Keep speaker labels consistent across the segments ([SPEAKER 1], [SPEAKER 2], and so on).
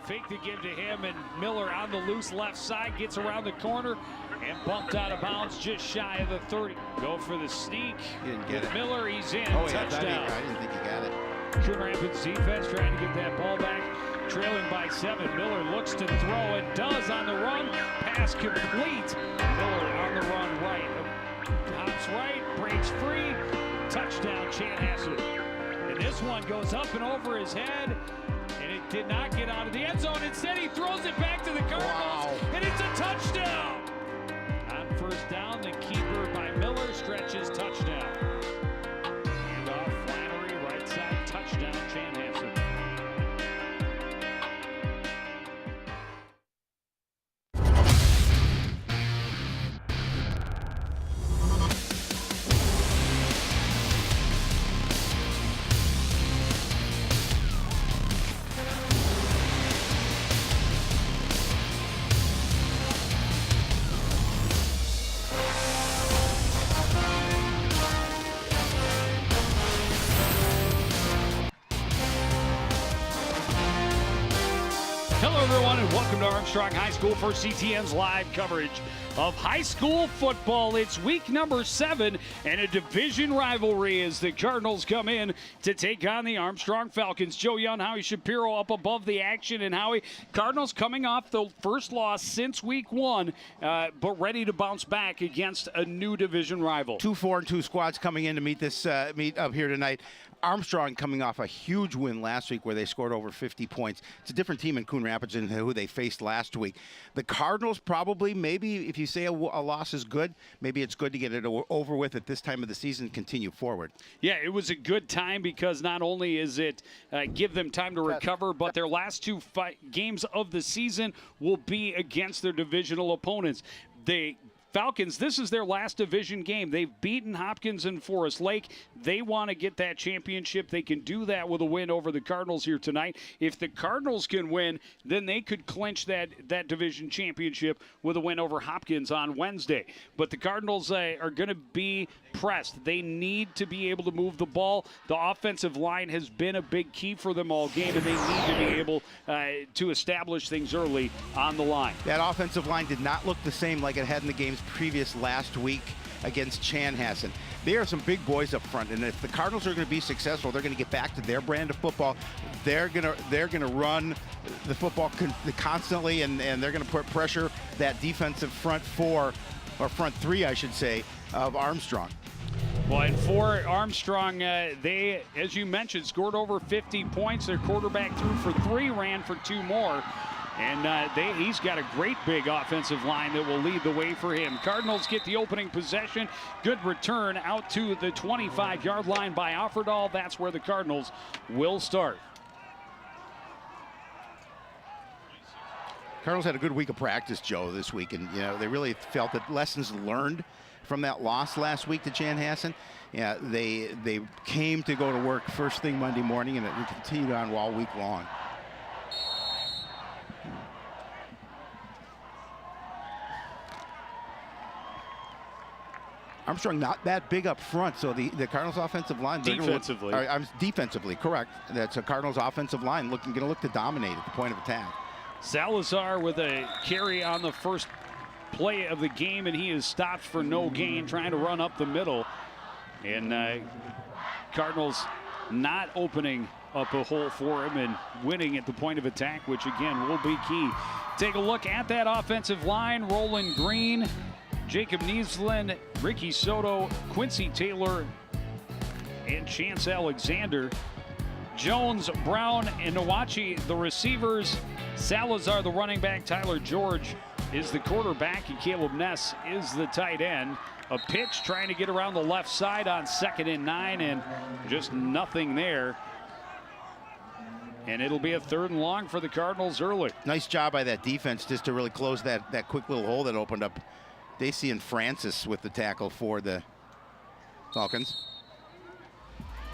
[SPEAKER 1] Fake to give to him, and Miller on the loose left side, gets around the corner and bumped out of bounds just shy of the 30. Go for the sneak.
[SPEAKER 2] He didn't get it.
[SPEAKER 1] Miller, he's in.
[SPEAKER 2] Oh, yeah,
[SPEAKER 1] touchdown.
[SPEAKER 2] I didn't think he got it.
[SPEAKER 1] Coon Rapids defense trying to get that ball back, trailing by 7. Miller looks to throw and does on the run. Pass complete. Miller on the run right. Hops right, breaks free. Touchdown, Chanhassen. And this one goes up and over his head. And it did not get out of the end zone. Instead, he throws it back to the Cardinals.
[SPEAKER 2] Wow.
[SPEAKER 1] And it's a touchdown. On first down, the keeper by Miller stretches touchdown. And off Flannery, right side, touchdown, Chanhassen. Hello, everyone, and welcome to Armstrong High School for CTN's live coverage of high school football. It's week number 7 and a division rivalry as the Cardinals come in to take on the Armstrong Falcons. Joe Young, Howie Shapiro up above the action, and Howie, Cardinals coming off the first loss since week 1, but ready to bounce back against a new division rival.
[SPEAKER 2] 2 4-2 squads coming in to meet up here tonight. Armstrong coming off a huge win last week where they scored over 50 points. It's a different team in Coon Rapids than who they faced last week. The Cardinals probably, maybe if you say a loss is good, maybe it's good to get it over with at this time of the season and continue forward.
[SPEAKER 1] Yeah, it was a good time because not only is it give them time to recover, but their last 2 games of the season will be against their divisional opponents. The Falcons, this is their last division game. They've beaten Hopkins and Forest Lake. They want to get that championship. They can do that with a win over the Cardinals here tonight. If the Cardinals can win, then they could clinch that division championship with a win over Hopkins on Wednesday. But the Cardinals are going to be pressed. They need to be able to move the ball. The offensive line has been a big key for them all game, and they need to be able to establish things early on the line.
[SPEAKER 2] That offensive line did not look the same like it had in the games previous last week against Chanhassen. There are some big boys up front, and if the Cardinals are going to be successful, they're going to get back to their brand of football. They're going to run the football constantly, and they're going to put pressure that defensive front 4, or front 3, I should say, of Armstrong.
[SPEAKER 1] Well, and for Armstrong, they, as you mentioned, scored over 50 points. Their quarterback threw for 3, ran for 2 more. And he's got a great big offensive line that will lead the way for him. Cardinals get the opening possession. Good return out to the 25-yard line by Offerdahl. That's where the Cardinals will start.
[SPEAKER 2] Cardinals had a good week of practice, Joe, this week, and they really felt that lessons learned from that loss last week to Chanhassen. Yeah, they came to go to work first thing Monday morning, and it continued on all week long. Armstrong not that big up front, so the Cardinals offensive line
[SPEAKER 1] defensively.
[SPEAKER 2] Defensively, correct. That's a Cardinals offensive line going to look to dominate at the point of attack.
[SPEAKER 1] Salazar with a carry on the first play of the game, and he is stopped for no gain, trying to run up the middle. And Cardinals not opening up a hole for him and winning at the point of attack, which again will be key. Take a look at that offensive line. Roland Green, Jacob Niesland, Ricky Soto, Quincy Taylor, and Chance Alexander. Jones, Brown, and Nawachi, the receivers. Salazar, the running back. Tyler George is the quarterback, and Caleb Ness is the tight end. A pitch trying to get around the left side on 2nd and 9, and just nothing there. And it'll be a 3rd and long for the Cardinals early.
[SPEAKER 2] Nice job by that defense just to really close that quick little hole that opened up. Dacian and Francis with the tackle for the Falcons.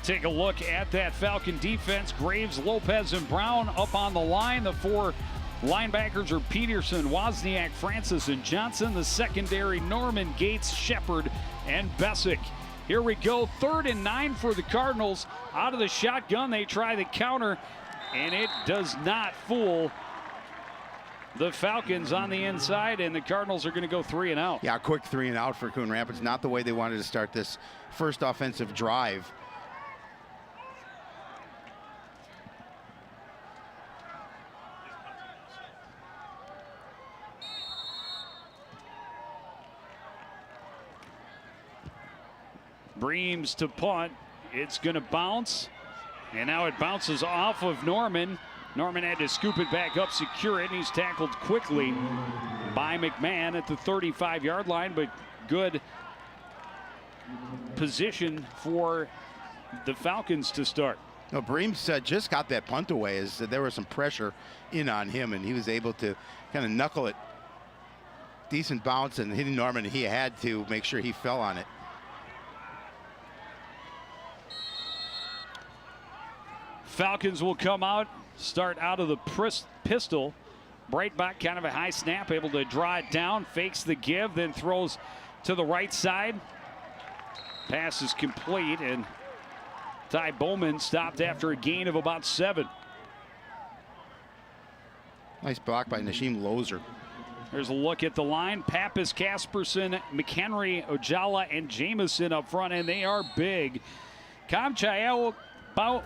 [SPEAKER 1] Take a look at that Falcon defense. Graves, Lopez, and Brown up on the line. The 4 linebackers are Peterson, Wozniak, Francis, and Johnson. The secondary, Norman, Gates, Shepard, and Bessick. Here we go, 3rd and 9 for the Cardinals. Out of the shotgun, they try the counter, and it does not fool the Falcons on the inside, and the Cardinals are going to go 3 and out.
[SPEAKER 2] Yeah, a quick 3 and out for Coon Rapids. Not the way they wanted to start this first offensive drive.
[SPEAKER 1] Breams to punt. It's going to bounce, and now it bounces off of Norman. Norman had to scoop it back up, secure it, and he's tackled quickly by McMahon at the 35-yard line, but good position for the Falcons to start.
[SPEAKER 2] No, Breams just got that punt away as there was some pressure in on him, and he was able to kind of knuckle it. Decent bounce, and hitting Norman, he had to make sure he fell on it.
[SPEAKER 1] Falcons will come out, start out of the pistol. Breitbach, kind of a high snap, able to draw it down, fakes the give, then throws to the right side. Pass is complete, and Ty Bowman stopped after a gain of about 7.
[SPEAKER 2] Nice block by Nashim Lozer.
[SPEAKER 1] There's a look at the line. Pappas, Casperson, McHenry, Ojala, and Jamison up front, and they are big. Kamchael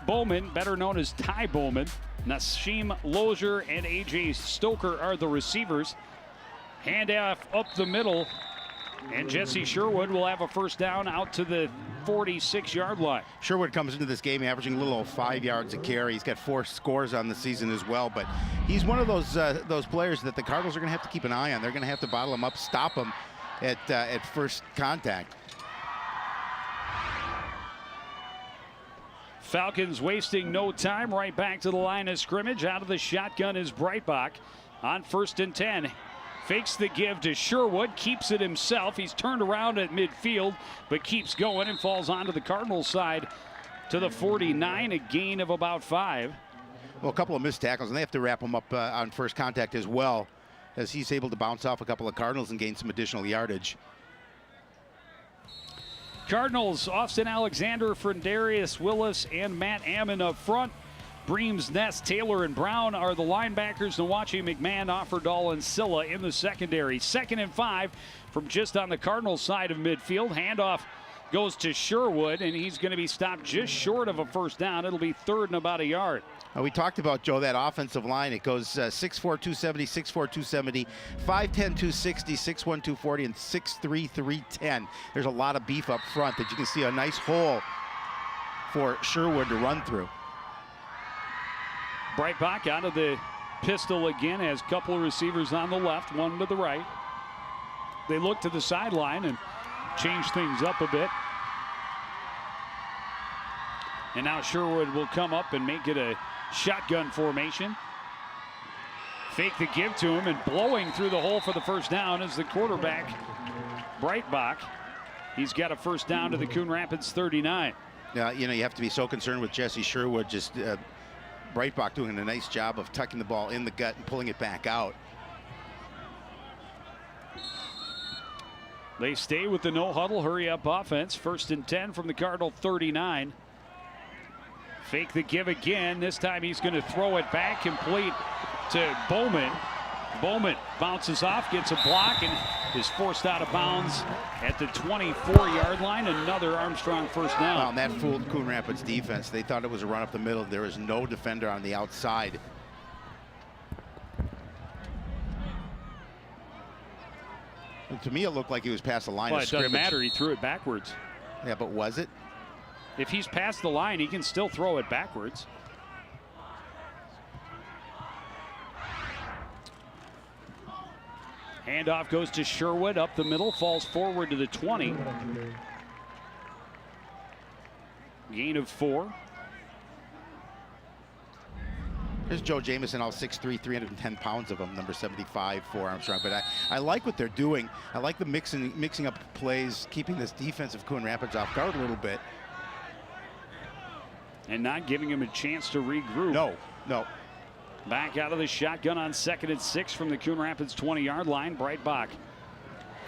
[SPEAKER 1] Bowman, better known as Ty Bowman, Nashim Lozier, and A.J. Stoker are the receivers. Handoff up the middle, and Jesse Sherwood will have a first down out to the 46-yard line.
[SPEAKER 2] Sherwood comes into this game averaging a little over 5 yards a carry. He's got 4 scores on the season as well, but he's one of those players that the Cardinals are going to have to keep an eye on. They're going to have to bottle him up, stop him at first contact.
[SPEAKER 1] Falcons wasting no time, right back to the line of scrimmage. Out of the shotgun is Breitbach on 1st and 10. Fakes the give to Sherwood, keeps it himself. He's turned around at midfield, but keeps going and falls onto the Cardinals side to the 49, a gain of about 5.
[SPEAKER 2] Well, a couple of missed tackles, and they have to wrap him up on first contact as well, as he's able to bounce off a couple of Cardinals and gain some additional yardage.
[SPEAKER 1] Cardinals, Austin Alexander, Frendarius Willis, and Matt Ammon up front. Breams, Ness, Taylor, and Brown are the linebackers. Nawachi, McMahon, Offerdahl, and Silla in the secondary. 2nd and 5 from just on the Cardinals side of midfield. Handoff goes to Sherwood, and he's going to be stopped just short of a first down. It'll be 3rd and about a yard.
[SPEAKER 2] We talked about, Joe, that offensive line. It goes 6'4", 270, 6'4", 270, 5'10", 260, 6'1", 240, and 6'3", 310. There's a lot of beef up front that you can see a nice hole for Sherwood to run through.
[SPEAKER 1] Breitbach out of the pistol again, has a couple of receivers on the left, one to the right. They look to the sideline and change things up a bit. And now Sherwood will come up and make it a shotgun formation. Fake the give to him, and blowing through the hole for the first down is the quarterback, Breitbach. He's got a first down to the Coon Rapids 39.
[SPEAKER 2] Yeah, you know, you have to be so concerned with Jesse Sherwood. Just Breitbach doing a nice job of tucking the ball in the gut and pulling it back out.
[SPEAKER 1] They stay with the no huddle, hurry up offense. 1st and 10 from the Cardinal 39. Fake the give again. This time he's going to throw it back, complete to Bowman. Bowman bounces off, gets a block, and is forced out of bounds at the 24-yard line. Another Armstrong first down.
[SPEAKER 2] Well, and that fooled Coon Rapids defense. They thought it was a run up the middle. There was no defender on the outside. And to me, it looked like he was past the line of scrimmage.
[SPEAKER 1] It doesn't matter. He threw it backwards.
[SPEAKER 2] Yeah, but was it?
[SPEAKER 1] If he's past the line, he can still throw it backwards. Handoff goes to Sherwood up the middle, falls forward to the 20. Gain of 4.
[SPEAKER 2] Here's Joe Jamison, all 6'3", 310 pounds of him, number 75 for Armstrong. But I like what they're doing. I like the mixing up plays, keeping this defensive Coon Rapids off guard a little bit.
[SPEAKER 1] And not giving him a chance to regroup.
[SPEAKER 2] No.
[SPEAKER 1] Back out of the shotgun on 2nd and 6 from the Coon Rapids 20-yard line. Breitbach.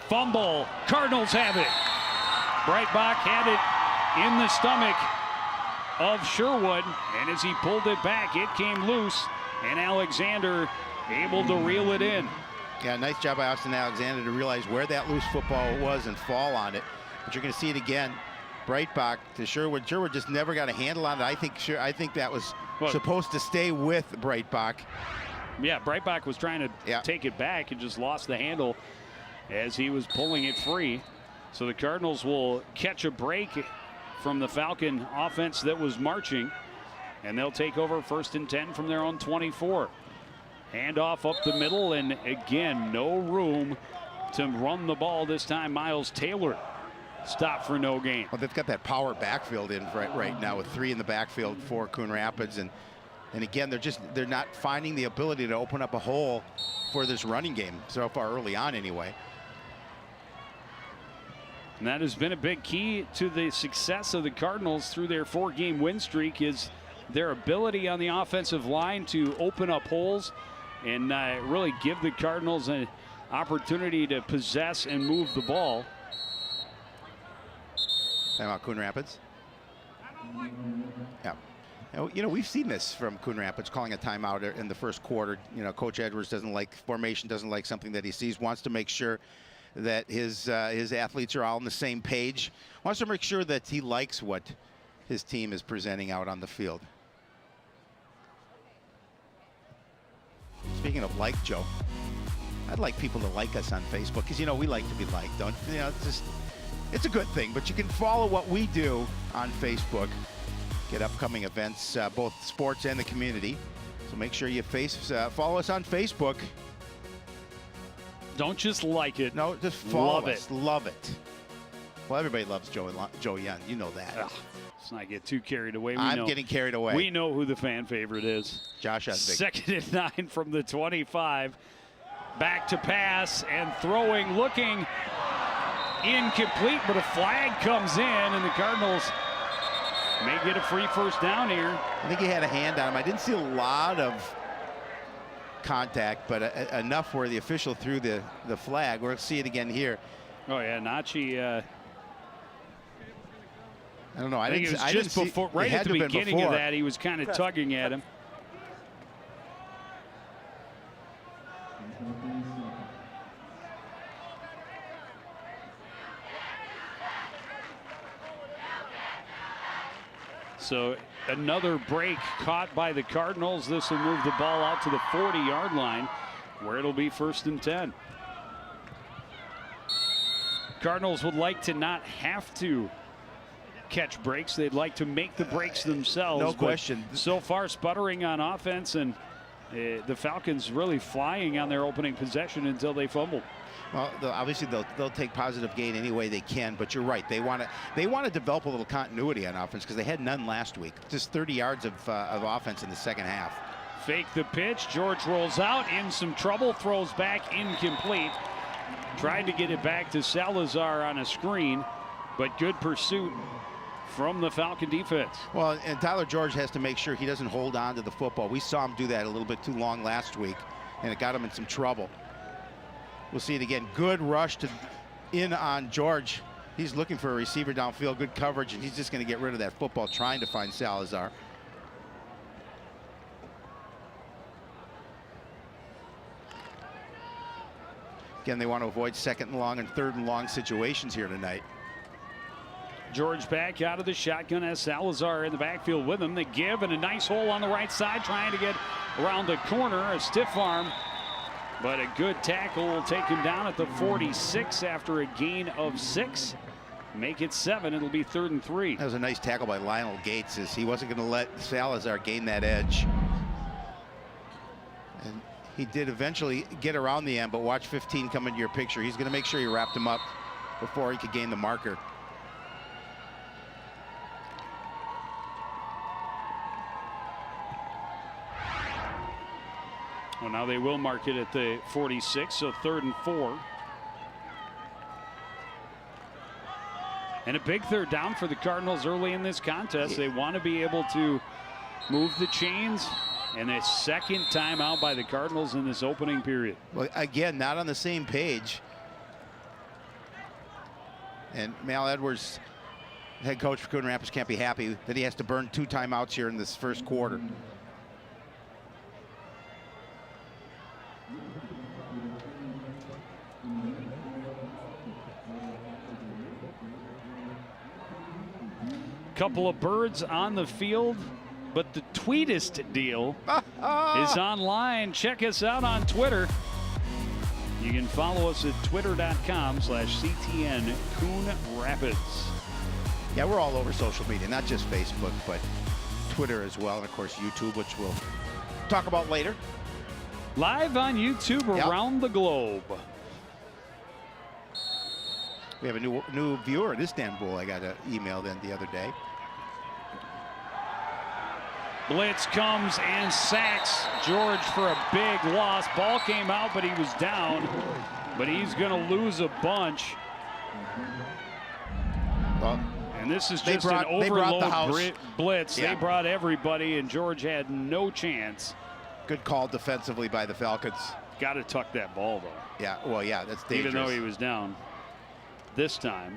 [SPEAKER 1] Fumble. Cardinals have it. Breitbach had it in the stomach of Sherwood, and as he pulled it back, it came loose, and Alexander able to reel it in.
[SPEAKER 2] Yeah, nice job by Austin Alexander to realize where that loose football was and fall on it. But you're going to see it again. Breitbach to Sherwood. Sherwood just never got a handle on it. I think that was supposed to stay with Breitbach.
[SPEAKER 1] Yeah, Breitbach was trying to take it back and just lost the handle as he was pulling it free. So the Cardinals will catch a break from the Falcon offense that was marching, and they'll take over 1st and 10 from their own 24. Handoff up the middle, and again, no room to run the ball this time. Miles Taylor stopped for no gain.
[SPEAKER 2] Well, they've got that power backfield in right now with 3 in the backfield for Coon Rapids, and again, they're not finding the ability to open up a hole for this running game so far early on anyway.
[SPEAKER 1] And that has been a big key to the success of the Cardinals through their 4-game win streak, is their ability on the offensive line to open up holes and really give the Cardinals an opportunity to possess and move the ball.
[SPEAKER 2] Timeout, Coon Rapids. Yeah. You know, we've seen this from Coon Rapids, calling a timeout in the first quarter. You know, Coach Edwards doesn't like formation, doesn't like something that he sees, wants to make sure that his athletes are all on the same page, wants to make sure that he likes what his team is presenting out on the field. Speaking of like, Joe, I'd like people to like us on Facebook, because, you know, we like to be liked, don't you? Know, it's a good thing, but you can follow what we do on Facebook, get upcoming events, both sports and the community. So make sure you follow us on Facebook.
[SPEAKER 1] Don't just like it.
[SPEAKER 2] No, just follow us. Love it. Well, everybody loves Joe Young. You know that.
[SPEAKER 1] Ugh, let's not get too carried away.
[SPEAKER 2] I'm getting carried away.
[SPEAKER 1] We know who the fan favorite is.
[SPEAKER 2] Josh Osvig.
[SPEAKER 1] 2nd and 9 from the 25. Back to pass and throwing, looking incomplete, but a flag comes in, and the Cardinals may get a free 1st down here.
[SPEAKER 2] I think he had a hand on him. I didn't see a lot of contact, but enough where the official threw the flag. We'll see it again here.
[SPEAKER 1] Oh yeah, Nachi.
[SPEAKER 2] I don't know.
[SPEAKER 1] I think it was just before, right at the beginning of that, he was kind of tugging at him. So another break caught by the Cardinals. This will move the ball out to the 40-yard line, where it'll be 1st and 10. Cardinals would like to not have to catch breaks. They'd like to make the breaks themselves.
[SPEAKER 2] No question.
[SPEAKER 1] So far, sputtering on offense, and the Falcons really flying on their opening possession until they fumbled.
[SPEAKER 2] Well, obviously they'll take positive gain any way they can, but you're right. They want to develop a little continuity on offense, because they had none last week. Just 30 yards of offense in the second half.
[SPEAKER 1] Fake the pitch. George rolls out in some trouble, throws back, incomplete. Tried to get it back to Salazar on a screen, but good pursuit from the Falcon defense.
[SPEAKER 2] Well, and Tyler George has to make sure he doesn't hold on to the football. We saw him do that a little bit too long last week, and it got him in some trouble. We'll see it again. Good rush in on George. He's looking for a receiver downfield, good coverage, and he's just going to get rid of that football, trying to find Salazar. Again, they want to avoid 2nd and long and 3rd and long situations here tonight.
[SPEAKER 1] George back out of the shotgun, has Salazar in the backfield with him. They give, and a nice hole on the right side, trying to get around the corner. A stiff arm, but a good tackle will take him down at the 46 after a gain of 6. Make it 7. It'll be 3rd and 3.
[SPEAKER 2] That was a nice tackle by Lionel Gates, as he wasn't going to let Salazar gain that edge. And he did eventually get around the end, but watch 15 come into your picture. He's going to make sure he wrapped him up before he could gain the marker.
[SPEAKER 1] Well, now they will mark it at the 46, so 3rd and 4. And a big 3rd down for the Cardinals early in this contest. They want to be able to move the chains, and a 2nd timeout by the Cardinals in this opening period.
[SPEAKER 2] Well, again, not on the same page. And Mal Edwards, head coach for Coon Rapids, can't be happy that he has to burn 2 timeouts here in this first quarter.
[SPEAKER 1] Couple of birds on the field, but the tweetest deal is online. Check us out on Twitter. You can follow us at twitter.com/CTN Coon Rapids.
[SPEAKER 2] Yeah, we're all over social media, not just Facebook, but Twitter as well, and of course YouTube, which we'll talk about later.
[SPEAKER 1] Live on YouTube around the globe.
[SPEAKER 2] We have a new viewer in Istanbul. I got an email in the other day.
[SPEAKER 1] Blitz comes and sacks George for a big loss. Ball came out, but he was down. But he's going to lose a bunch.
[SPEAKER 2] Well,
[SPEAKER 1] and this is just an overload blitz.
[SPEAKER 2] Yeah.
[SPEAKER 1] They brought everybody, and George had no chance.
[SPEAKER 2] Good call defensively by the Falcons.
[SPEAKER 1] Got to tuck that ball, though.
[SPEAKER 2] Yeah, well, yeah, that's dangerous.
[SPEAKER 1] Even though he was down this time.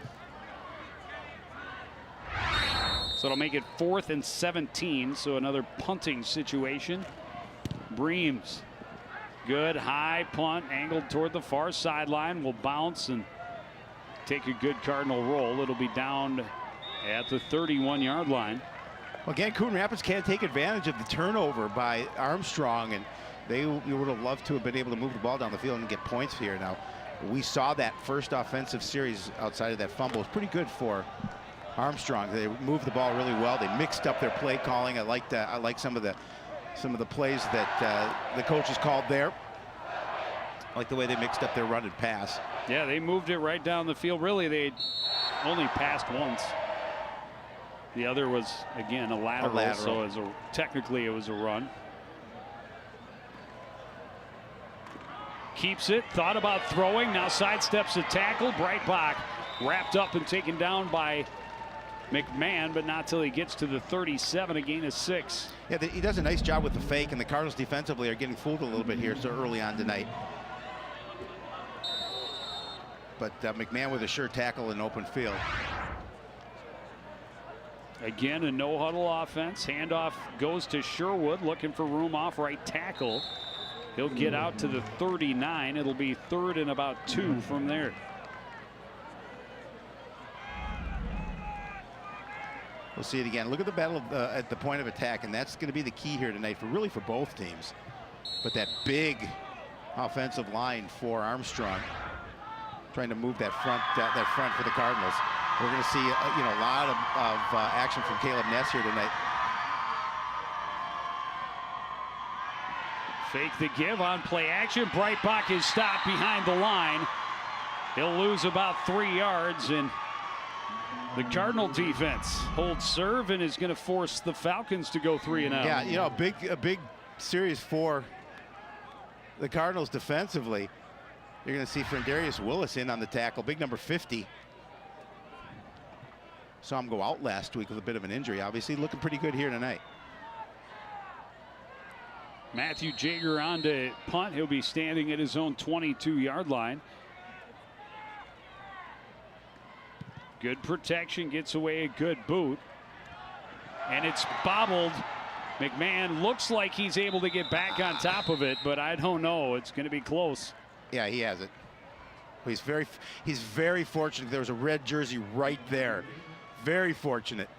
[SPEAKER 1] So it'll make it 4th and 17. So another punting situation. Breams. Good high punt angled toward the far sideline. Will bounce and take a good Cardinal roll. It'll be down at the 31-yard line.
[SPEAKER 2] Well, again, Coon Rapids can't take advantage of the turnover by Armstrong, and you would have loved to have been able to move the ball down the field and get points here. Now, we saw that first offensive series outside of that fumble was pretty good for Armstrong. They moved the ball really well. They mixed up their play calling. I like some of the plays that the coaches called there. I like the way they mixed up their run and pass.
[SPEAKER 1] Yeah, they moved it right down the field. Really, they only passed once. The other was, again, a lateral. So technically it was a run. Keeps it, thought about throwing, now sidesteps a tackle. Breitbach wrapped up and taken down by McMahon, but not till he gets to the 37, a gain of 6.
[SPEAKER 2] Yeah, he does a nice job with the fake, and the Cardinals defensively are getting fooled a little bit here so early on tonight. But McMahon with a sure tackle in open field.
[SPEAKER 1] Again, a no-huddle offense. Handoff goes to Sherwood, looking for room off right tackle. He'll get out to the 39. It'll be 3rd and about 2 from there.
[SPEAKER 2] We'll see it again. Look at the battle at the point of attack, and that's going to be the key here tonight for both teams. But that big offensive line for Armstrong, trying to move that front for the Cardinals. We're going to see a lot of action from Caleb Ness here tonight.
[SPEAKER 1] Fake the give on play action. Breitbach is stopped behind the line. He'll lose about 3 yards, and the Cardinal defense holds serve and is going to force the Falcons to go 3-and-out.
[SPEAKER 2] Yeah, a big series for the Cardinals defensively. You're going to see Frendarius Willis in on the tackle, big number 50. Saw him go out last week with a bit of an injury. Obviously looking pretty good here tonight.
[SPEAKER 1] Matthew Jager on to punt. He'll be standing at his own 22-yard line. Good protection, gets away a good boot. And it's bobbled. McMahon looks like he's able to get back on top of it, but I don't know. It's going to be close.
[SPEAKER 2] Yeah, he has it. He's very fortunate. There was a red jersey right there. Very fortunate.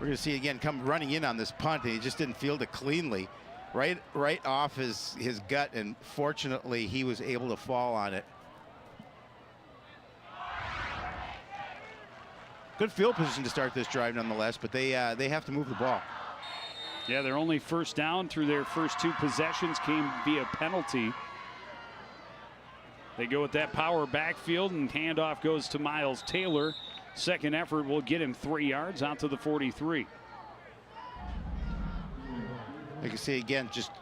[SPEAKER 2] We're going to see again come running in on this punt, and he just didn't field it cleanly. Right off his gut, and fortunately he was able to fall on it. Good field position to start this drive nonetheless, but they have to move the ball.
[SPEAKER 1] Yeah, their only first down through their first 2 possessions came via penalty. They go with that power backfield, and handoff goes to Miles Taylor. Second effort will get him 3 yards out to the 43.
[SPEAKER 2] You can see again just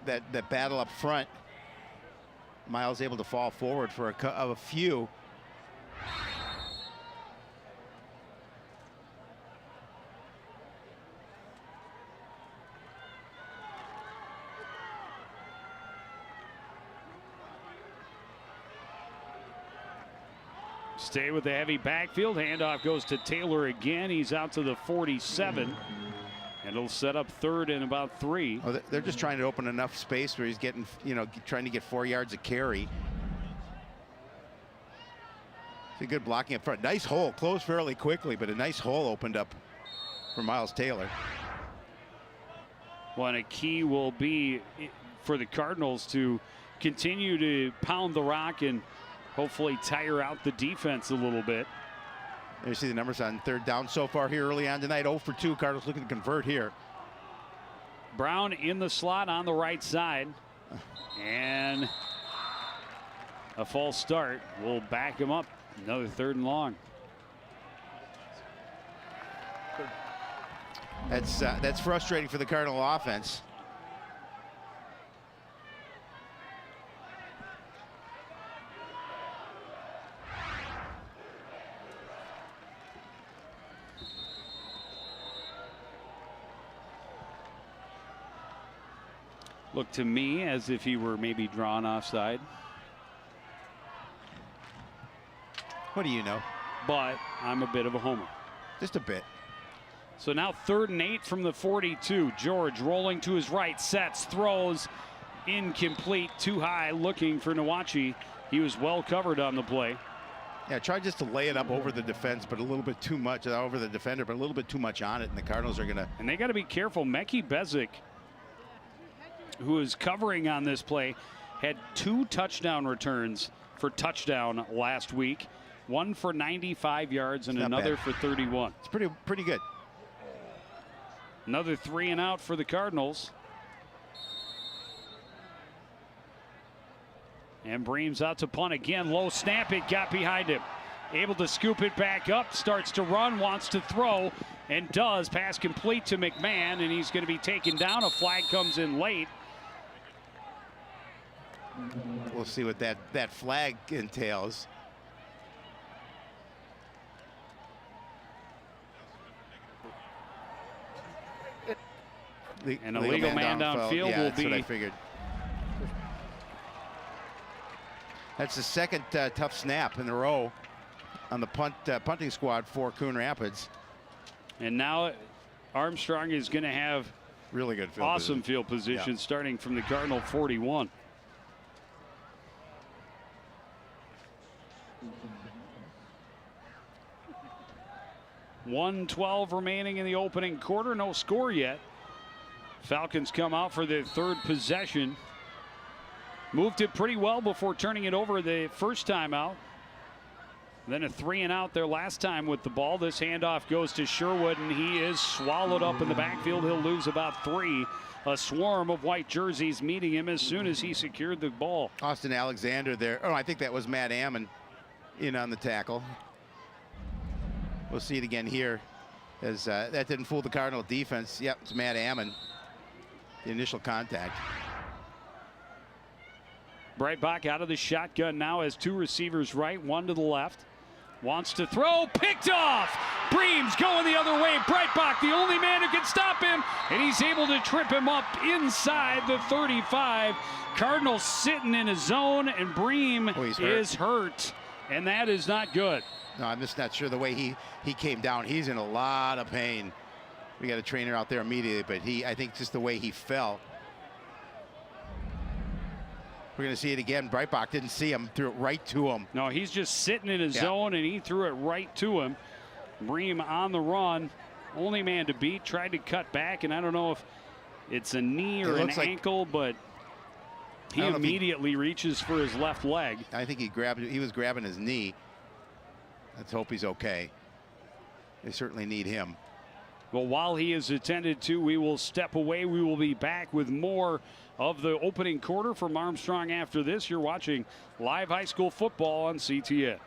[SPEAKER 2] that battle up front. Miles able to fall forward for a few.
[SPEAKER 1] Stay with the heavy backfield. Handoff goes to Taylor again. He's out to the 47. And it'll set up third and about 3.
[SPEAKER 2] Oh, they're just trying to open enough space where he's getting, trying to get 4 yards of carry. It's a good blocking up front. Nice hole, closed fairly quickly, but a nice hole opened up for Miles Taylor.
[SPEAKER 1] Well, and a key will be for the Cardinals to continue to pound the rock and hopefully tire out the defense a little bit.
[SPEAKER 2] There you see the numbers on third down so far here early on tonight. 0 for 2. Cardinals looking to convert here.
[SPEAKER 1] Brown in the slot on the right side. And a false start will back him up. Another 3rd and long.
[SPEAKER 2] That's frustrating for the Cardinal offense.
[SPEAKER 1] Looked to me as if he were maybe drawn offside.
[SPEAKER 2] What do you know?
[SPEAKER 1] But I'm a bit of a homer.
[SPEAKER 2] Just a bit.
[SPEAKER 1] So now 3rd and 8 from the 42. George rolling to his right, sets, throws, incomplete, too high, looking for Nwachi. He was well covered on the play.
[SPEAKER 2] Yeah, tried just to lay it up over the defense, but a little bit too much over the defender, but a little bit too much on it, and the Cardinals are going to.
[SPEAKER 1] And they got to be careful. Mekhi Bezic, who is covering on this play, had 2 touchdown returns for touchdown last week. One for 95 yards and another for 31.
[SPEAKER 2] It's pretty good.
[SPEAKER 1] Another 3 and out for the Cardinals. And Bream's out to punt again. Low snap, it got behind him. Able to scoop it back up, starts to run, wants to throw, and does. Pass complete to McMahon, and he's going to be taken down. A flag comes in late.
[SPEAKER 2] We'll see what that flag entails.
[SPEAKER 1] And a legal man downfield will
[SPEAKER 2] that's
[SPEAKER 1] be.
[SPEAKER 2] What I figured. That's the second tough snap in a row on the punting squad for Coon Rapids.
[SPEAKER 1] And now Armstrong is going to have
[SPEAKER 2] really good field
[SPEAKER 1] awesome field position starting from the Cardinal 41. .112 remaining in the opening quarter. No score yet. Falcons come out for their 3rd possession. Moved it pretty well before turning it over the first time out. Then a 3 and out their last time with the ball. This handoff goes to Sherwood, and he is swallowed up in the backfield. He'll lose about 3. A swarm of white jerseys meeting him as soon as he secured the ball.
[SPEAKER 2] Austin Alexander there. Oh, I think that was Matt Ammon in on the tackle. We'll see it again here as that didn't fool the Cardinal defense. Yep, it's Matt Ammon. The initial contact.
[SPEAKER 1] Breitbach out of the shotgun now has 2 receivers right, 1 to the left. Wants to throw, picked off. Bream's going the other way. Breitbach, the only man who can stop him, and he's able to trip him up inside the 35. Cardinals sitting in a zone, and Bream is hurt, and that is not good.
[SPEAKER 2] No, I'm just not sure the way he came down. He's in a lot of pain. We got a trainer out there immediately, but I think just the way he fell. We're going to see it again. Breitbach didn't see him, threw it right to him.
[SPEAKER 1] No, he's just sitting in his zone, and he threw it right to him. Bream on the run, only man to beat, tried to cut back, and I don't know if it's a knee or an ankle, but he immediately reaches for his left leg.
[SPEAKER 2] I think he was grabbing his knee. Let's hope he's okay. They certainly need him.
[SPEAKER 1] Well, while he is attended to, we will step away. We will be back with more of the opening quarter from Armstrong after this. You're watching live high school football on CTN.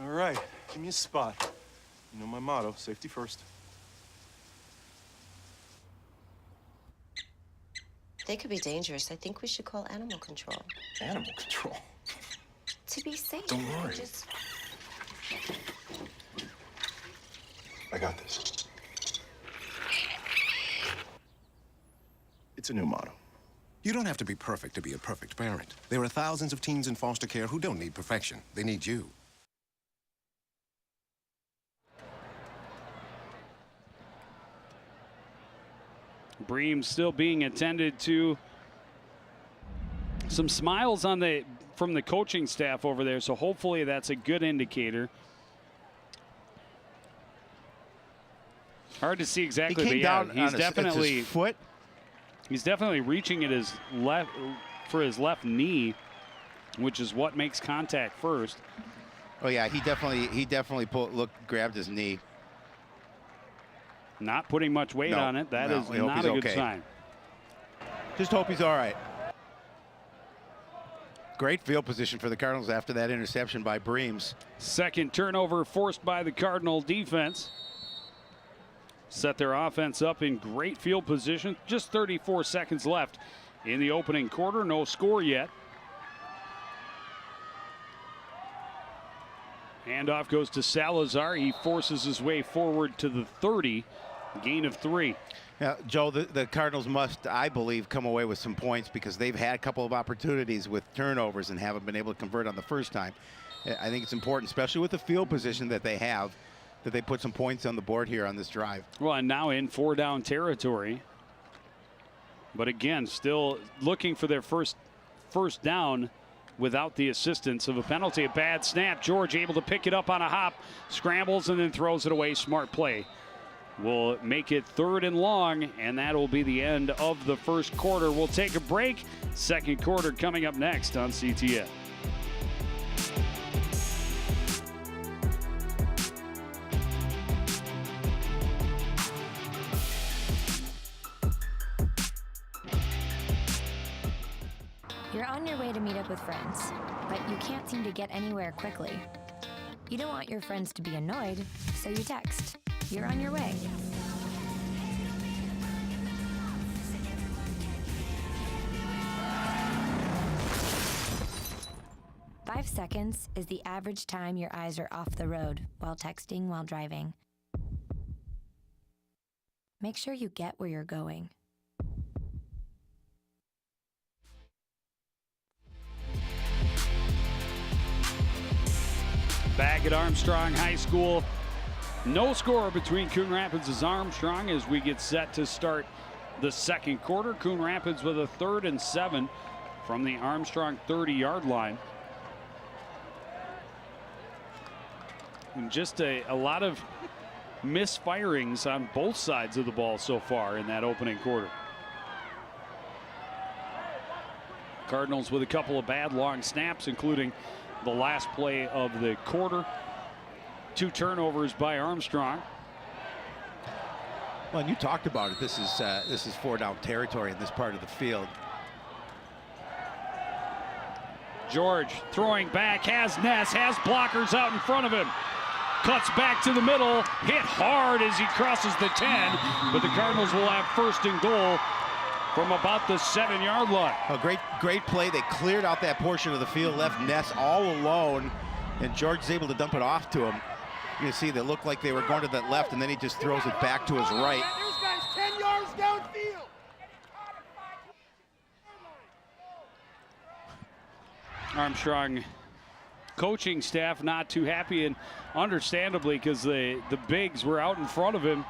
[SPEAKER 3] All right, give me a spot. You know my motto, safety first.
[SPEAKER 4] They could be dangerous. I think we should call animal control.
[SPEAKER 3] Animal control?
[SPEAKER 4] To be safe.
[SPEAKER 3] Don't worry. I got this. It's a new motto.
[SPEAKER 5] You don't have to be perfect to be a perfect parent. There are thousands of teens in foster care who don't need perfection. They need you.
[SPEAKER 1] Bream still being attended to. Some smiles from the coaching staff over there, so hopefully that's a good indicator. Hard to see exactly,
[SPEAKER 2] He came
[SPEAKER 1] but yeah,
[SPEAKER 2] down
[SPEAKER 1] he's
[SPEAKER 2] on
[SPEAKER 1] definitely
[SPEAKER 2] his foot.
[SPEAKER 1] He's definitely reaching at his left for his left knee, which is what makes contact first.
[SPEAKER 2] Oh yeah, he definitely grabbed his knee.
[SPEAKER 1] Not putting much weight on it. That is not a good sign.
[SPEAKER 2] Just hope he's all right. Great field position for the Cardinals after that interception by Breams.
[SPEAKER 1] Second turnover forced by the Cardinal defense. Set their offense up in great field position. Just 34 seconds left in the opening quarter. No score yet. Handoff goes to Salazar. He forces his way forward to the 30. Gain of 3.
[SPEAKER 2] Yeah, Joe, the Cardinals must, I believe, come away with some points because they've had a couple of opportunities with turnovers and haven't been able to convert on the first time. I think it's important, especially with the field position that they have, that they put some points on the board here on this drive.
[SPEAKER 1] Well, and now in 4-down territory. But again, still looking for their first down without the assistance of a penalty. A bad snap. George able to pick it up on a hop, scrambles and then throws it away. Smart play. Will make it 3rd and long, and that will be the end of the first quarter. We'll take a break. Second quarter coming up next on CTN.
[SPEAKER 5] You're on your way to meet up with friends, but you can't seem to get anywhere quickly. You don't want your friends to be annoyed, so you text. You're on your way. Five seconds is the average time your eyes are off the road while texting while driving. Make sure you get where you're going.
[SPEAKER 1] Back at Armstrong High School. No score between Coon Rapids' Armstrong as we get set to start the second quarter. Coon Rapids with a 3rd and 7 from the Armstrong 30-yard line. And just a lot of misfirings on both sides of the ball so far in that opening quarter. Cardinals with a couple of bad long snaps, including the last play of the quarter. 2 turnovers by Armstrong.
[SPEAKER 2] Well, and you talked about it. This is 4-down territory in this part of the field.
[SPEAKER 1] George throwing back, has Ness, has blockers out in front of him. Cuts back to the middle, hit hard as he crosses the 10, but the Cardinals will have 1st and goal from about the 7-yard line.
[SPEAKER 2] A great play. They cleared out that portion of the field, left Ness all alone, and George is able to dump it off to him. You can see they looked like they were going to that left, and then he just throws it back to his right.
[SPEAKER 6] There's guys 10 yards downfield.
[SPEAKER 1] Armstrong coaching staff not too happy, and understandably, because the bigs were out in front of him,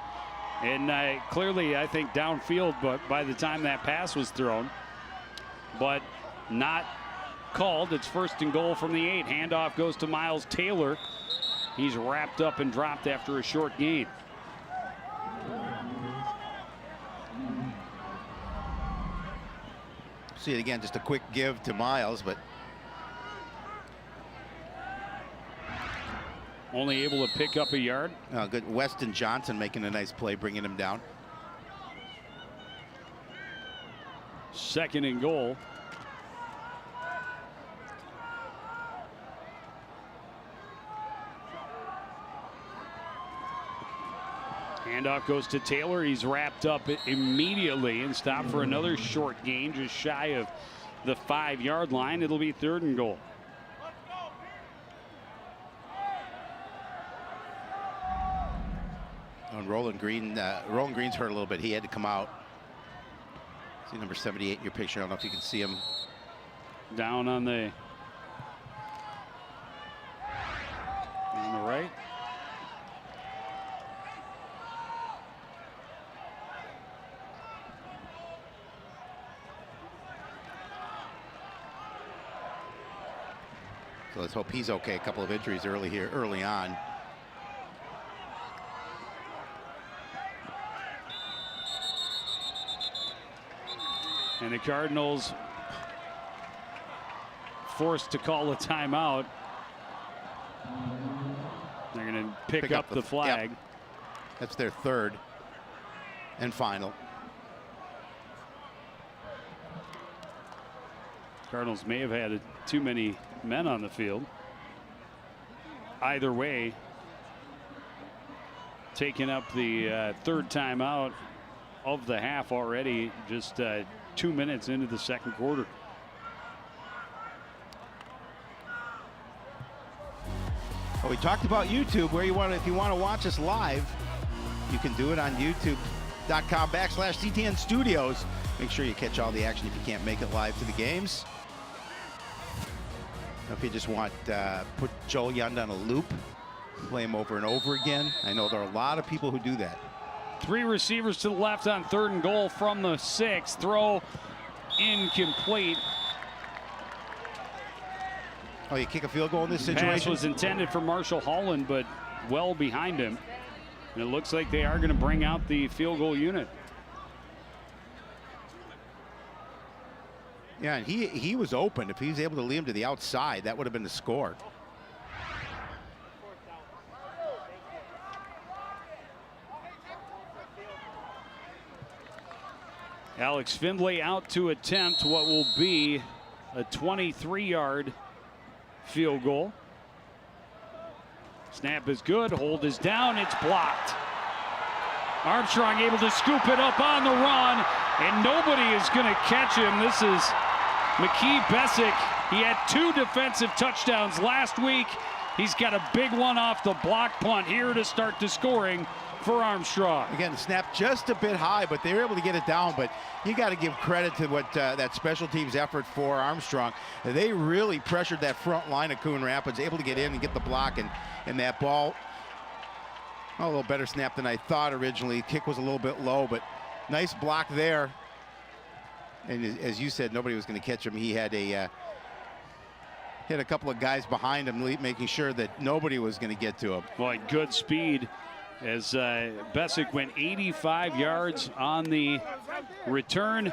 [SPEAKER 1] and clearly I think downfield, but by the time that pass was thrown, but not called. It's 1st and goal from the 8. Handoff goes to Miles Taylor. He's wrapped up and dropped after a short gain.
[SPEAKER 2] See it again, just a quick give to Miles, but
[SPEAKER 1] only able to pick up a yard.
[SPEAKER 2] Good. Weston Johnson making a nice play, bringing him down.
[SPEAKER 1] 2nd and goal. Handoff goes to Taylor. He's wrapped up immediately and stopped for another short gain just shy of the 5-yard line. It'll be 3rd and goal.
[SPEAKER 2] And Roland Green's hurt a little bit. He had to come out. See number 78 in your picture. I don't know if you can see him.
[SPEAKER 1] Down on the right.
[SPEAKER 2] So let's hope he's okay. A couple of injuries early on.
[SPEAKER 1] And the Cardinals forced to call a timeout. They're going to pick up the flag.
[SPEAKER 2] Yep. That's their third and final.
[SPEAKER 1] Cardinals may have had too many men on the field. Either way, taking up the third timeout of the half already, just 2 minutes into the second quarter.
[SPEAKER 2] Well, we talked about YouTube, where if you want to watch us live, you can do it on youtube.com/CTN Studios. Make sure you catch all the action if you can't make it live to the games. If you just want put Joel Young on a loop, play him over and over again. I know there are a lot of people who do that.
[SPEAKER 1] 3 receivers to the left on 3rd and goal from the 6. Throw incomplete.
[SPEAKER 2] Oh, you kick a field goal in this situation?
[SPEAKER 1] Pass was intended for Marshall Holland, but well behind him. And it looks like they are going to bring out the field goal unit.
[SPEAKER 2] Yeah, and he was open. If he was able to lead him to the outside, that would have been the score.
[SPEAKER 1] Alex Findlay out to attempt what will be a 23-yard field goal. Snap is good. Hold is down. It's blocked. Armstrong able to scoop it up on the run, and nobody is going to catch him. This is McKee Bessick. He had 2 defensive touchdowns last week. He's got a big one off the block punt here to start the scoring for Armstrong.
[SPEAKER 2] Again, the snap just a bit high, but they were able to get it down. But you got to give credit to what that special teams effort for Armstrong. They really pressured that front line of Coon Rapids, able to get in and get the block, and that ball, a little better snap than I thought originally. Kick was a little bit low, but nice block there. And as you said, nobody was going to catch him. He had hit a couple of guys behind him, making sure that nobody was going to get to him.
[SPEAKER 1] Boy, good speed as Bessick went 85 yards on the return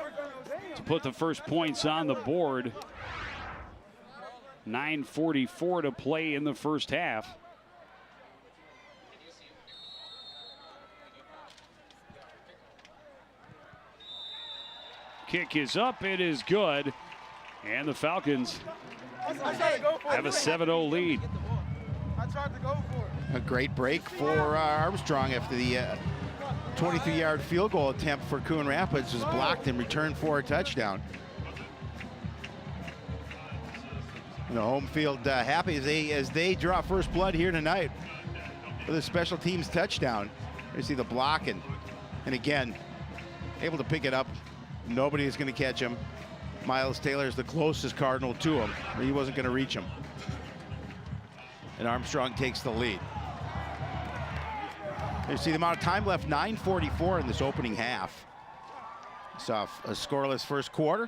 [SPEAKER 1] to put the first points on the board. 9:44 to play in the first half. Kick is up, it is good, and the Falcons have a 7-0 lead.
[SPEAKER 2] A great break for Armstrong after the 23-yard field goal attempt for Coon Rapids was blocked and returned for a touchdown. And the home field happy as they draw first blood here tonight with a special teams touchdown. You see the block and again able to pick it up. Nobody is going to catch him. Miles Taylor is the closest Cardinal to him. He wasn't going to reach him. And Armstrong takes the lead. You see the amount of time left, 9:44 in this opening half. Saw a scoreless first quarter.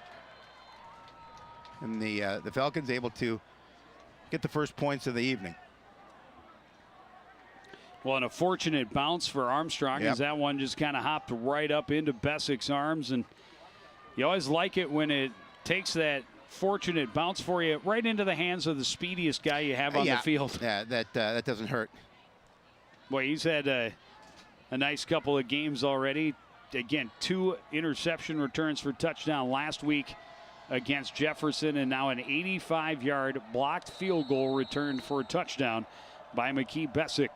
[SPEAKER 2] And the Falcons able to get the first points of the evening.
[SPEAKER 1] Well, and a fortunate bounce for Armstrong, as that one just kind of hopped right up into Bessick's arms. And you always like it when it takes that fortunate bounce for you right into the hands of the speediest guy you have on the field.
[SPEAKER 2] Yeah, that doesn't hurt.
[SPEAKER 1] Boy, he's had a nice couple of games already. Again, 2 interception returns for touchdown last week against Jefferson, and now an 85-yard blocked field goal returned for a touchdown by McKee Bessick.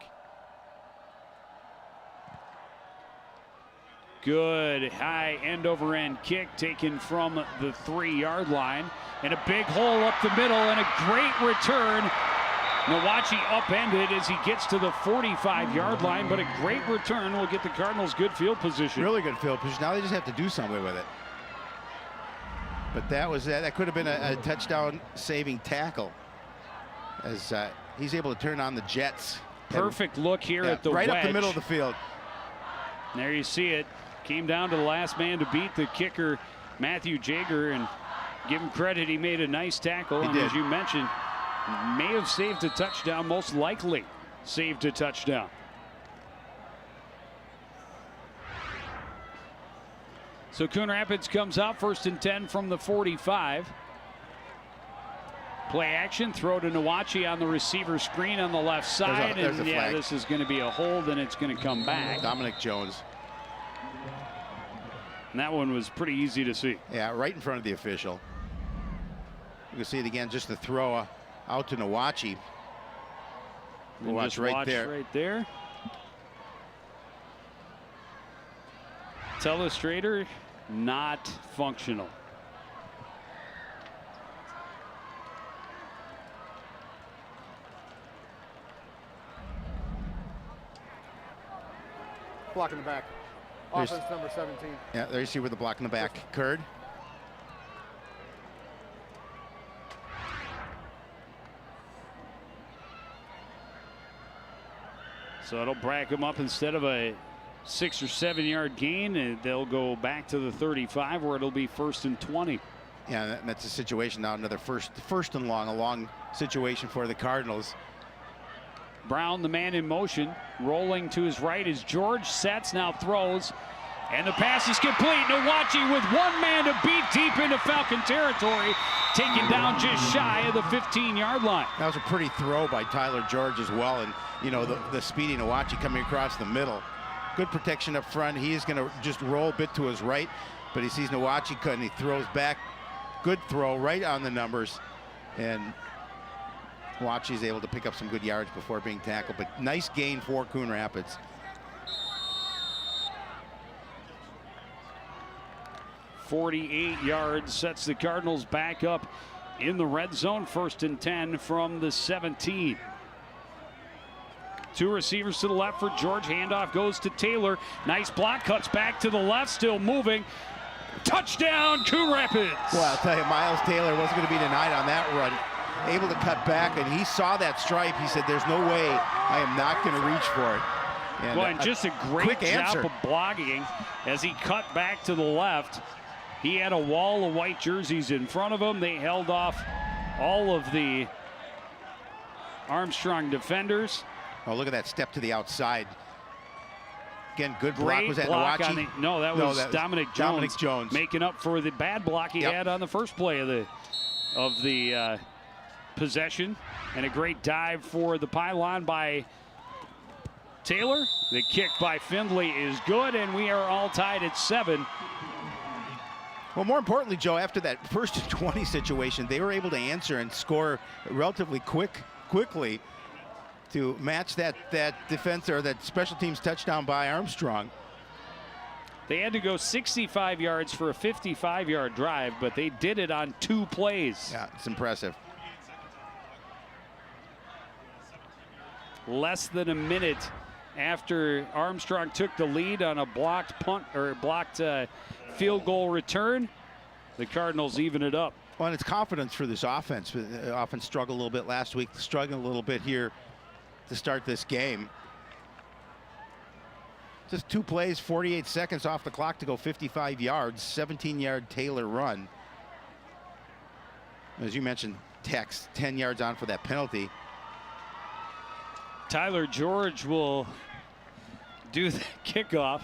[SPEAKER 1] Good high end-over-end kick taken from the 3-yard line. And a big hole up the middle and a great return. Nawachi upended as he gets to the 45-yard line, but a great return will get the Cardinals good field position.
[SPEAKER 2] Really good field position. Now they just have to do something with it. But that could have been a touchdown-saving tackle as he's able to turn on the Jets.
[SPEAKER 1] Perfect look here at the
[SPEAKER 2] right
[SPEAKER 1] wedge.
[SPEAKER 2] Up the middle of the field.
[SPEAKER 1] And there you see it. Came down to the last man to beat the kicker, Matthew Jager, and give him credit. He made a nice tackle.
[SPEAKER 2] He
[SPEAKER 1] and
[SPEAKER 2] did.
[SPEAKER 1] As you mentioned, May have saved a touchdown, most likely saved a touchdown. So Coon Rapids comes out 1st and 10 from the 45. Play action, throw to Nwachi on the receiver screen on the left side.
[SPEAKER 2] There's a
[SPEAKER 1] and yeah,
[SPEAKER 2] flag.
[SPEAKER 1] this is going to be a hold, and it's going to come back.
[SPEAKER 2] Dominic Jones.
[SPEAKER 1] And that one was pretty easy to see.
[SPEAKER 2] Yeah, right in front of the official. You can see it again, just the throw out to Nwachi.
[SPEAKER 1] Watch
[SPEAKER 2] right there.
[SPEAKER 1] Right there. Telestrator not functional.
[SPEAKER 6] Block in the back.
[SPEAKER 2] There's-
[SPEAKER 6] Offense number 17.
[SPEAKER 2] Yeah, there you see where the block in the back occurred.
[SPEAKER 1] So it'll brack them up instead of a 6 or 7 yard gain, and they'll go back to the 35 where it'll be 1st and 20.
[SPEAKER 2] Yeah, that's a situation now, another first and long, a long situation for the Cardinals.
[SPEAKER 1] Brown, the man in motion, rolling to his right as George sets, now throws, and the pass is complete. Nwachi with one man to beat deep into Falcon territory, taken down just shy of the 15-yard line.
[SPEAKER 2] That was a pretty throw by Tyler George as well, and you know the speedy Nwachi coming across the middle. Good protection up front. He is going to just roll a bit to his right, but he sees Nwachi cut and he throws back. Good throw right on the numbers, and Nwachi is able to pick up some good yards before being tackled, but nice gain for Coon Rapids.
[SPEAKER 1] 48 yards sets the Cardinals back up in the red zone. 1st and 10 from the 17. Two receivers to the left for George. Handoff goes to Taylor. Nice block, cuts back to the left, still moving. Touchdown, Coon Rapids.
[SPEAKER 2] Well, I'll tell you, Miles Taylor wasn't going to be denied on that run. Able to cut back, and he saw that stripe. He said, there's no way I am not going to reach for it. And,
[SPEAKER 1] well, and just a great
[SPEAKER 2] quick
[SPEAKER 1] job
[SPEAKER 2] answer.
[SPEAKER 1] of blocking as he cut back to the left. He had a wall of white jerseys in front of him. They held off all of the Armstrong defenders.
[SPEAKER 2] Oh, look at that step to the outside. Again, good block.
[SPEAKER 1] Great
[SPEAKER 2] Was that
[SPEAKER 1] block
[SPEAKER 2] Nwachi?
[SPEAKER 1] on the, no, that was Dominic Jones.
[SPEAKER 2] Dominic Jones.
[SPEAKER 1] Making up for the bad block he had on the first play of the possession. And a great dive for the pylon by Taylor. The kick by Findlay is good, and we are all tied at 7.
[SPEAKER 2] Well, more importantly, Joe, after that 1st and 20 situation, they were able to answer and score relatively quickly to match that defense or that special teams touchdown by Armstrong.
[SPEAKER 1] They had to go 65 yards for a 55-yard drive, but they did it on 2 plays.
[SPEAKER 2] Yeah, it's impressive.
[SPEAKER 1] Less than a minute after Armstrong took the lead on a blocked punt or blocked field goal return, the Cardinals even it up.
[SPEAKER 2] Well, and it's confidence for this offense. The offense struggled a little bit last week, struggling a little bit here to start this game. Just 2 plays, 48 seconds off the clock to go 55 yards, 17-yard Taylor run. As you mentioned, Tex 10 yards on for that penalty.
[SPEAKER 1] Tyler George will do the kickoff.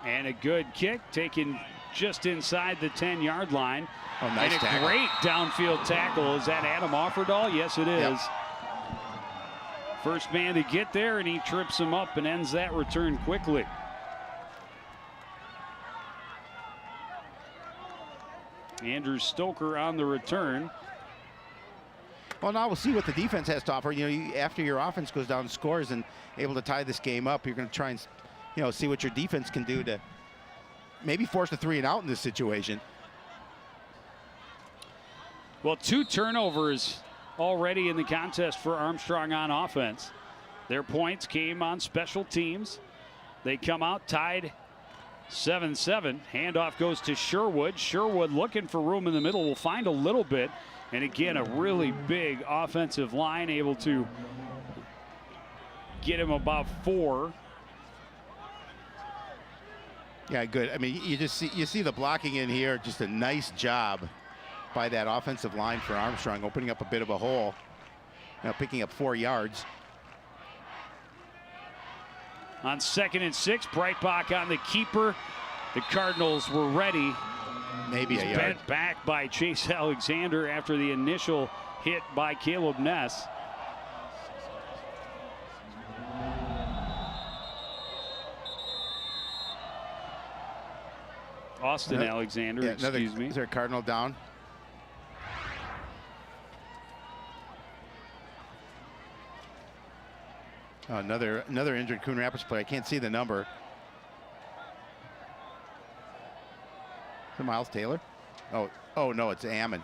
[SPEAKER 1] And a good kick taken just inside the 10-yard line.
[SPEAKER 2] Oh, nice
[SPEAKER 1] and a
[SPEAKER 2] tackle.
[SPEAKER 1] great downfield tackle. Is that Adam Offerdahl? Yes, it is.
[SPEAKER 2] Yep.
[SPEAKER 1] First man to get there, and he trips him up and ends that return quickly. Andrew Stoker on the return.
[SPEAKER 2] Well, now we'll see what the defense has to offer. You know, after your offense goes down and scores and able to tie this game up, you're going to try and, you know, see what your defense can do to maybe force a 3 and out in this situation.
[SPEAKER 1] Well, 2 turnovers already in the contest for Armstrong on offense. Their points came on special teams. They come out tied 7-7. Handoff goes to Sherwood. Sherwood looking for room in the middle. Will find a little bit. And again, a really big offensive line able to get him about 4.
[SPEAKER 2] Yeah, good. I mean, you see the blocking in here. Just a nice job by that offensive line for Armstrong, opening up a bit of a hole. Now picking up 4 yards.
[SPEAKER 1] On 2nd and 6, Breitbach on the keeper. The Cardinals were ready.
[SPEAKER 2] Maybe
[SPEAKER 1] He's
[SPEAKER 2] a yard.
[SPEAKER 1] bent back by Chase Alexander after the initial hit by Caleb Ness. Austin Alexander,
[SPEAKER 2] Yeah,
[SPEAKER 1] excuse me.
[SPEAKER 2] Is there a Cardinal down? Oh, another injured Coon Rapids player. I can't see the number. Is it Miles Taylor? Oh no, it's Ammon.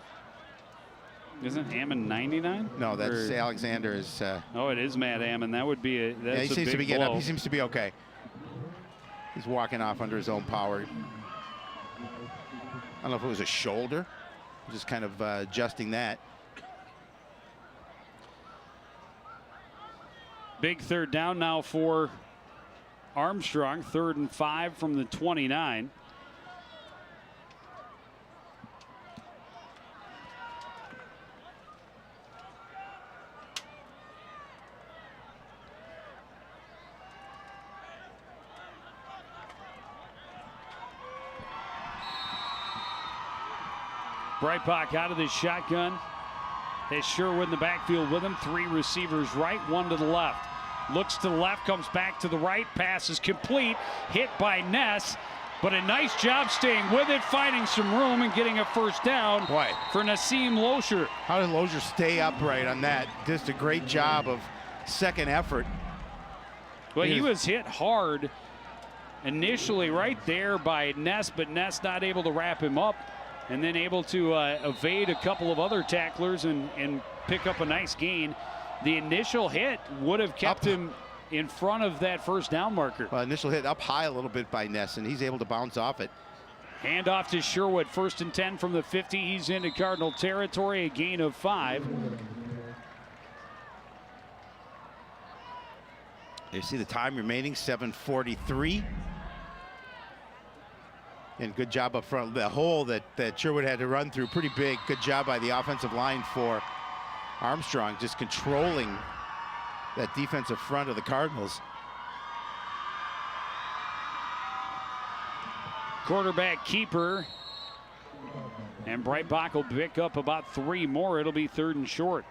[SPEAKER 1] Isn't Ammon 99?
[SPEAKER 2] No, that's Alexander is.
[SPEAKER 1] Oh, it is Matt Ammon. That would be that's
[SPEAKER 2] Yeah, he
[SPEAKER 1] a
[SPEAKER 2] seems to be
[SPEAKER 1] big
[SPEAKER 2] getting up.
[SPEAKER 1] blow.
[SPEAKER 2] He seems to be okay. He's walking off under his own power. I don't know if it was a shoulder. Just kind of adjusting that.
[SPEAKER 1] Big 3rd down now for Armstrong. 3rd and 5 from the 29. Breitbach out of the shotgun. Has Sherwood in the backfield with him. 3 receivers right, 1 to the left. Looks to the left, comes back to the right. Pass is complete. Hit by Ness. But a nice job staying with it, finding some room and getting a 1st down for Nassim Losher.
[SPEAKER 2] How did Losher stay upright on that? Just a great job of second effort.
[SPEAKER 1] Well, he was hit hard initially right there by Ness, but Ness not able to wrap him up. And then able to evade a couple of other tacklers and pick up a nice gain. The initial hit would have kept him in front of that 1st down marker.
[SPEAKER 2] Well, initial hit up high a little bit by Ness, and he's able to bounce off it.
[SPEAKER 1] Hand off to Sherwood. 1st and 10 from the 50. He's into Cardinal territory. A gain of 5.
[SPEAKER 2] You see the time remaining, 7:43. And good job up front. The hole that Sherwood had to run through, pretty big. Good job by the offensive line for Armstrong, just controlling that defensive front of the Cardinals.
[SPEAKER 1] Quarterback keeper. And Breitbach will pick up about 3 more. It'll be 3rd and short.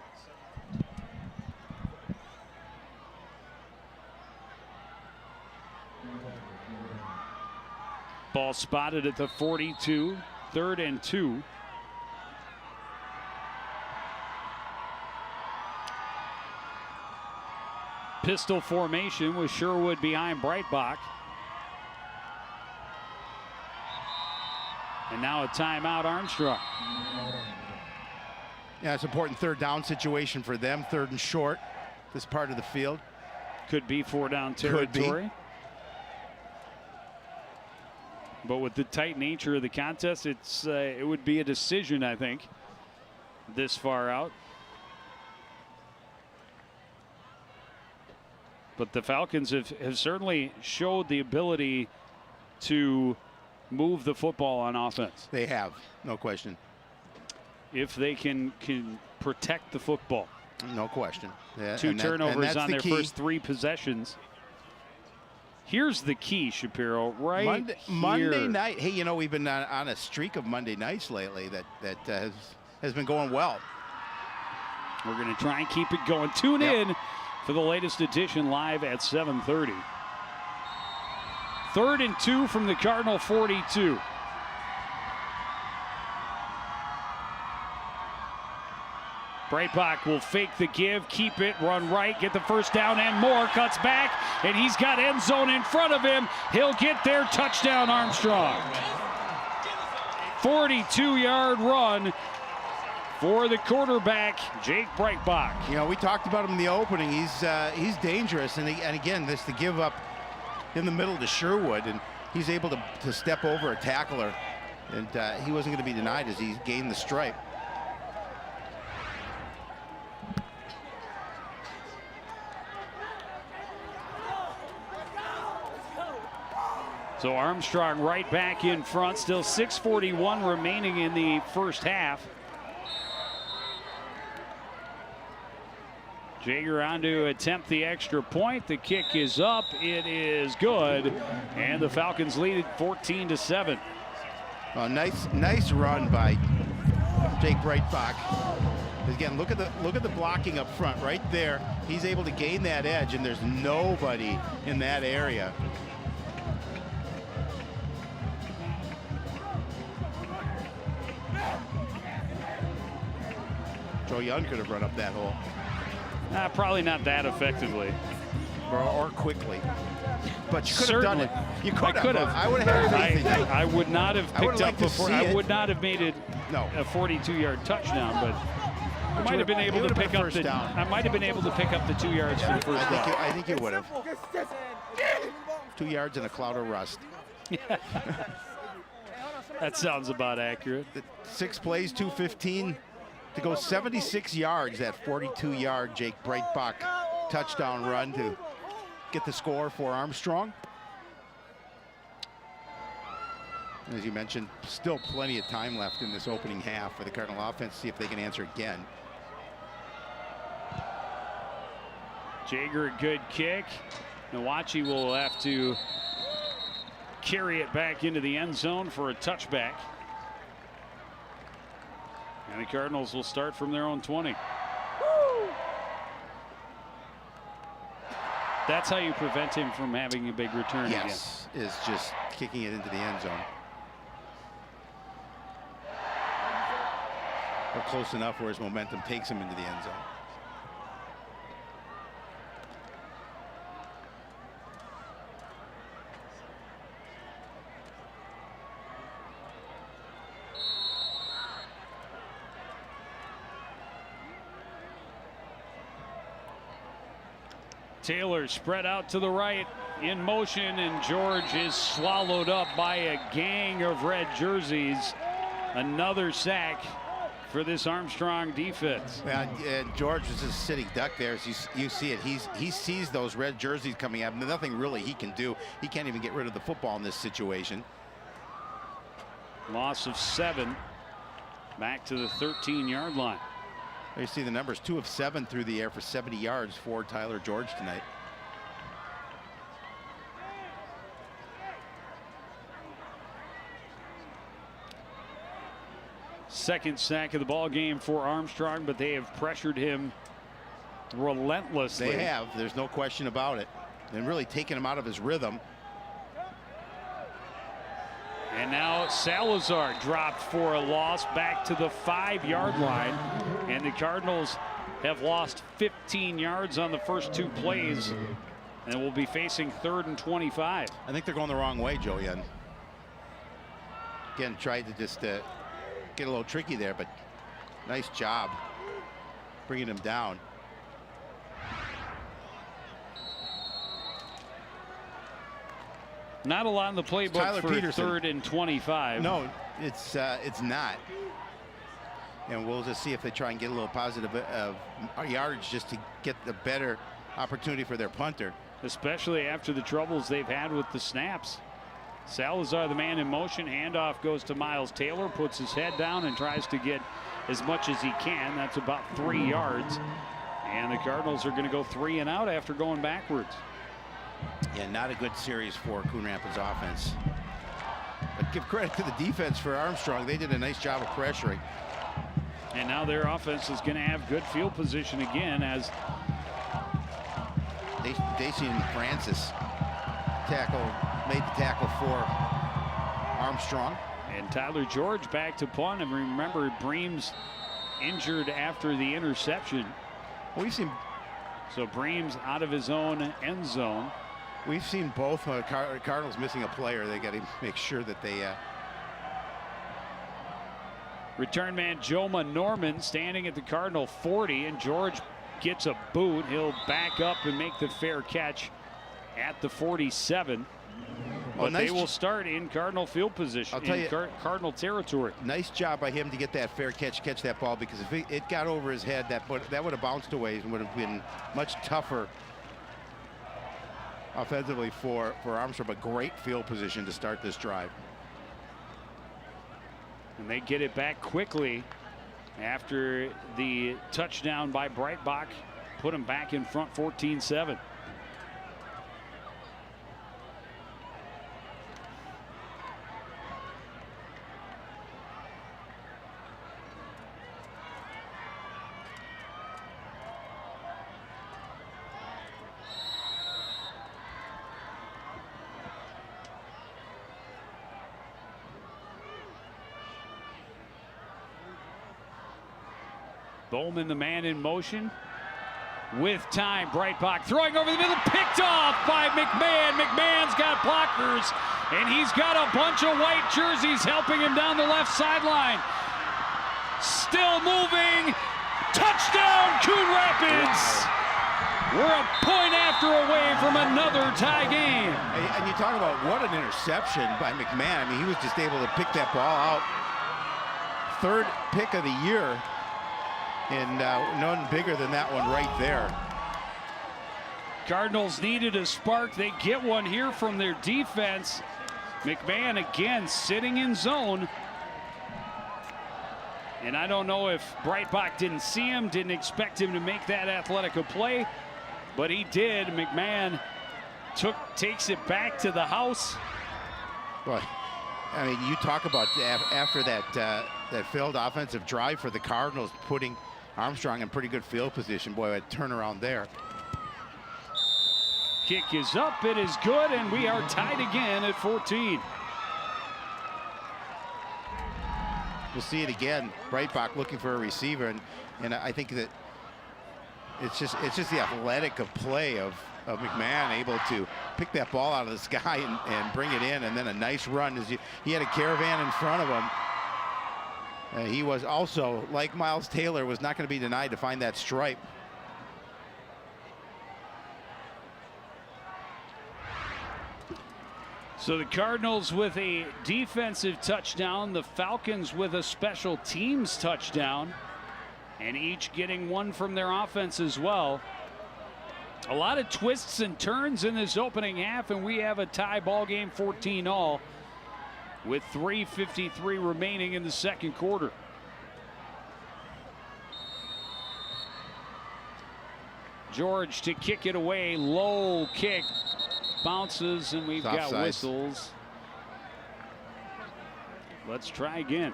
[SPEAKER 1] Ball spotted at the 42, 3rd and 2. Pistol formation with Sherwood behind Breitbach. And now a timeout, Armstrong.
[SPEAKER 2] Yeah, it's an important 3rd down situation for them, 3rd and short, this part of the field.
[SPEAKER 1] Could be 4 down territory. But with the tight nature of the contest, it would be a decision, I think, this far out. But the Falcons have certainly showed the ability to move the football on offense.
[SPEAKER 2] They have, no question.
[SPEAKER 1] If they can protect the football.
[SPEAKER 2] No question. Yeah,
[SPEAKER 1] 2 turnovers on their
[SPEAKER 2] key.
[SPEAKER 1] first 3 possessions. Here's the key, Shapiro, right
[SPEAKER 2] Monday night. Hey, you know, we've been on a streak of Monday nights lately that has been going well.
[SPEAKER 1] We're going to try and keep it going. Tune in for the latest edition live at 7:30. 3rd and 2 from the Cardinal 42. Breitbach will fake the give, keep it, run right, get the 1st down and more, cuts back, and he's got end zone in front of him. He'll get there, touchdown Armstrong. 42-yard run for the quarterback, Jake Breitbach.
[SPEAKER 2] You know, we talked about him in the opening. He's dangerous, and again, this to give up in the middle to Sherwood, and he's able to step over a tackler, and he wasn't going to be denied as he gained the stripe.
[SPEAKER 1] So Armstrong right back in front. Still 6:41 remaining in the first half. Jaeger on to attempt the extra point. The kick is up. It is good. And the Falcons lead it 14-7.
[SPEAKER 2] Well, nice run by Jake Breitbach. Again, look at the blocking up front right there. He's able to gain that edge, and there's nobody in that area. Joe Young could have run up that hole.
[SPEAKER 1] Probably not that effectively.
[SPEAKER 2] Or quickly. But you could have done it. You could have. I would have had anything.
[SPEAKER 1] I would not have picked up before. I would not have made it
[SPEAKER 2] a
[SPEAKER 1] 42-yard touchdown, but I might have been able to pick up the down. I might have been able to pick up the 2 yards for the first down.
[SPEAKER 2] I think you would have. 2 yards and a cloud of rust.
[SPEAKER 1] That sounds about accurate.
[SPEAKER 2] 6 plays, 215 to go 76 yards. That 42-yard Jake Breitbach touchdown run to get the score for Armstrong. As you mentioned, still plenty of time left in this opening half for the Cardinal offense. See if they can answer again.
[SPEAKER 1] Jaeger, a good kick. Nawachi will have to carry it back into the end zone for a touchback. And the Cardinals will start from their own 20. That's how you prevent him from having a big return again.
[SPEAKER 2] Yes, is just kicking it into the end zone. Or close enough where his momentum takes him into the end zone.
[SPEAKER 1] Taylor spread out to the right in motion, and George is swallowed up by a gang of red jerseys. Another sack for this Armstrong defense.
[SPEAKER 2] And George is just sitting duck there. As you see it, he sees those red jerseys coming at him. Nothing really he can do. He can't even get rid of the football in this situation.
[SPEAKER 1] Loss of 7, back to the 13-yard line.
[SPEAKER 2] There you see the numbers, 2 of 7 through the air for 70 yards for Tyler George tonight.
[SPEAKER 1] Second sack of the ball game for Armstrong, but they have pressured him relentlessly.
[SPEAKER 2] They have. There's no question about it. And really taking him out of his rhythm.
[SPEAKER 1] And now Salazar dropped for a loss back to the 5-yard line. And the Cardinals have lost 15 yards on the first 2 plays and will be facing 3rd and 25.
[SPEAKER 2] I think they're going the wrong way, Joe Young. Again, tried to just get a little tricky there, but nice job bringing him down.
[SPEAKER 1] Not a lot in the playbook
[SPEAKER 2] Tyler
[SPEAKER 1] for
[SPEAKER 2] Peterson.
[SPEAKER 1] 3rd and 25.
[SPEAKER 2] No, it's not. And we'll just see if they try and get a little positive yardage just to get the better opportunity for their punter.
[SPEAKER 1] Especially after the troubles they've had with the snaps. Salazar, the man in motion. Handoff goes to Miles Taylor, puts his head down and tries to get as much as he can. That's about 3 yards. And the Cardinals are going to go 3 and out after going backwards.
[SPEAKER 2] Yeah, not a good series for Coon Rapids offense. But give credit to the defense for Armstrong. They did a nice job of pressuring.
[SPEAKER 1] And now their offense is going to have good field position again, as
[SPEAKER 2] Dacian Francis made the tackle for Armstrong.
[SPEAKER 1] And Tyler George back to punt. And remember, Breams injured after the interception.
[SPEAKER 2] We've seen
[SPEAKER 1] So Breams out of his own end zone.
[SPEAKER 2] We've seen both Cardinals missing a player. They got to make sure that they
[SPEAKER 1] return man Joma Norman standing at the Cardinal 40, and George gets a boot. He'll back up and make the fair catch at the 47. But they will start in Cardinal field position, Cardinal territory.
[SPEAKER 2] Nice job by him to get that fair catch that ball, because if it got over his head, that would have bounced away and would have been much tougher offensively for Armstrong, but great field position to start this drive.
[SPEAKER 1] And they get it back quickly after the touchdown by Breitbach. Put them back in front 14-7. Bowman, the man in motion. With time, Breitbach throwing over the middle, picked off by McMahon. McMahon's got blockers, and he's got a bunch of white jerseys helping him down the left sideline. Still moving. Touchdown, Coon Rapids. Wow. We're a point after away from another tie game.
[SPEAKER 2] And you talk about what an interception by McMahon. I mean, he was just able to pick that ball out. Third pick of the year. And none bigger than that one right there.
[SPEAKER 1] Cardinals needed a spark. They get one here from their defense. McMahon again sitting in zone. And I don't know if Breitbach didn't see him, didn't expect him to make that athletic a play, but he did. McMahon takes it back to the house.
[SPEAKER 2] Well, I mean, you talk about after that failed offensive drive for the Cardinals, putting Armstrong in pretty good field position. Boy, a turnaround there.
[SPEAKER 1] Kick is up, it is good, and we are tied again at 14.
[SPEAKER 2] We'll see it again. Breitbach looking for a receiver, and I think that it's just the athletic of play of McMahon, able to pick that ball out of the sky and bring it in, and then a nice run. He had a caravan in front of him. He was also, like Miles Taylor, was not going to be denied to find that stripe.
[SPEAKER 1] So the Cardinals with a defensive touchdown, the Falcons with a special teams touchdown, and each getting one from their offense as well. A lot of twists and turns in this opening half, and we have a tie ball game, 14-all. With 3:53 remaining in the second quarter. George to kick it away, low kick, bounces, and we've got whistles. Let's try again.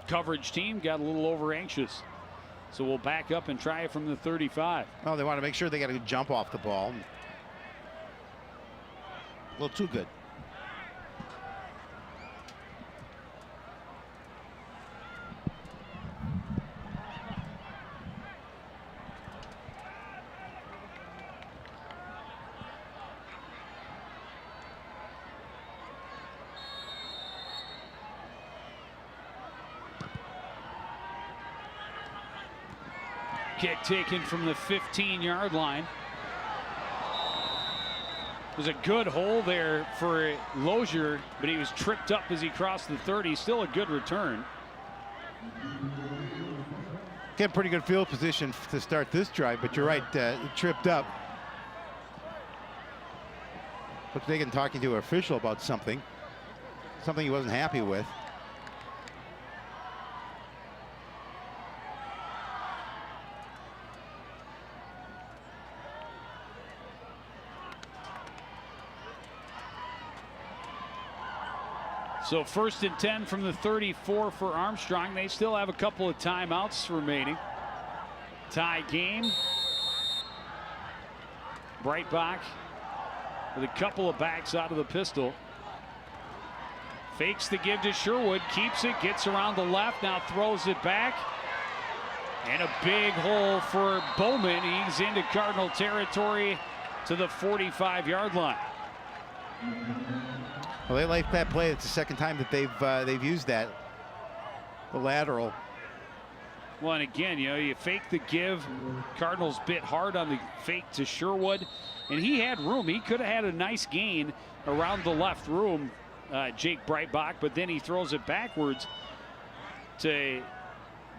[SPEAKER 1] Coverage team got a little over anxious, so we'll back up and try it from the 35.
[SPEAKER 2] Well, they want to make sure they got a good jump off the ball. A little too good.
[SPEAKER 1] Kick taken from the 15-yard line. There's a good hole there for Lozier, but he was tripped up as he crossed the 30. Still a good return.
[SPEAKER 2] Get pretty good field position to start this drive, but you're right, tripped up. Looks like they're talking to an official about something he wasn't happy with.
[SPEAKER 1] So 1st and 10 from the 34 for Armstrong. They still have a couple of timeouts remaining. Tie game. Breitbach with a couple of backs out of the pistol. Fakes the give to Sherwood, keeps it, gets around the left, now throws it back. And a big hole for Bowman. He's into Cardinal territory to the 45-yard line.
[SPEAKER 2] Well, they like that play. It's the second time that they've used that, the lateral.
[SPEAKER 1] Well, and again, you know, you fake the give. Cardinals bit hard on the fake to Sherwood, and he had room. He could have had a nice gain around the left room Jake Breitbach, but then he throws it backwards to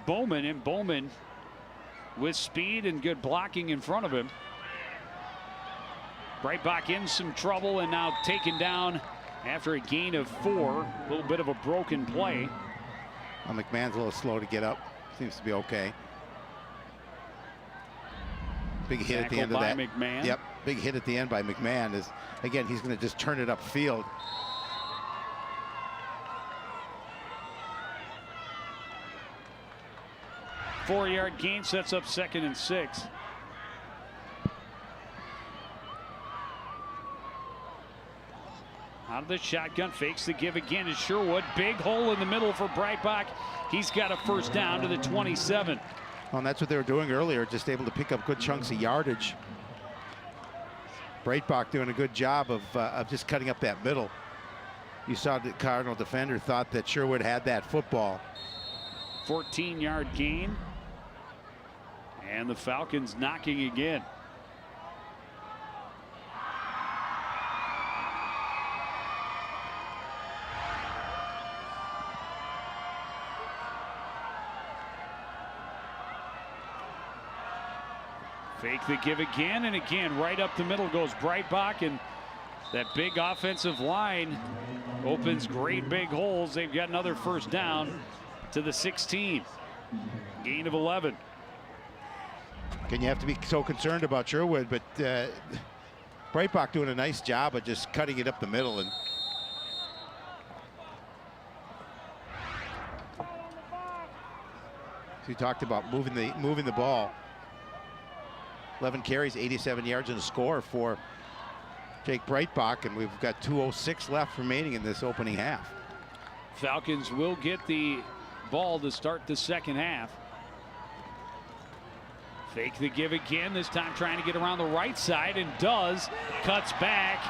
[SPEAKER 1] Bowman, and Bowman with speed and good blocking in front of him. Breitbach in some trouble and now taken down after a gain of 4. A little bit of a broken play.
[SPEAKER 2] Well, McMahon's a little slow to get up. Seems to be okay. Big hit at the end of that.
[SPEAKER 1] McMahon.
[SPEAKER 2] Yep, big hit at the end by McMahon. Is again, he's going to just turn it upfield.
[SPEAKER 1] Four-yard gain sets up 2nd and 6. Out of the shotgun, fakes the give again is Sherwood. Big hole in the middle for Breitbach. He's got a first down to the 27.
[SPEAKER 2] Well, and that's what they were doing earlier, just able to pick up good chunks of yardage. Breitbach doing a good job of just cutting up that middle. You saw the Cardinal defender thought that Sherwood had that football.
[SPEAKER 1] 14-yard gain. And the Falcons knocking again. Fake the give again, and again right up the middle goes Breitbach, and that big offensive line opens great big holes. They've got another first down to the 16. Gain of 11.
[SPEAKER 2] Can you have to be so concerned about Sherwood, but Breitbach doing a nice job of just cutting it up the middle. And we talked about moving the ball. 11 carries, 87 yards, and a score for Jake Breitbach, and we've got 2:06 left remaining in this opening half.
[SPEAKER 1] Falcons will get the ball to start the second half. Fake the give again, this time trying to get around the right side, and does. Cuts back,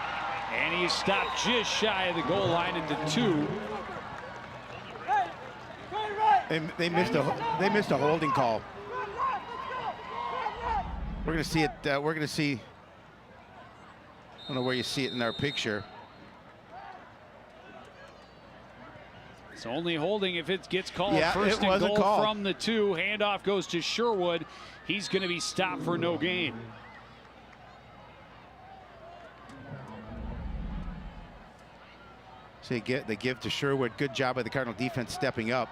[SPEAKER 1] and he's stopped just shy of the goal line into 2.
[SPEAKER 2] They missed a holding call. We're going to see it. We're going to see. I don't know where you see it in our picture.
[SPEAKER 1] It's only holding if it gets called.
[SPEAKER 2] Yeah,
[SPEAKER 1] First
[SPEAKER 2] it was
[SPEAKER 1] and
[SPEAKER 2] a
[SPEAKER 1] goal
[SPEAKER 2] call.
[SPEAKER 1] from the 2. Handoff goes to Sherwood. He's going to be stopped for no gain.
[SPEAKER 2] So they give to Sherwood. Good job by the Cardinal defense stepping up.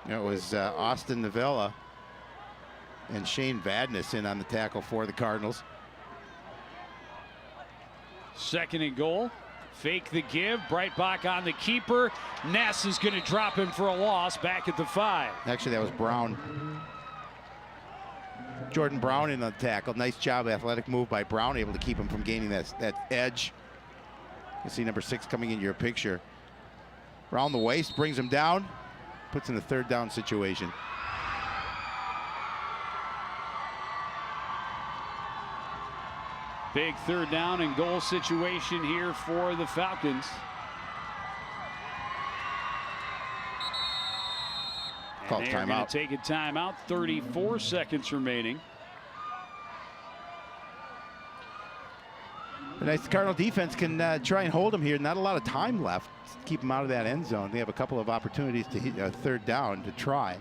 [SPEAKER 2] It was Austin Novella and Shane Vadnais in on the tackle for the Cardinals.
[SPEAKER 1] 2nd and goal. Fake the give. Breitbach on the keeper. Ness is going to drop him for a loss back at the 5.
[SPEAKER 2] Actually, that was Brown. Jordan Brown in on the tackle. Nice job, athletic move by Brown, able to keep him from gaining that edge. You see number 6 coming into your picture. Around the waist, brings him down. Puts in a 3rd down situation.
[SPEAKER 1] Big 3rd down and goal situation here for the Falcons.
[SPEAKER 2] Call
[SPEAKER 1] And they're
[SPEAKER 2] timeout.
[SPEAKER 1] going to take a timeout. 34 seconds remaining.
[SPEAKER 2] Nice. The Cardinal defense can try and hold him here. Not a lot of time left. Keep him out of that end zone. They have a couple of opportunities to hit a 3rd down to try.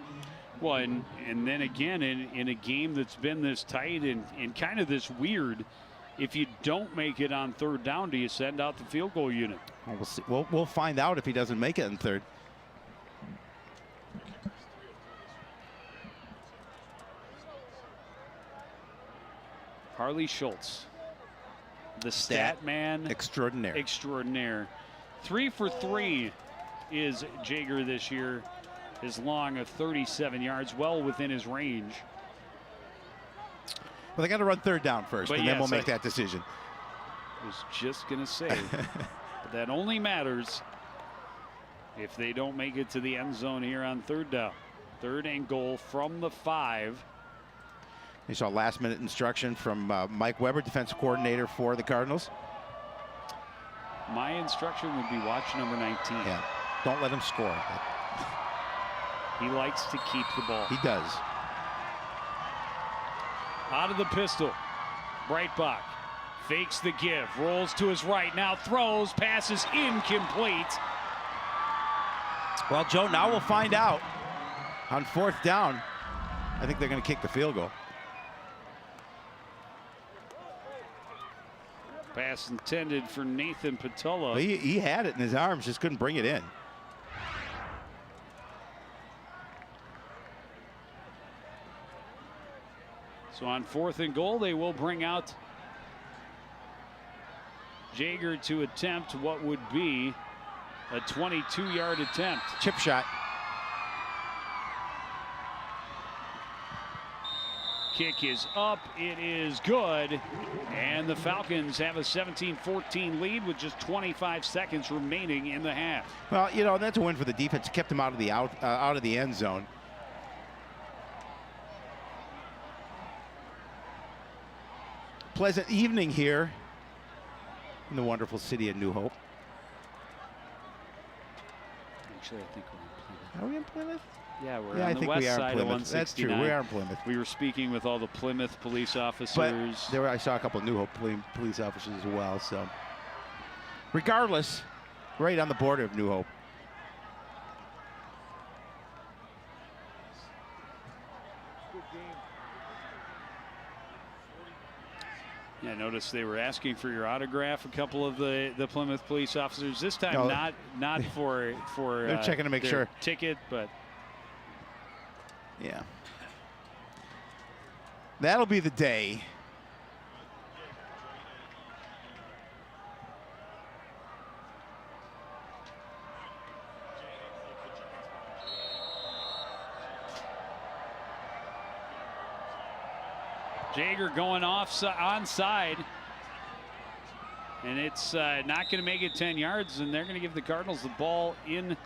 [SPEAKER 1] Well, and then again, in a game that's been this tight and kind of this weird, if you don't make it on 3rd down, do you send out the field goal unit?
[SPEAKER 2] Well, we'll see. We'll find out if he doesn't make it in 3rd.
[SPEAKER 1] Harley Schultz, the stat man extraordinaire. 3 for 3 is Jaeger this year. His long of 37 yards, well within his range.
[SPEAKER 2] Well, they got to run 3rd down first,
[SPEAKER 1] But
[SPEAKER 2] and then
[SPEAKER 1] yes,
[SPEAKER 2] we'll make that decision.
[SPEAKER 1] I was just going to say, but that only matters if they don't make it to the end zone here on 3rd down. 3rd and goal from the 5.
[SPEAKER 2] You saw last-minute instruction from Mike Weber, defensive coordinator for the Cardinals.
[SPEAKER 1] My instruction would be watch number 19.
[SPEAKER 2] Yeah, don't let him score.
[SPEAKER 1] He likes to keep the ball.
[SPEAKER 2] He does.
[SPEAKER 1] Out of the pistol. Breitbach fakes the give, rolls to his right, now throws, passes incomplete.
[SPEAKER 2] Well, Joe, now we'll find out. On 4th down, I think they're going to kick the field goal.
[SPEAKER 1] Pass intended for Nathan Patullo.
[SPEAKER 2] Well, he had it in his arms, just couldn't bring it in.
[SPEAKER 1] So on 4th and goal, they will bring out Jaeger to attempt what would be a 22-yard attempt.
[SPEAKER 2] Chip shot.
[SPEAKER 1] Kick is up, it is good, and the Falcons have a 17-14 lead with just 25 seconds remaining in the half.
[SPEAKER 2] Well, you know, that's a win for the defense. Kept them out of the end zone. Pleasant evening here in the wonderful city of New Hope.
[SPEAKER 1] Actually, I think we're in Plymouth.
[SPEAKER 2] Are we in Plymouth?
[SPEAKER 1] Yeah, we're
[SPEAKER 2] Yeah,
[SPEAKER 1] on
[SPEAKER 2] I
[SPEAKER 1] the
[SPEAKER 2] think
[SPEAKER 1] west
[SPEAKER 2] we are in
[SPEAKER 1] side of
[SPEAKER 2] Plymouth.
[SPEAKER 1] 169.
[SPEAKER 2] That's true. We are in Plymouth.
[SPEAKER 1] We were speaking with all the Plymouth police officers.
[SPEAKER 2] But I saw a couple of New Hope police officers as well. So, regardless, right on the border of New Hope.
[SPEAKER 1] Yeah, I noticed they were asking for your autograph. A couple of the Plymouth police officers this time,
[SPEAKER 2] No.
[SPEAKER 1] not for
[SPEAKER 2] They're checking to make
[SPEAKER 1] their
[SPEAKER 2] sure.
[SPEAKER 1] ticket, but
[SPEAKER 2] Yeah. That'll be the day.
[SPEAKER 1] Jaeger going onside, and it's not going to make it 10 yards, and they're going to give the Cardinals the ball in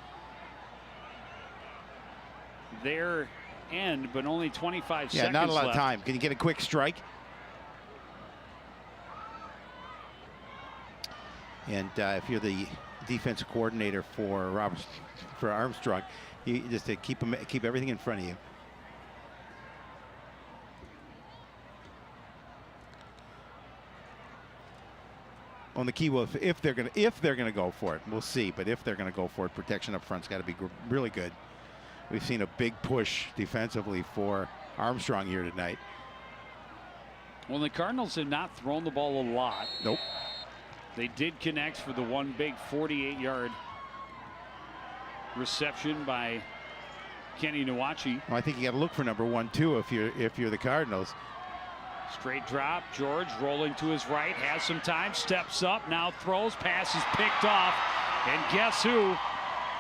[SPEAKER 1] their end, but only 25 seconds
[SPEAKER 2] Yeah, not a lot
[SPEAKER 1] left.
[SPEAKER 2] of time. Can you get a quick strike? And if you're the defensive coordinator for Armstrong, you just to keep everything in front of you. Well, the key was if they're gonna go for it, we'll see. But if they're gonna go for it, protection up front's got to be really good. We've seen a big push defensively for Armstrong here tonight.
[SPEAKER 1] Well, the Cardinals have not thrown the ball a lot.
[SPEAKER 2] Nope.
[SPEAKER 1] They did connect for the one big 48-yard reception by Kenny Nwachi.
[SPEAKER 2] Well, I think you got to look for number 1 too if you're the Cardinals.
[SPEAKER 1] Straight drop. George rolling to his right, has some time, steps up, now throws, pass is picked off, and guess who?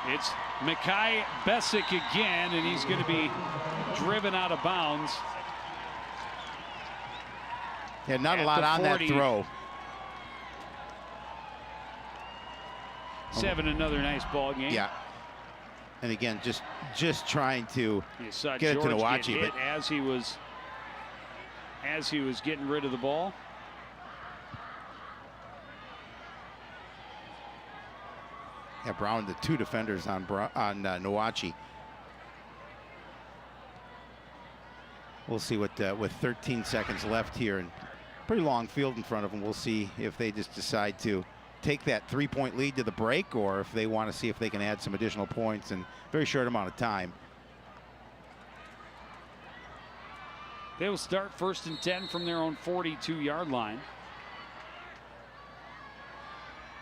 [SPEAKER 1] It's Mekhi Besic again, and he's going to be driven out of bounds.
[SPEAKER 2] Yeah, not a
[SPEAKER 1] At
[SPEAKER 2] lot
[SPEAKER 1] the
[SPEAKER 2] on
[SPEAKER 1] 40.
[SPEAKER 2] that throw.
[SPEAKER 1] Having another nice ball game.
[SPEAKER 2] Yeah. And again, just trying to
[SPEAKER 1] You saw
[SPEAKER 2] get
[SPEAKER 1] George
[SPEAKER 2] it to Nwachi,
[SPEAKER 1] get hit
[SPEAKER 2] but
[SPEAKER 1] as he was getting rid of the ball.
[SPEAKER 2] yeah, Brown, the 2 defenders on Nwachi. We'll see what with 13 seconds left here and pretty long field in front of them. We'll see if they just decide to take that 3-point lead to the break, or if they want to see if they can add some additional points in a very short amount of time.
[SPEAKER 1] They will start 1st and 10 from their own 42-yard line.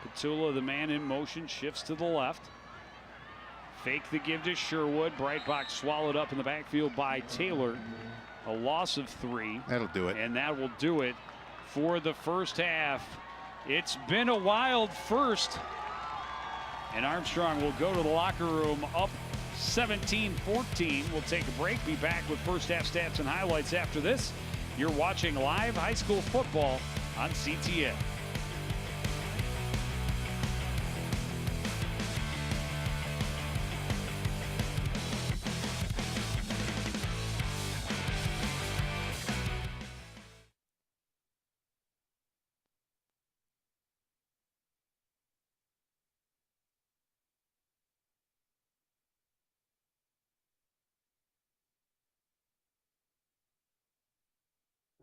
[SPEAKER 1] Patullo, the man in motion, shifts to the left. Fake the give to Sherwood. Breitbach swallowed up in the backfield by Taylor. A loss of 3.
[SPEAKER 2] That'll do it.
[SPEAKER 1] And that will do it for the first half. It's been a wild first. And Armstrong will go to the locker room up 17-14. We'll take a break. Be back with first half stats and highlights after this. You're watching live high school football on CTN.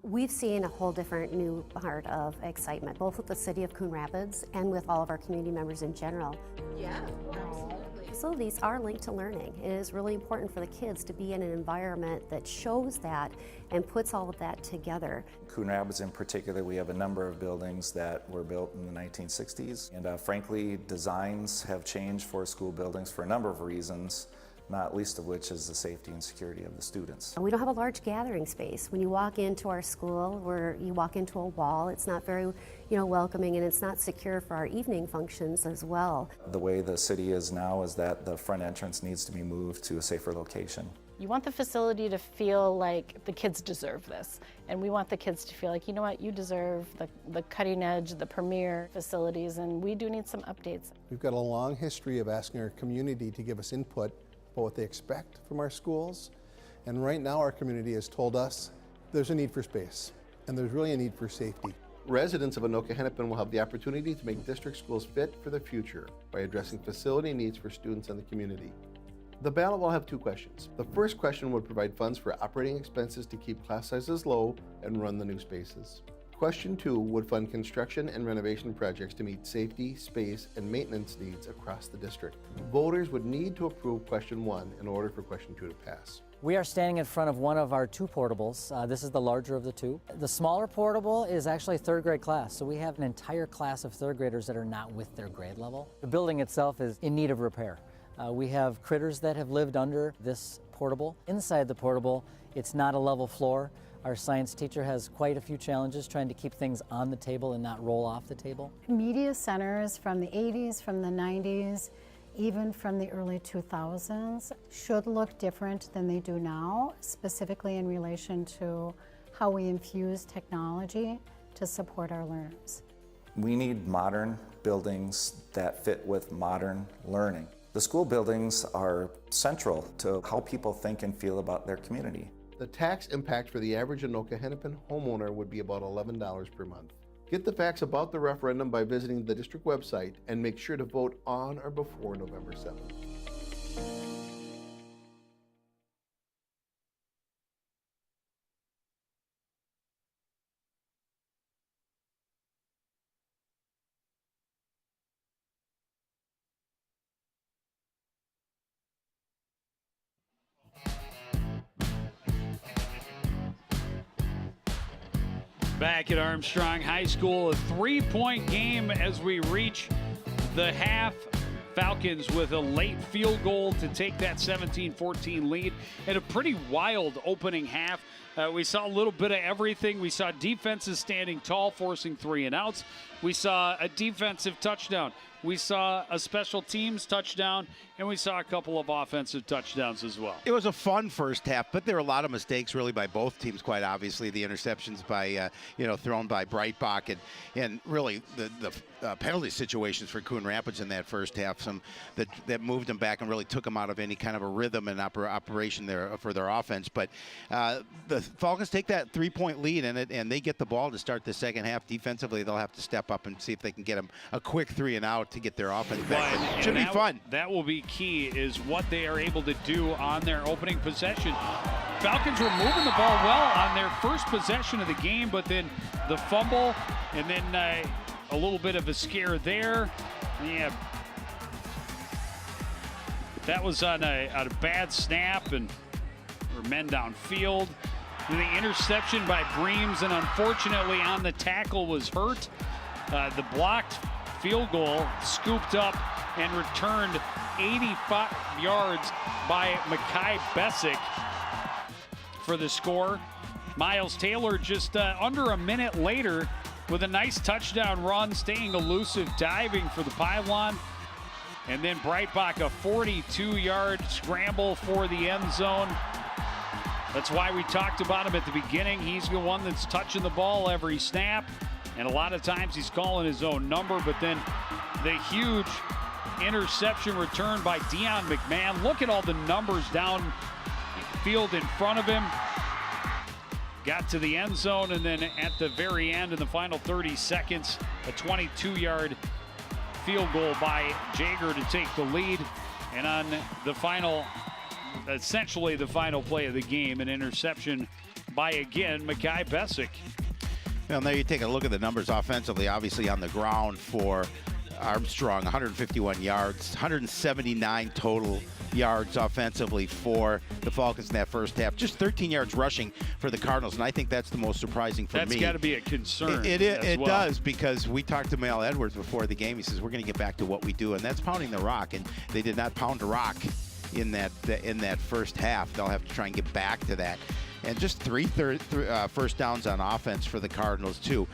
[SPEAKER 7] We've seen a whole different new part of excitement, both with the city of Coon Rapids and with all of our community members in general.
[SPEAKER 4] Yeah, absolutely.
[SPEAKER 7] Facilities are linked to learning. It is really important for the kids to be in an environment that shows that and puts all of that together.
[SPEAKER 8] Coon Rapids in particular, we have a number of buildings that were built in the 1960s. And frankly, designs have changed for school buildings for a number of reasons, not least of which is the safety and security of the students.
[SPEAKER 7] We don't have a large gathering space. When you walk into our school, where you walk into a wall, it's not very, welcoming, and it's not secure for our evening functions as well.
[SPEAKER 8] The way the city is now is that the front entrance needs to be moved to a safer location.
[SPEAKER 9] You want the facility to feel like the kids deserve this. And we want the kids to feel like, you know what, you deserve the cutting edge, the premier facilities, and we do need some updates.
[SPEAKER 10] We've got a long history of asking our community to give us input about what they expect from our schools. And right now our community has told us there's a need for space, and there's really a need for safety.
[SPEAKER 11] Residents of Anoka-Hennepin will have the opportunity to make district schools fit for the future by addressing facility needs for students and the community. The ballot will have two questions. The first question would provide funds for operating expenses to keep class sizes low and run the new spaces. Question 2 would fund construction and renovation projects to meet safety, space, and maintenance needs across the district. Voters would need to approve Question 1 in order for Question 2 to pass.
[SPEAKER 12] We are standing in front of one of our two portables. This is the larger of the two. The smaller portable is actually a third grade class, so we have an entire class of third graders that are not with their grade level. The building itself is in need of repair. We have critters that have lived under this portable. Inside the portable, it's not a level floor. Our science teacher has quite a few challenges trying to keep things on the table and not roll off the table.
[SPEAKER 13] Media centers from the 80s, from the 90s, even from the early 2000s, should look different than they do now, specifically in relation to how we infuse technology to support our learners.
[SPEAKER 8] We need modern buildings that fit with modern learning. The school buildings are central to how people think and feel about their community.
[SPEAKER 11] The tax impact for the average Anoka-Hennepin homeowner would be about $11 per month. Get the facts about the referendum by visiting the district website and make sure to vote on or before November 7th.
[SPEAKER 1] Back at Armstrong High School, a three-point game as we reach the half. Falcons with a late field goal to take that 17-14 lead and a pretty wild opening half. We saw a little bit of everything. We saw defenses standing tall, forcing 3 and outs. We saw a defensive touchdown. We saw a special teams touchdown, and we saw a couple of offensive touchdowns as well.
[SPEAKER 2] It was a fun first half, but there were a lot of mistakes really by both teams, quite obviously. The interceptions by, thrown by Breitbach, and really the penalty situations for Coon Rapids in that first half, some that moved them back and really took them out of any kind of a rhythm and operation there for their offense. But the Falcons take that 3-point lead in it, and they get the ball to start the second half. Defensively, they'll have to step up and see if they can get them a quick 3 and out to get their offense back. But should be fun.
[SPEAKER 1] That will be key, is what they are able to do on their opening possession. Falcons were moving the ball well on their first possession of the game, but then the fumble and then a little bit of a scare there. Yeah, that was on a bad snap and men downfield. And the interception by Breams, and unfortunately on the tackle was hurt. The blocked field goal scooped up and returned 85 yards by Makai Bessick for the score. Miles Taylor just under a minute later with a nice touchdown run, staying elusive, diving for the pylon. And then Breitbach, a 42-yard scramble for the end zone. That's why we talked about him at the beginning. He's the one that's touching the ball every snap. And a lot of times he's calling his own number, but then the huge interception return by Deion McMahon. Look at all the numbers down field in front of him. Got to the end zone, and then at the very end, in the final 30 seconds, a 22-yard field goal by Jager to take the lead. And on the final, essentially the final play of the game, an interception by, again, Mekhi Bessick.
[SPEAKER 2] Well, now you take a look at the numbers offensively, obviously on the ground for Armstrong, 151 yards, 179 total yards offensively for the Falcons in that first half. Just 13 yards rushing for the Cardinals, and I think that's the most surprising for me.
[SPEAKER 1] That's got to be a concern.
[SPEAKER 2] It does, because we talked to Mel Edwards before the game. He says, we're going to get back to what we do, and that's pounding the rock, and they did not pound the rock in that first half. They'll have to try and get back to that. And just three first downs on offense for the Cardinals, too.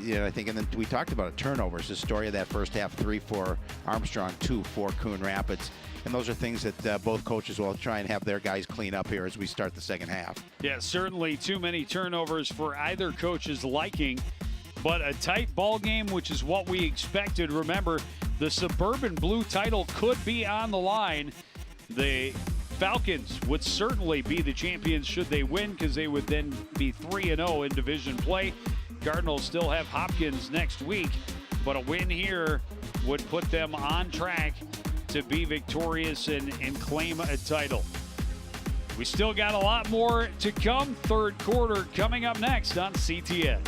[SPEAKER 2] You know, I think, and then we talked about turnovers. The story of that first half, 3 for Armstrong, 2 for Coon Rapids. And those are things that both coaches will try and have their guys clean up here as we start the second half.
[SPEAKER 1] Yeah, certainly too many turnovers for either coach's liking, but a tight ball game, which is what we expected. Remember, the Suburban Blue title could be on the line. The Falcons would certainly be the champions should they win, because they would then be 3-0 in division play. Cardinals still have Hopkins next week, but a win here would put them on track to be victorious and claim a title. We still got a lot more to come. Third quarter coming up next on CTN.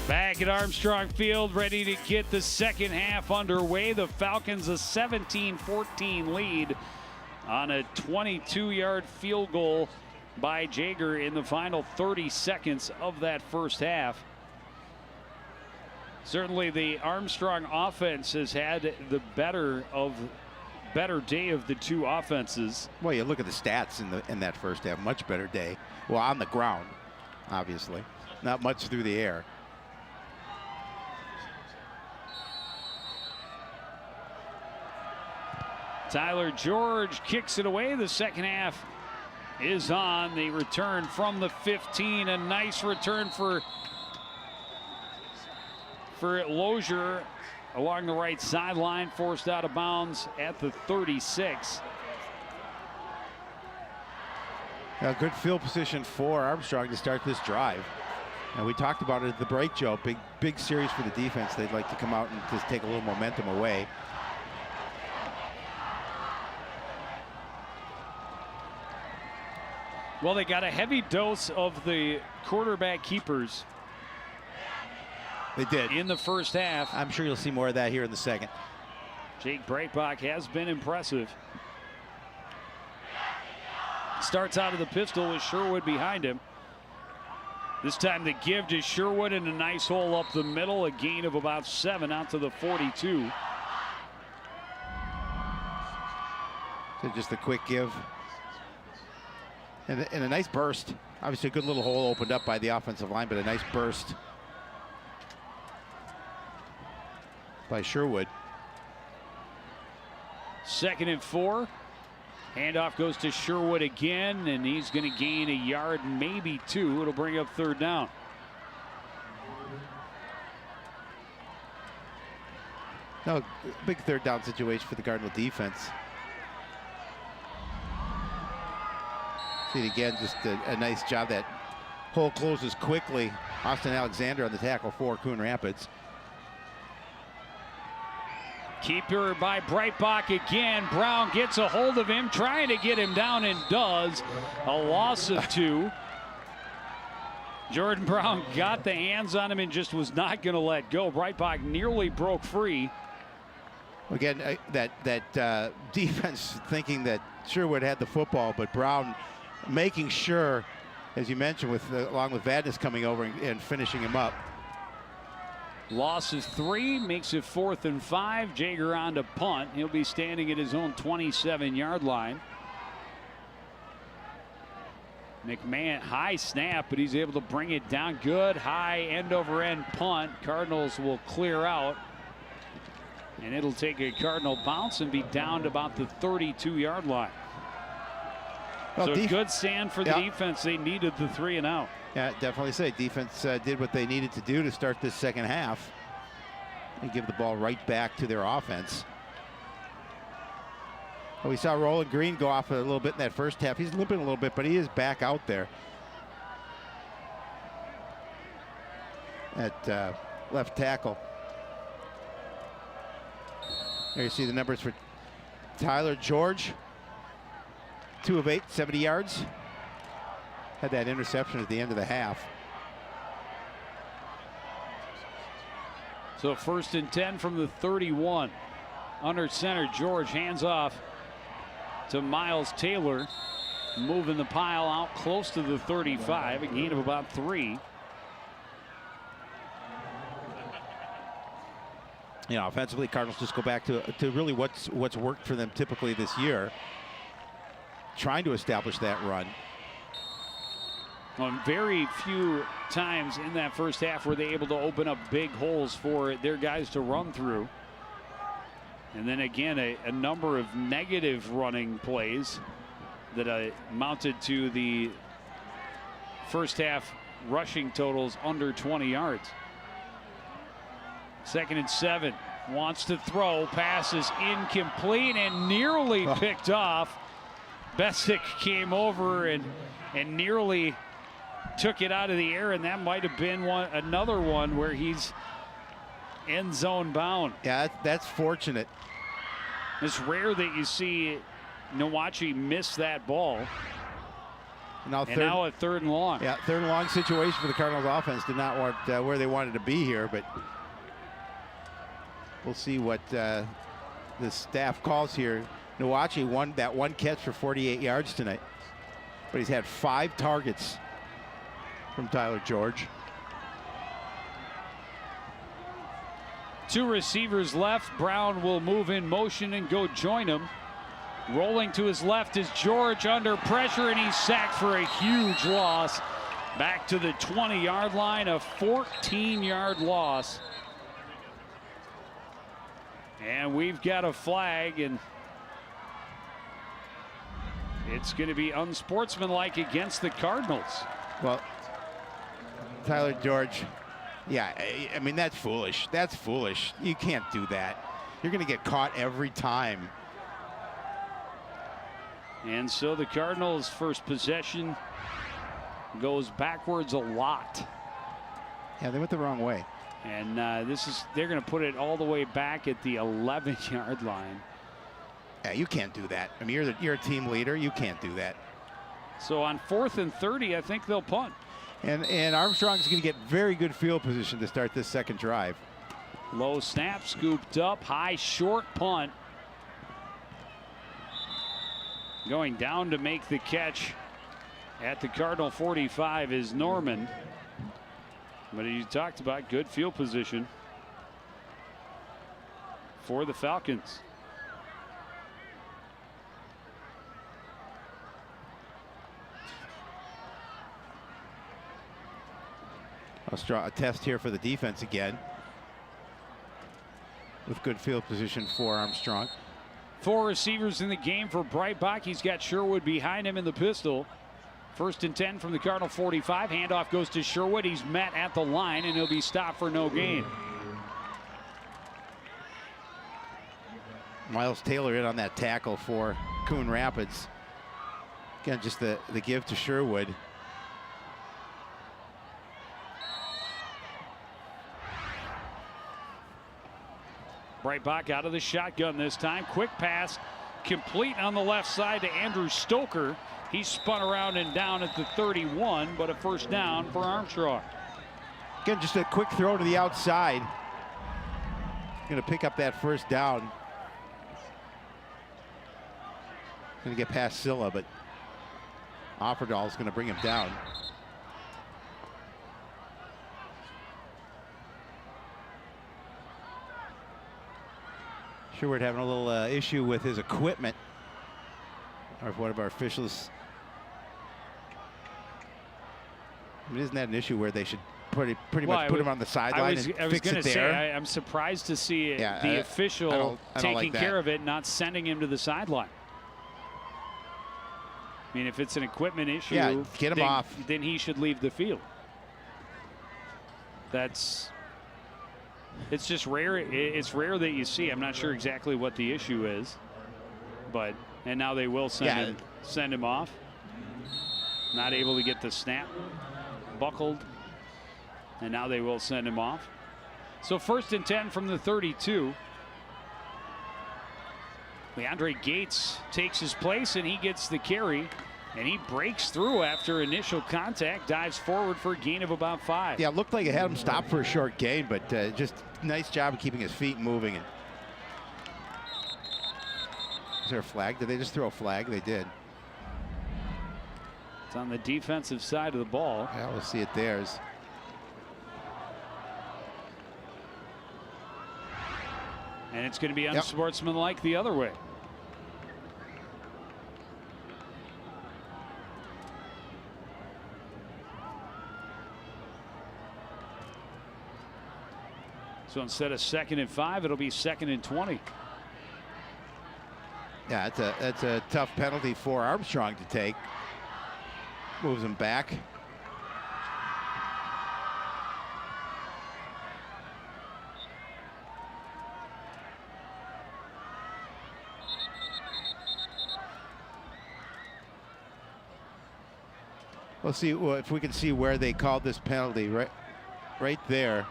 [SPEAKER 1] Back at Armstrong Field, ready to get the second half underway. The Falcons a 17-14 lead on a 22-yard field goal by Jaeger in the final 30 seconds of that first half. Certainly the Armstrong offense has had the better day of the two offenses.
[SPEAKER 2] Well, you look at the stats in that first half, much better day. Well, on the ground, obviously, not much through the air.
[SPEAKER 1] Tyler George kicks it away. The second half is on. The return from the 15. A nice return for Lozier along the right sideline. Forced out of bounds at the 36.
[SPEAKER 2] A good field position for Armstrong to start this drive. And we talked about it at the break, Joe. Big series for the defense. They'd like to come out and just take a little momentum away.
[SPEAKER 1] Well, they got a heavy dose of the quarterback keepers.
[SPEAKER 2] They did.
[SPEAKER 1] In the first half.
[SPEAKER 2] I'm sure you'll see more of that here in the second.
[SPEAKER 1] Jake Breitbach has been impressive. Starts out of the pistol with Sherwood behind him. This time the give to Sherwood and a nice hole up the middle. A gain of about 7 out to the 42.
[SPEAKER 2] So just a quick give. And a nice burst. Obviously a good little hole opened up by the offensive line, but a nice burst by Sherwood.
[SPEAKER 1] 2nd and 4. Handoff goes to Sherwood again, and he's going to gain a yard, maybe 2. It'll bring up 3rd down.
[SPEAKER 2] No, big 3rd down situation for the Cardinal defense. See it again, just a nice job. That hole closes quickly. Austin Alexander on the tackle for Coon Rapids.
[SPEAKER 1] Keeper by Breitbach again. Brown gets a hold of him, trying to get him down, and does. A loss of 2. Jordan Brown got the hands on him and just was not going to let go. Breitbach nearly broke free.
[SPEAKER 2] Again, that defense thinking that Sherwood had the football, but Brown making sure, as you mentioned, along with Vadnais coming over and finishing him up.
[SPEAKER 1] Loss of 3 makes it 4th and 5. Jaeger on to punt. He'll be standing at his own 27-yard line. McMahon, high snap, but he's able to bring it down. Good high end over end punt. Cardinals will clear out. And it'll take a Cardinal bounce and be down to about the 32-yard line.
[SPEAKER 2] Well,
[SPEAKER 1] so good stand for the defense. They needed the 3 and out.
[SPEAKER 2] Yeah, definitely say defense did what they needed to do to start this second half and give the ball right back to their offense. Well, we saw Roland Green go off a little bit in that first half. He's limping a little bit, but he is back out there at left tackle. There you see the numbers for Tyler George. 2 of 8, 70 yards. Had that interception at the end of the half.
[SPEAKER 1] So 1st and 10 from the 31. Under center, George hands off to Miles Taylor. Moving the pile out close to the 35. A gain of about 3.
[SPEAKER 2] You know, offensively, Cardinals just go back to really what's worked for them typically this year. Trying to establish that run.
[SPEAKER 1] On very few times in that first half were they able to open up big holes for their guys to run through. And then again, a number of negative running plays that amounted to the first half rushing totals under 20 yards. 2nd and 7. Wants to throw. Pass is incomplete and nearly picked off. Besic came over and nearly took it out of the air, and that might have been another one where he's end zone bound.
[SPEAKER 2] Yeah, that's fortunate.
[SPEAKER 1] It's rare that you see Nwachi miss that ball.
[SPEAKER 2] Now,
[SPEAKER 1] now a 3rd and long.
[SPEAKER 2] Yeah, 3rd and long situation for the Cardinals offense. Did not want where they wanted to be here, but we'll see what the staff calls here. Nwachi won that one catch for 48 yards tonight, but he's had 5 targets from Tyler George.
[SPEAKER 1] 2 receivers left. Brown will move in motion and go join him. Rolling to his left is George under pressure, and he's sacked for a huge loss. Back to the 20-yard line, a 14-yard loss. And we've got a flag, and it's going to be unsportsmanlike against the Cardinals.
[SPEAKER 2] Well, Tyler George, yeah, I mean, that's foolish. That's foolish. You can't do that. You're going to get caught every time.
[SPEAKER 1] And so the Cardinals' first possession goes backwards a lot.
[SPEAKER 2] Yeah, they went the wrong way.
[SPEAKER 1] And they're going to put it all the way back at the 11-yard line.
[SPEAKER 2] Yeah, you can't do that. I mean, you're a team leader. You can't do that.
[SPEAKER 1] So on 4th and 30, I think they'll punt.
[SPEAKER 2] And Armstrong's going to get very good field position to start this second drive.
[SPEAKER 1] Low snap, scooped up, high, short punt. Going down to make the catch at the Cardinal 45 is Norman. But as you talked about, good field position for the Falcons.
[SPEAKER 2] Let's draw a test here for the defense again. With good field position for Armstrong.
[SPEAKER 1] 4 receivers in the game for Breitbach. He's got Sherwood behind him in the pistol. 1st and 10 from the Cardinal 45. Handoff goes to Sherwood. He's met at the line, and he'll be stopped for no gain.
[SPEAKER 2] Miles Taylor in on that tackle for Coon Rapids. Again, just the give to Sherwood.
[SPEAKER 1] Breitbach out of the shotgun this time. Quick pass, complete on the left side to Andrew Stoker. He spun around and down at the 31, but a first down for Armstrong.
[SPEAKER 2] Again, just a quick throw to the outside. Going to pick up that first down. Going to get past Silla, but Offerdahl is going to bring him down. Sherwood having a little issue with his equipment. Or if one of our officials I mean, isn't that an issue where they should pretty
[SPEAKER 1] Well,
[SPEAKER 2] much put him on the sideline and
[SPEAKER 1] I was
[SPEAKER 2] fix
[SPEAKER 1] going
[SPEAKER 2] it
[SPEAKER 1] to
[SPEAKER 2] there?
[SPEAKER 1] say, I'm surprised to see
[SPEAKER 2] Yeah,
[SPEAKER 1] the
[SPEAKER 2] I
[SPEAKER 1] official
[SPEAKER 2] don't
[SPEAKER 1] taking
[SPEAKER 2] like that.
[SPEAKER 1] care of it, not sending him to the sideline. I mean, if it's an equipment issue,
[SPEAKER 2] Yeah, get him
[SPEAKER 1] then,
[SPEAKER 2] off.
[SPEAKER 1] then he should leave the field. It's just rare. It's rare that you see. I'm not sure exactly what the issue is, and now they will send him off. Not able to get the snap buckled, and now they will send him off. So 1st and 10 from the 32. Leandre Gates takes his place, and he gets the carry, and he breaks through after initial contact, dives forward for a gain of about 5.
[SPEAKER 2] Yeah, it looked like it had him stopped for a short gain, but just nice job of keeping his feet moving. And is there a flag? Did they just throw a flag? They did.
[SPEAKER 1] It's on the defensive side of the ball.
[SPEAKER 2] Yeah, we'll see it theirs.
[SPEAKER 1] And it's going to be unsportsmanlike the other way. So instead of 2nd and 5, it'll be 2nd and 20.
[SPEAKER 2] Yeah, that's a tough penalty for Armstrong to take. Moves him back. We'll see if we can see where they called this penalty. Right there.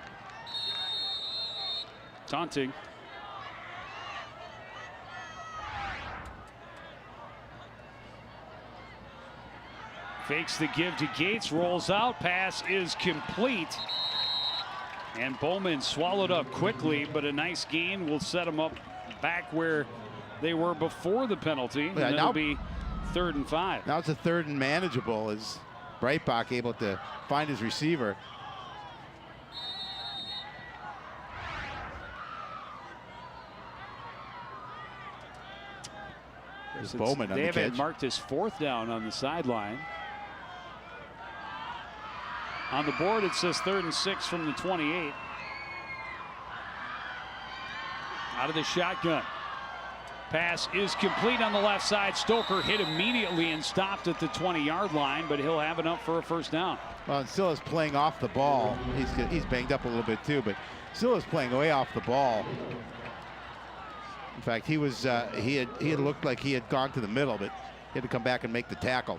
[SPEAKER 1] Taunting. Fakes the give to Gates, rolls out, pass is complete. And Bowman swallowed up quickly, but a nice gain will set them up back where they were before the penalty. And it'll be 3rd and 5.
[SPEAKER 2] Now it's a 3rd and manageable. Is Breitbach able to find his receiver? There's Bowman on the catch.
[SPEAKER 1] They haven't marked his 4th down on the sideline. On the board, it says 3rd and 6 from the 28. Out of the shotgun. Pass is complete on the left side. Stoker hit immediately and stopped at the 20-yard line, but he'll have enough for a 1st down.
[SPEAKER 2] Well, Silla's playing off the ball. He's banged up a little bit too, but Silla's playing way off the ball. In fact, he had looked like he had gone to the middle, but he had to come back and make the tackle.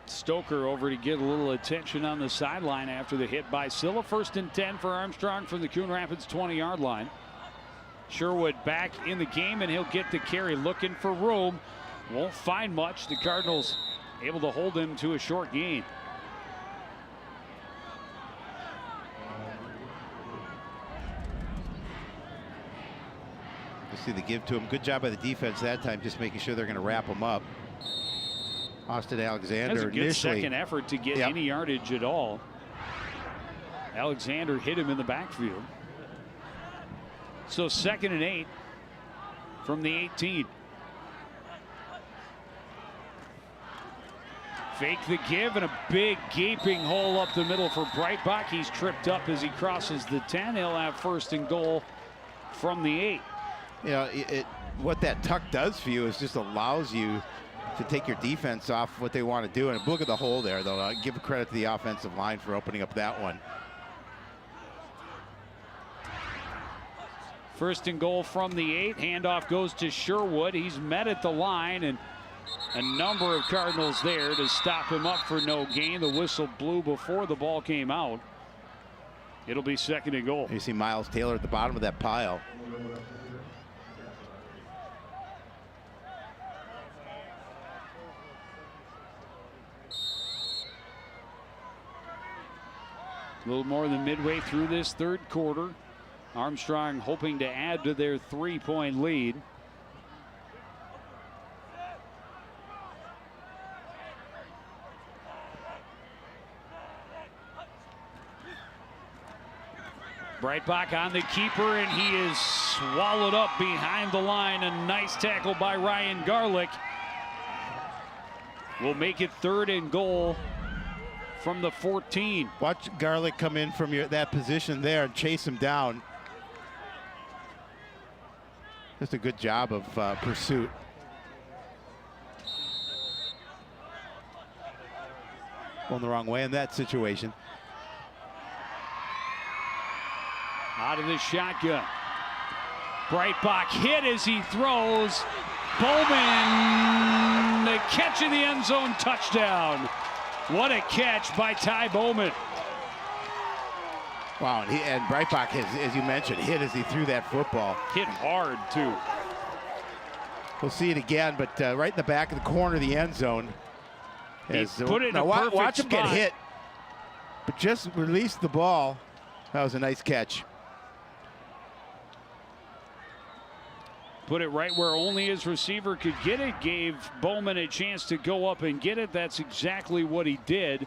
[SPEAKER 1] Stoker over to get a little attention on the sideline after the hit by Silla. 1st and 10 for Armstrong from the Coon Rapids 20-yard line. Sherwood back in the game, and he'll get the carry, looking for room. Won't find much. The Cardinals able to hold him to a short gain.
[SPEAKER 2] You see the give to him. Good job by the defense that time, just making sure they're going to wrap him up. Austin Alexander
[SPEAKER 1] That's a good
[SPEAKER 2] initially.
[SPEAKER 1] second effort to get any yardage at all. Alexander hit him in the backfield. So 2nd and 8 from the 18. Fake the give, and a big gaping hole up the middle for Breitbach. He's tripped up as he crosses the 10. He'll have 1st and goal from the 8.
[SPEAKER 2] You know, what that tuck does for you is just allows you to take your defense off what they want to do. And look at the hole there, though. Give credit to the offensive line for opening up that one.
[SPEAKER 1] 1st and goal from the 8. Handoff goes to Sherwood. He's met at the line, and a number of Cardinals there to stop him up for no gain. The whistle blew before the ball came out. It'll be 2nd and goal.
[SPEAKER 2] You see Miles Taylor at the bottom of that pile.
[SPEAKER 1] A little more than midway through this 3rd quarter. Armstrong hoping to add to their 3-point lead. Breitbach on the keeper, and he is swallowed up behind the line. A nice tackle by Ryan Garlick. Will make it 3rd and goal from the 14.
[SPEAKER 2] Watch Garlick come in from that position there and chase him down. Just a good job of pursuit. Going the wrong way in that situation.
[SPEAKER 1] Out of the shotgun. Breitbach hit as he throws. Bowman, the catch in the end zone, touchdown. What a catch by Ty Bowman.
[SPEAKER 2] Wow, and Breitbach has, as you mentioned, hit as he threw that football.
[SPEAKER 1] Hit hard, too.
[SPEAKER 2] We'll see it again, but right in the back of the corner of the end zone.
[SPEAKER 1] He put it in a perfect
[SPEAKER 2] watch him get
[SPEAKER 1] spot.
[SPEAKER 2] hit, but just released the ball. That was a nice catch.
[SPEAKER 1] Put it right where only his receiver could get it. Gave Bowman a chance to go up and get it. That's exactly what he did.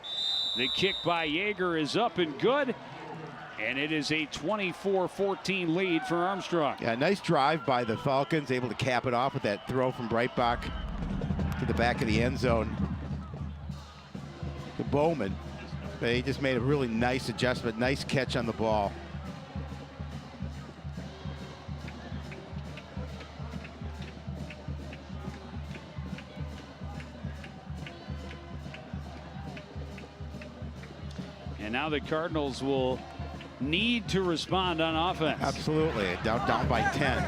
[SPEAKER 1] The kick by Yeager is up and good. And it is a 24-14 lead for Armstrong.
[SPEAKER 2] Yeah, nice drive by the Falcons. Able to cap it off with that throw from Breitbach to the back of the end zone to Bowman. But he just made a really nice adjustment. Nice catch on the ball.
[SPEAKER 1] And now the Cardinals will need to respond on offense.
[SPEAKER 2] Absolutely. Down by 10.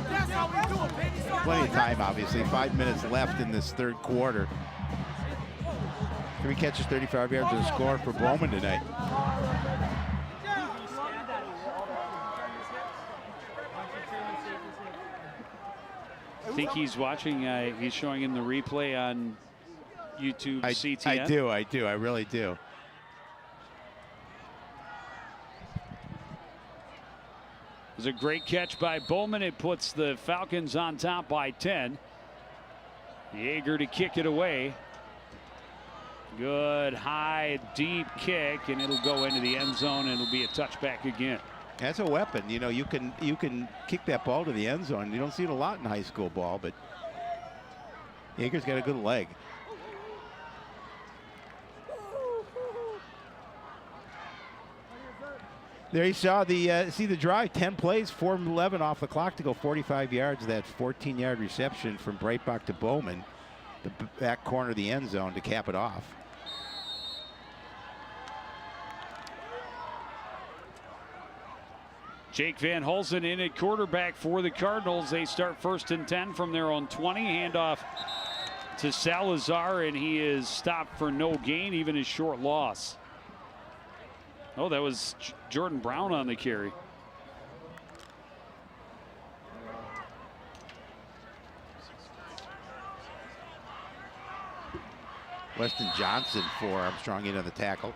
[SPEAKER 2] Plenty of time, obviously. 5 minutes left in this third quarter. 3 catches, 35 yards, and a score for Bowman tonight.
[SPEAKER 1] I think he's watching. He's showing him the replay on YouTube CTN.
[SPEAKER 2] I do. I really do.
[SPEAKER 1] It was a great catch by Bowman. It puts the Falcons on top by 10. Yeager to kick it away. Good high, deep kick, and it'll go into the end zone, and it'll be a touchback again.
[SPEAKER 2] That's a weapon. You know, you can kick that ball to the end zone. You don't see it a lot in high school ball, but Yeager's got a good leg. There you saw see the drive. 10 plays, 4 from 11 off the clock to go 45 yards. That 14-yard reception from Breitbach to Bowman, the back corner of the end zone to cap it off.
[SPEAKER 1] Jake Van Hulsen in at quarterback for the Cardinals. They start 1st and 10 from their own 20. Handoff to Salazar, and he is stopped for no gain, even his short loss. Oh, that was Jordan Brown on the carry.
[SPEAKER 2] Weston Johnson for Armstrong into the tackle.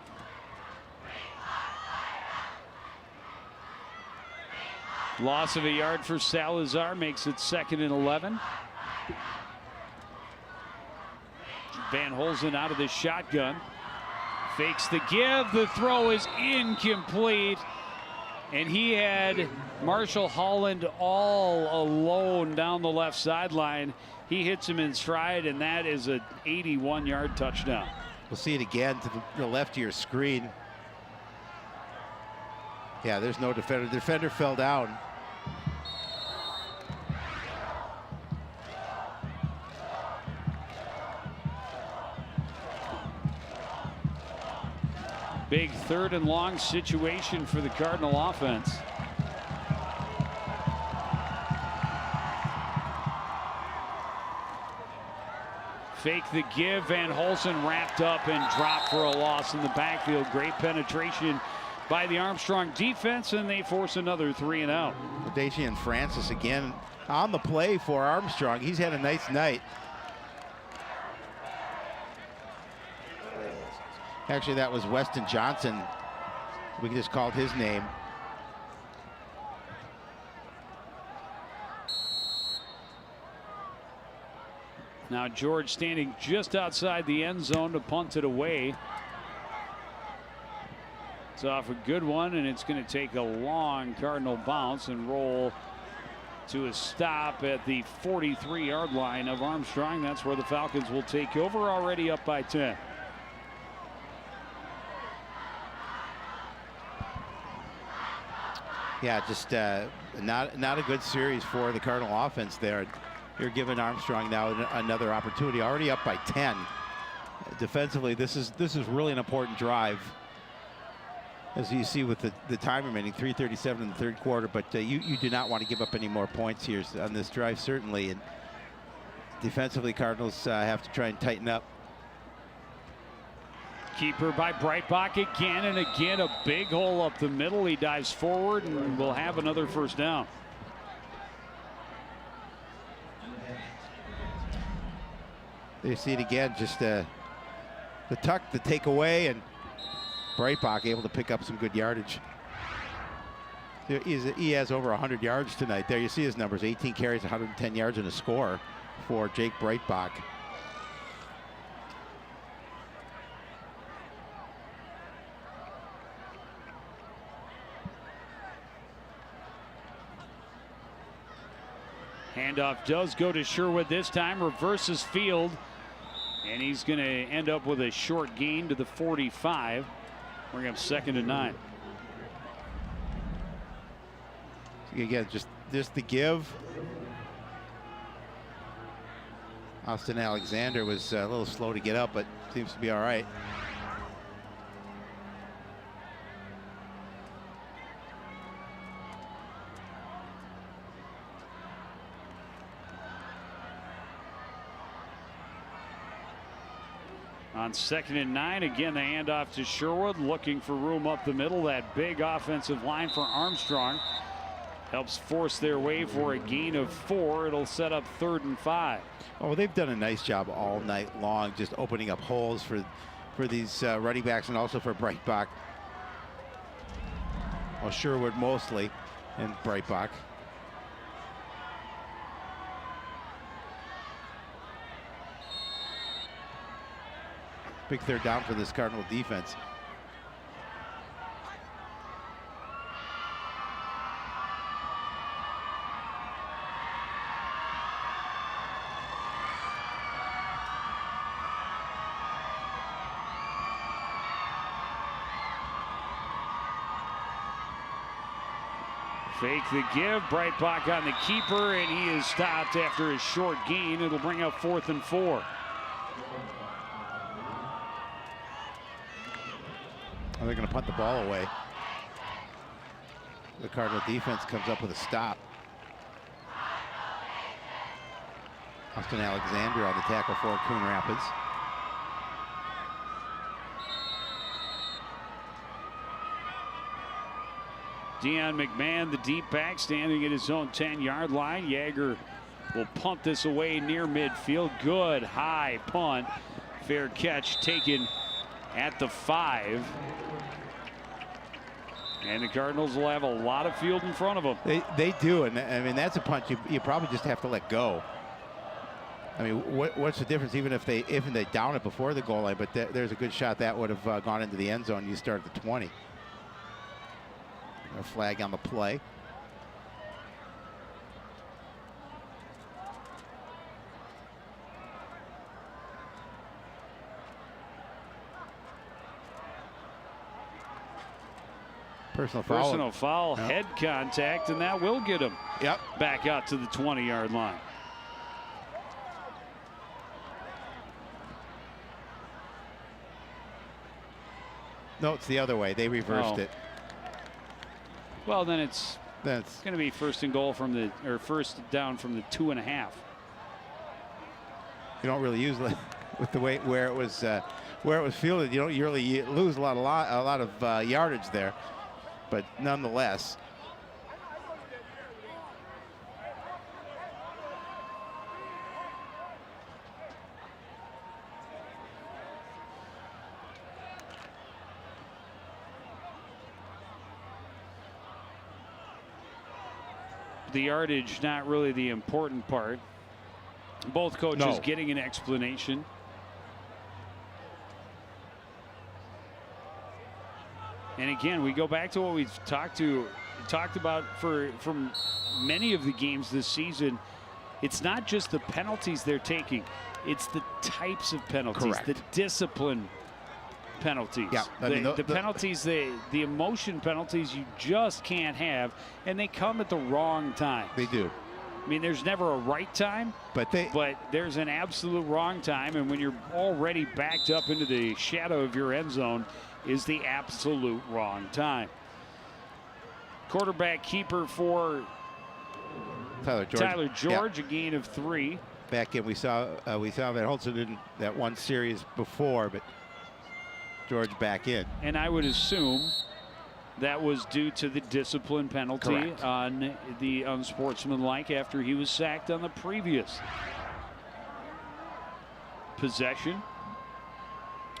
[SPEAKER 1] Loss of a yard for Salazar makes it 2nd and 11. Van Hulsen out of the shotgun. Fakes the give. The throw is incomplete. And he had Marshall Holland all alone down the left sideline. He hits him in stride, and that is an 81-yard touchdown.
[SPEAKER 2] We'll see it again to the left of your screen. Yeah, there's no defender. The defender fell down.
[SPEAKER 1] Big 3rd and long situation for the Cardinal offense. Fake the give. Van Hulsen wrapped up and dropped for a loss in the backfield. Great penetration by the Armstrong defense, and they force another 3 and out.
[SPEAKER 2] Dacian Francis again on the play for Armstrong. He's had a nice night. Actually, that was Weston Johnson. We just called his name.
[SPEAKER 1] Now George standing just outside the end zone to punt it away. It's off a good one, and it's going to take a long Cardinal bounce and roll to a stop at the 43-yard line of Armstrong. That's where the Falcons will take over, already up by 10.
[SPEAKER 2] Yeah, just not a good series for the Cardinal offense there. You're giving Armstrong now another opportunity, already up by 10. Defensively, this is really an important drive, as you see with the time remaining, 3:37 in the third quarter. But you do not want to give up any more points here on this drive, certainly. And defensively, Cardinals have to try and tighten up.
[SPEAKER 1] Keeper by Breitbach again and again. A big hole up the middle. He dives forward and will have another first down.
[SPEAKER 2] There you see it again, just the tuck, the takeaway, and Breitbach able to pick up some good yardage. He has over 100 yards tonight. There you see his numbers: 18 carries, 110 yards, and a score for Jake Breitbach.
[SPEAKER 1] Handoff does go to Sherwood this time, reverses field, and he's going to end up with a short gain to the 45. Bring up 2nd and 9.
[SPEAKER 2] Again, just the give. Austin Alexander was a little slow to get up, but seems to be all right.
[SPEAKER 1] On 2nd and 9, again, the handoff to Sherwood, looking for room up the middle. That big offensive line for Armstrong helps force their way for a gain of 4. It'll set up 3rd and 5.
[SPEAKER 2] Oh, they've done a nice job all night long, just opening up holes for these running backs, and also for Breitbach. Well, Sherwood mostly, and Breitbach. Big third down for this Cardinal defense.
[SPEAKER 1] Fake the give. Breitbach on the keeper, and he is stopped after a short gain. It'll bring up 4th and 4.
[SPEAKER 2] They're going to punt the ball away. The Cardinal defense comes up with a stop. Austin Alexander on the tackle for Coon Rapids.
[SPEAKER 1] Deion McMahon, the deep back, standing at his own 10-yard line. Yeager will punt this away near midfield. Good high punt. Fair catch taken at the 5. And the Cardinals will have a lot of field in front of them.
[SPEAKER 2] They do, and I mean, that's a punch you probably just have to let go. I mean, what's the difference even if they down it before the goal line? But there's a good shot that would have gone into the end zone. You start at the 20. A flag on the play. Personal foul.
[SPEAKER 1] Personal foul, yep. Head contact, and that will get him back out to the 20-yard line.
[SPEAKER 2] No, it's the other way. They reversed it.
[SPEAKER 1] Well, then it's going to be first and goal from the, or first down from the 2.5.
[SPEAKER 2] You don't really use with the way where it was fielded. You don't really lose a lot of yardage there. But nonetheless,
[SPEAKER 1] the yardage not really the important part. Both coaches getting an explanation. And again, we go back to what we've talked about from many of the games this season. It's not just the penalties they're taking, it's the types of penalties,
[SPEAKER 2] Correct.
[SPEAKER 1] the discipline penalties.
[SPEAKER 2] Yeah, I mean,
[SPEAKER 1] the penalties, the emotion penalties you just can't have, and they come at the wrong time.
[SPEAKER 2] They do.
[SPEAKER 1] I mean, there's never a right time, but there's an absolute wrong time, and when you're already backed up into the shadow of your end zone is the absolute wrong time. Quarterback keeper for Tyler George, a gain of 3.
[SPEAKER 2] Back in, we saw that Holton in that one series before, but George back in.
[SPEAKER 1] And I would assume that was due to the discipline penalty
[SPEAKER 2] Correct.
[SPEAKER 1] on the unsportsmanlike after he was sacked on the previous possession.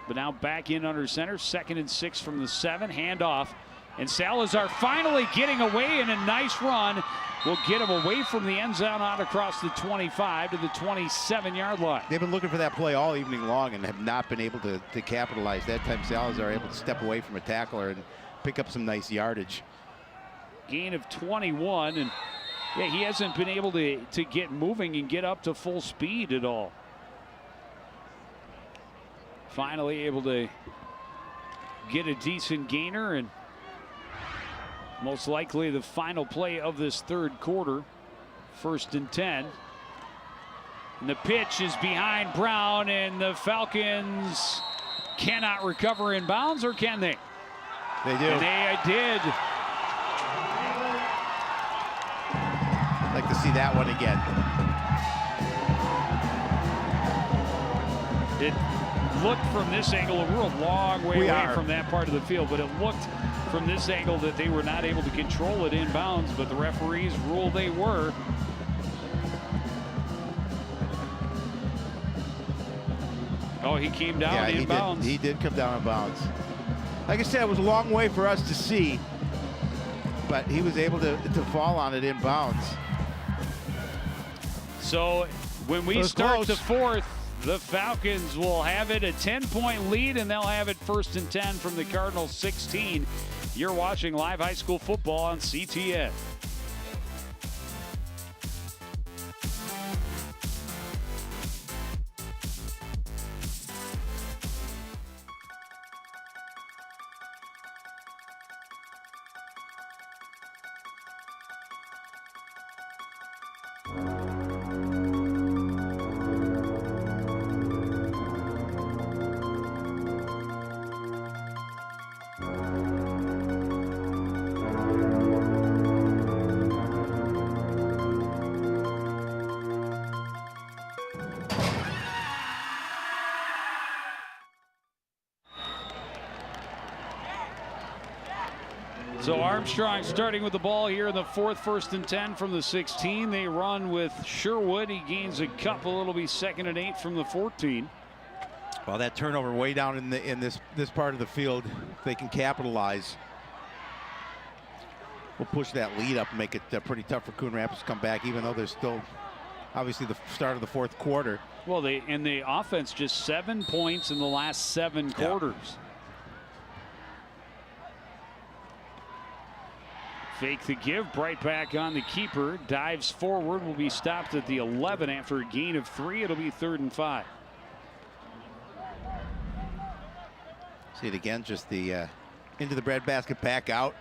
[SPEAKER 1] But now back in under center, 2nd and 6 from the 7, handoff. And Salazar finally getting away in a nice run. Will get him away from the end zone out across the 25 to the 27-yard line.
[SPEAKER 2] They've been looking for that play all evening long and have not been able to capitalize. That time Salazar able to step away from a tackler and pick up some nice yardage.
[SPEAKER 1] Gain of 21, and yeah, he hasn't been able to get moving and get up to full speed at all. Finally able to get a decent gainer, and most likely the final play of this third quarter. 1st and 10. And the pitch is behind Brown, and the Falcons cannot recover in bounds, or can they?
[SPEAKER 2] They do.
[SPEAKER 1] And they did.
[SPEAKER 2] I'd like to see that one again.
[SPEAKER 1] It looked from this angle, we're a long way away from that part of the field, but it looked from this angle that they were not able to control it in bounds, but the referees ruled they were. Oh, he came down in bounds.
[SPEAKER 2] He did come down in bounds. Like I said, it was a long way for us to see, but he was able to fall on it in bounds.
[SPEAKER 1] So when we start the fourth, the Falcons will have it a 10-point lead, and they'll have it 1st and 10 from the Cardinals 16. You're watching live high school football on CTN. So Armstrong starting with the ball here in the fourth, 1st and 10 from the 16. They run with Sherwood. He gains a couple. It'll be 2nd and 8 from the 14.
[SPEAKER 2] Well, that turnover way down in this part of the field, if they can capitalize, will push that lead up and make it pretty tough for Coon Rapids to come back, even though there's still obviously the start of the 4th quarter.
[SPEAKER 1] Well, the offense just 7 points in the last 7 quarters. Fake the give, Bright back on the keeper, dives forward, will be stopped at the 11 after a gain of 3. It'll be 3rd and 5.
[SPEAKER 2] See it again, just the into the breadbasket, back out.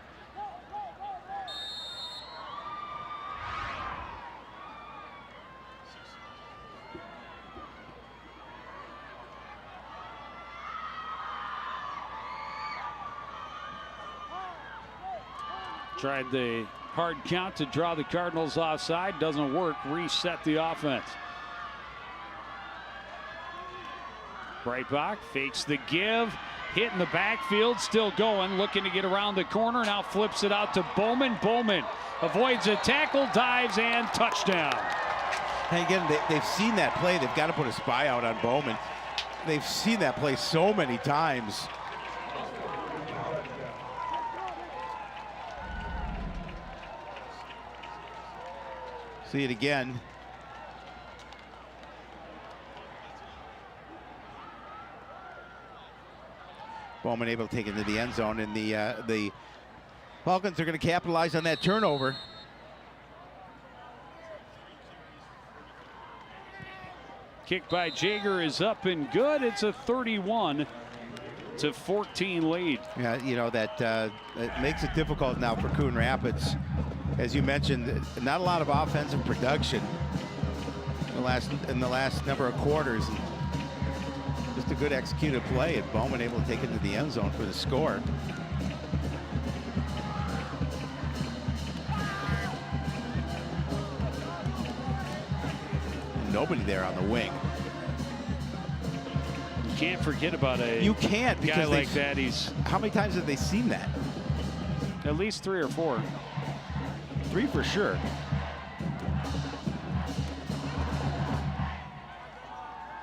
[SPEAKER 1] Tried the hard count to draw the Cardinals offside. Doesn't work. Reset the offense. Breitbach fakes the give. Hit in the backfield. Still going. Looking to get around the corner. Now flips it out to Bowman. Bowman avoids a tackle. Dives and touchdown.
[SPEAKER 2] And again, they've seen that play. They've got to put a spy out on Bowman. They've seen that play so many times. See it again. Bowman able to take it into the end zone, and the Falcons are going to capitalize on that turnover.
[SPEAKER 1] Kick by Jaeger is up and good. It's a 31-14 lead.
[SPEAKER 2] Yeah, you know, that it makes it difficult now for Coon Rapids. As you mentioned, not a lot of offensive production in the last number of quarters. And just a good executed play, and Bowman able to take it to the end zone for the score. Nobody there on the wing.
[SPEAKER 1] You can't forget about a
[SPEAKER 2] You can't,
[SPEAKER 1] guy
[SPEAKER 2] because
[SPEAKER 1] like that. He's
[SPEAKER 2] how many times have they seen that?
[SPEAKER 1] at least 3 or 4.
[SPEAKER 2] 3 for sure.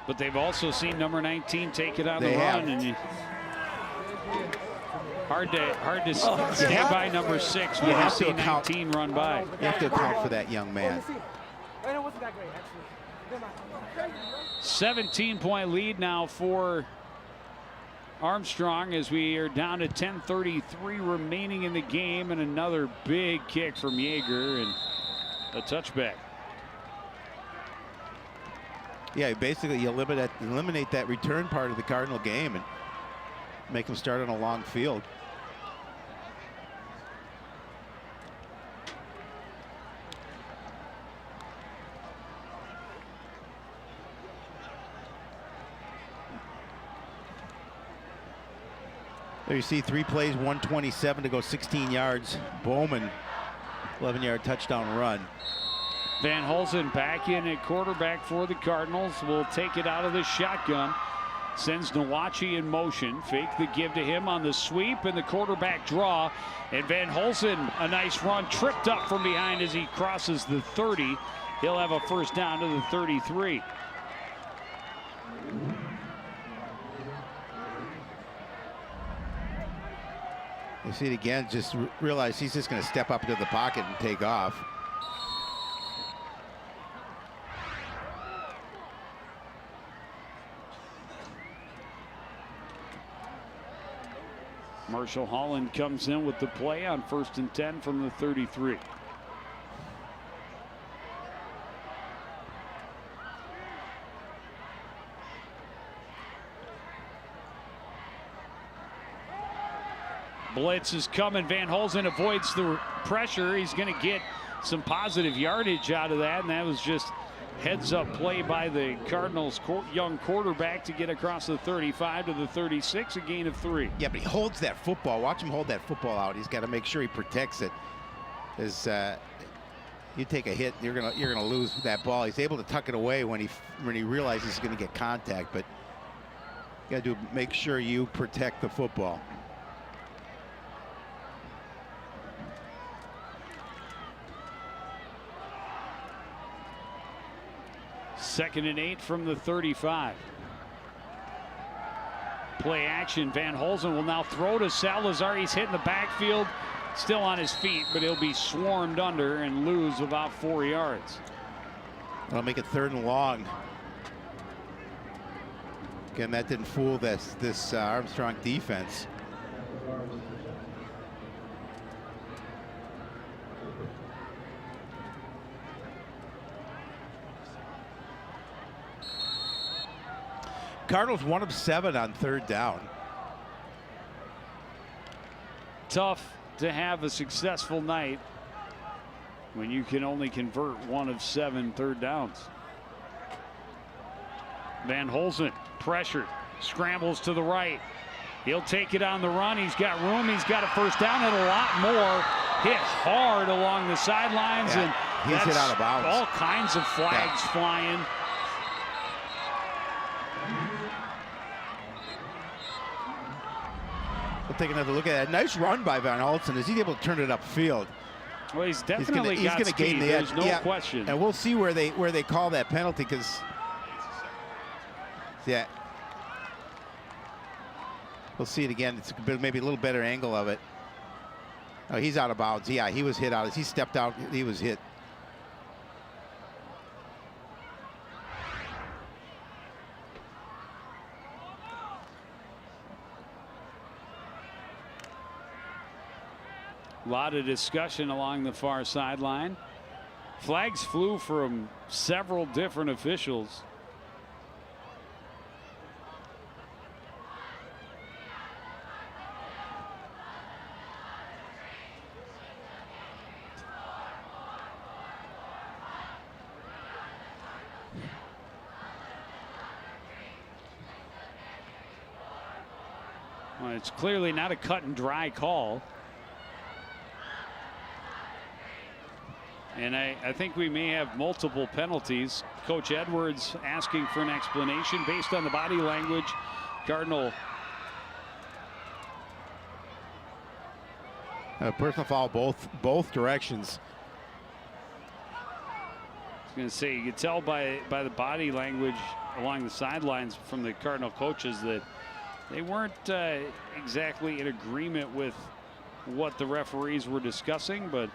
[SPEAKER 1] But they've also seen number 19 take it on
[SPEAKER 2] They
[SPEAKER 1] the run,
[SPEAKER 2] have.
[SPEAKER 1] and hard to stand by number 6 when
[SPEAKER 2] You
[SPEAKER 1] you
[SPEAKER 2] have
[SPEAKER 1] see
[SPEAKER 2] to account-
[SPEAKER 1] 19 run by.
[SPEAKER 2] You have to account for that young man.
[SPEAKER 1] 17-point lead now for Armstrong as we are down to 10:33 remaining in the game, and another big kick from Jaeger and a touchback.
[SPEAKER 2] Yeah, basically you eliminate that return part of the Cardinal game and make them start on a long field. There you see 3 plays, 127 to go, 16 yards. Bowman, 11-yard touchdown run.
[SPEAKER 1] Van Holzen back in at quarterback for the Cardinals. Will take it out of the shotgun. Sends Nawachi in motion. Fake the give to him on the sweep and the quarterback draw. And Van Holzen, a nice run, tripped up from behind as he crosses the 30. He'll have a first down to the 33.
[SPEAKER 2] You see it again, just realize he's just going to step up into the pocket and take off.
[SPEAKER 1] Marshall Holland comes in with the play on 1st and 10 from the 33. Blitz is coming. Van Holzen avoids the pressure. He's going to get some positive yardage out of that, and that was just heads-up play by the Cardinals' young quarterback to get across the 35 to the 36, a gain of 3.
[SPEAKER 2] Yeah, but he holds that football. Watch him hold that football out. He's got to make sure he protects it. As you take a hit, you're gonna lose that ball. He's able to tuck it away when he realizes he's going to get contact, but you got to make sure you protect the football.
[SPEAKER 1] Second and 8 from the 35. Play action. Van Holzen will now throw to Salazar. He's hitting the backfield, still on his feet, but he'll be swarmed under and lose about 4 yards.
[SPEAKER 2] That'll make it 3rd and long. Again, that didn't fool this Armstrong defense. Cardinals 1 of 7 on 3rd down.
[SPEAKER 1] Tough to have a successful night when you can only convert 1 of 7 3rd downs. Van Holzen pressured, scrambles to the right. He'll take it on the run. He's got room. He's got a first down and a lot more. Hit hard along the sidelines,
[SPEAKER 2] and he's hit out of bounds.
[SPEAKER 1] All kinds of flags flying.
[SPEAKER 2] We'll take another look at that. Nice run by Van Holzen. Is he able to turn it upfield?
[SPEAKER 1] Well, he's definitely got
[SPEAKER 2] gonna
[SPEAKER 1] speed.
[SPEAKER 2] gain the
[SPEAKER 1] There's
[SPEAKER 2] edge.
[SPEAKER 1] no question.
[SPEAKER 2] And we'll see where they call that penalty, because we'll see it again. It's maybe a little better angle of it. Oh, he's out of bounds. Yeah, he was hit out. As he stepped out, he was hit.
[SPEAKER 1] A lot of discussion along the far sideline. Flags flew from several different officials. Well, it's clearly not a cut and dry call. And I think we may have multiple penalties. Coach Edwards asking for an explanation based on the body language. Cardinal.
[SPEAKER 2] Personal foul both directions.
[SPEAKER 1] I was going to say, you could tell by the body language along the sidelines from the Cardinal coaches that they weren't exactly in agreement with what the referees were discussing, but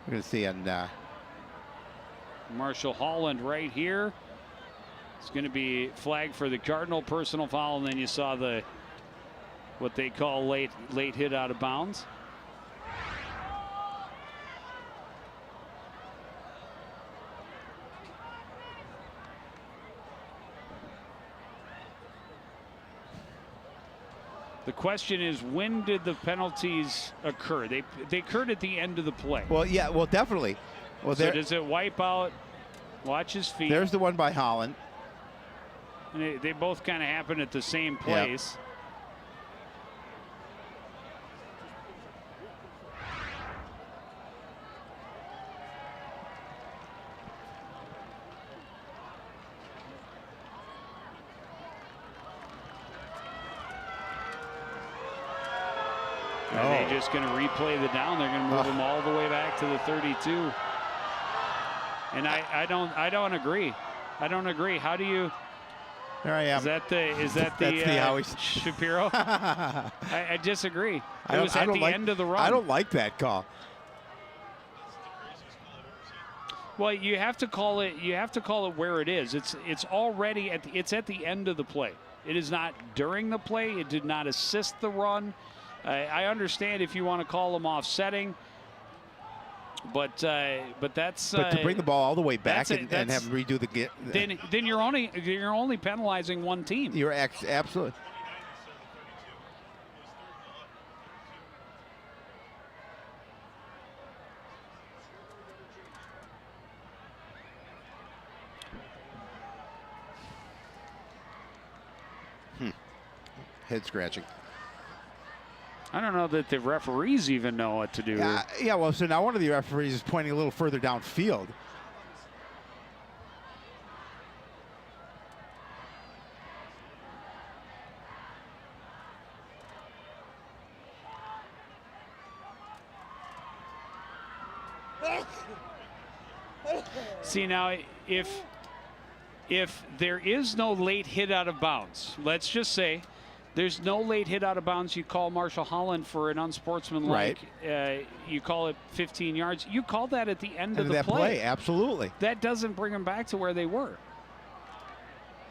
[SPEAKER 2] we're going to see on
[SPEAKER 1] Marshall Holland right here. It's going to be flagged for the Cardinal personal foul, and then you saw the what they call late hit out of bounds. The question is, when did the penalties occur? They occurred at the end of the play.
[SPEAKER 2] Well, yeah, well, definitely. Well,
[SPEAKER 1] so does it wipe out? Watch his feet.
[SPEAKER 2] There's the one by Holland.
[SPEAKER 1] And they both kind of happen at the same place. Are they just going to replay the down? They're going to move them all the way back to the 32. And I don't agree. I don't agree. How do you?
[SPEAKER 2] There I am.
[SPEAKER 1] Is that the Shapiro? I disagree. It was at the end of the run.
[SPEAKER 2] I don't like that call.
[SPEAKER 1] Well, you have to call it. You have to call it where it is. It's already it's at the end of the play. It is not during the play. It did not assist the run. I understand if you want to call them offsetting, but that's.
[SPEAKER 2] But to bring the ball all the way back and have them redo the get.
[SPEAKER 1] Then you're only penalizing one team.
[SPEAKER 2] You're absolutely. Head scratching.
[SPEAKER 1] I don't know that the referees even know what to do.
[SPEAKER 2] Yeah, well, so now one of the referees is pointing a little further downfield.
[SPEAKER 1] See, now, if there is no late hit out of bounds, let's just say there's no late hit out of bounds, you call Marshall Holland for an unsportsmanlike. Right. You call it 15 yards. You call that at the end of the play.
[SPEAKER 2] Absolutely.
[SPEAKER 1] That doesn't bring them back to where they were.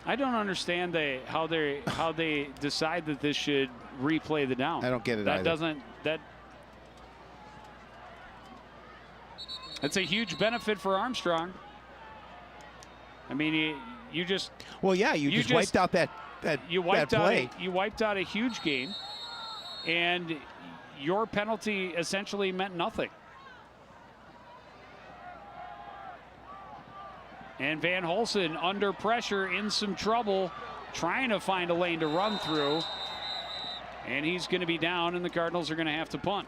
[SPEAKER 1] I don't understand how they decide that this should replay the down.
[SPEAKER 2] I don't get it either.
[SPEAKER 1] That's a huge benefit for Armstrong. I mean, you just.
[SPEAKER 2] Well, yeah, you just wiped out that play.
[SPEAKER 1] You wiped out a huge game, and your penalty essentially meant nothing. And Van Holsen under pressure, in some trouble, trying to find a lane to run through, and he's going to be down, and the Cardinals are going to have to punt.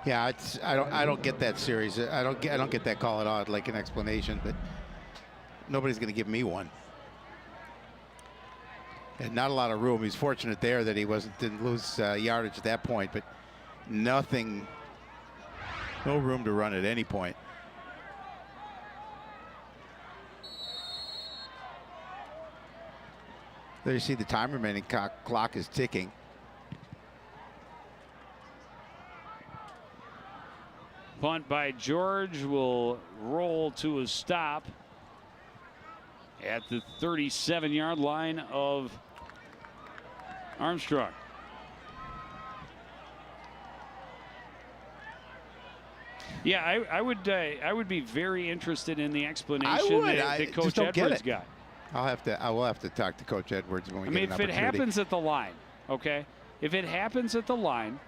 [SPEAKER 2] Yeah, I don't get that series. I don't get that call at all. I'd like an explanation, but nobody's going to give me one. And not a lot of room. He's fortunate there that he didn't lose yardage at that point, but no room to run at any point. There you see the time remaining. Clock is ticking.
[SPEAKER 1] Punt by George will roll to a stop. at the 37-yard line of Armstrong. Yeah, I would be very interested in the explanation that Coach Edwards got.
[SPEAKER 2] I will have to talk to Coach Edwards when we get an
[SPEAKER 1] if it
[SPEAKER 2] opportunity.
[SPEAKER 1] happens at the line, okay? If it happens at the line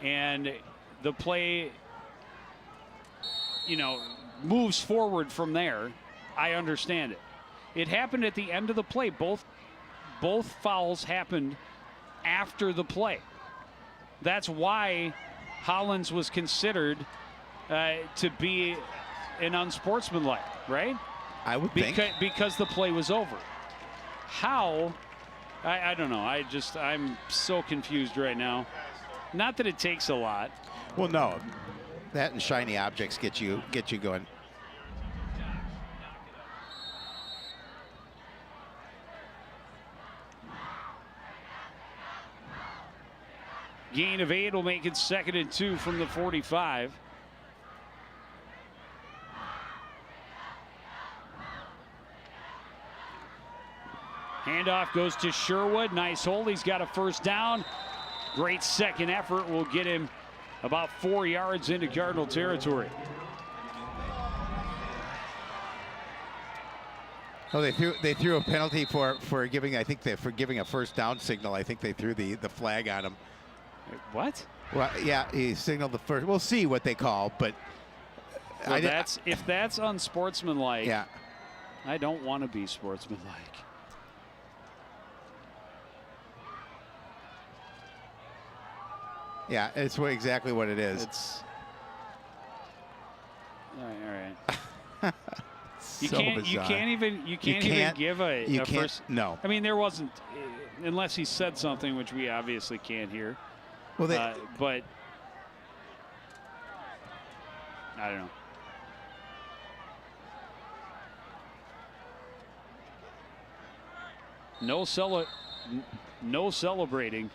[SPEAKER 1] and the play, moves forward from there, I understand it. It happened at the end of the play. Both fouls happened after the play. That's why Hollins was considered to be an unsportsmanlike, right?
[SPEAKER 2] I would think.
[SPEAKER 1] Because the play was over. How? I don't know. I'm so confused right now. Not that it takes a lot.
[SPEAKER 2] Well, no. That and shiny objects get you going.
[SPEAKER 1] Gain of 8 will make it 2nd and 2 from the 45. Handoff goes to Sherwood. Nice hold. He's got a first down. Great second effort will get him about 4 yards into Cardinal territory.
[SPEAKER 2] Oh, they threw a penalty for giving a first down signal. I think they threw the flag on him.
[SPEAKER 1] What?
[SPEAKER 2] Well, yeah, he signaled the first. We'll see what they call, but
[SPEAKER 1] if that's unsportsmanlike,
[SPEAKER 2] yeah,
[SPEAKER 1] I don't want to be sportsmanlike.
[SPEAKER 2] Yeah, it's exactly what it is.
[SPEAKER 1] It's all right. You
[SPEAKER 2] so
[SPEAKER 1] can't
[SPEAKER 2] bizarre.
[SPEAKER 1] even give a first.
[SPEAKER 2] No.
[SPEAKER 1] I mean, there wasn't, unless he said something which we obviously can't hear.
[SPEAKER 2] Well,
[SPEAKER 1] but I don't know. No celebrating.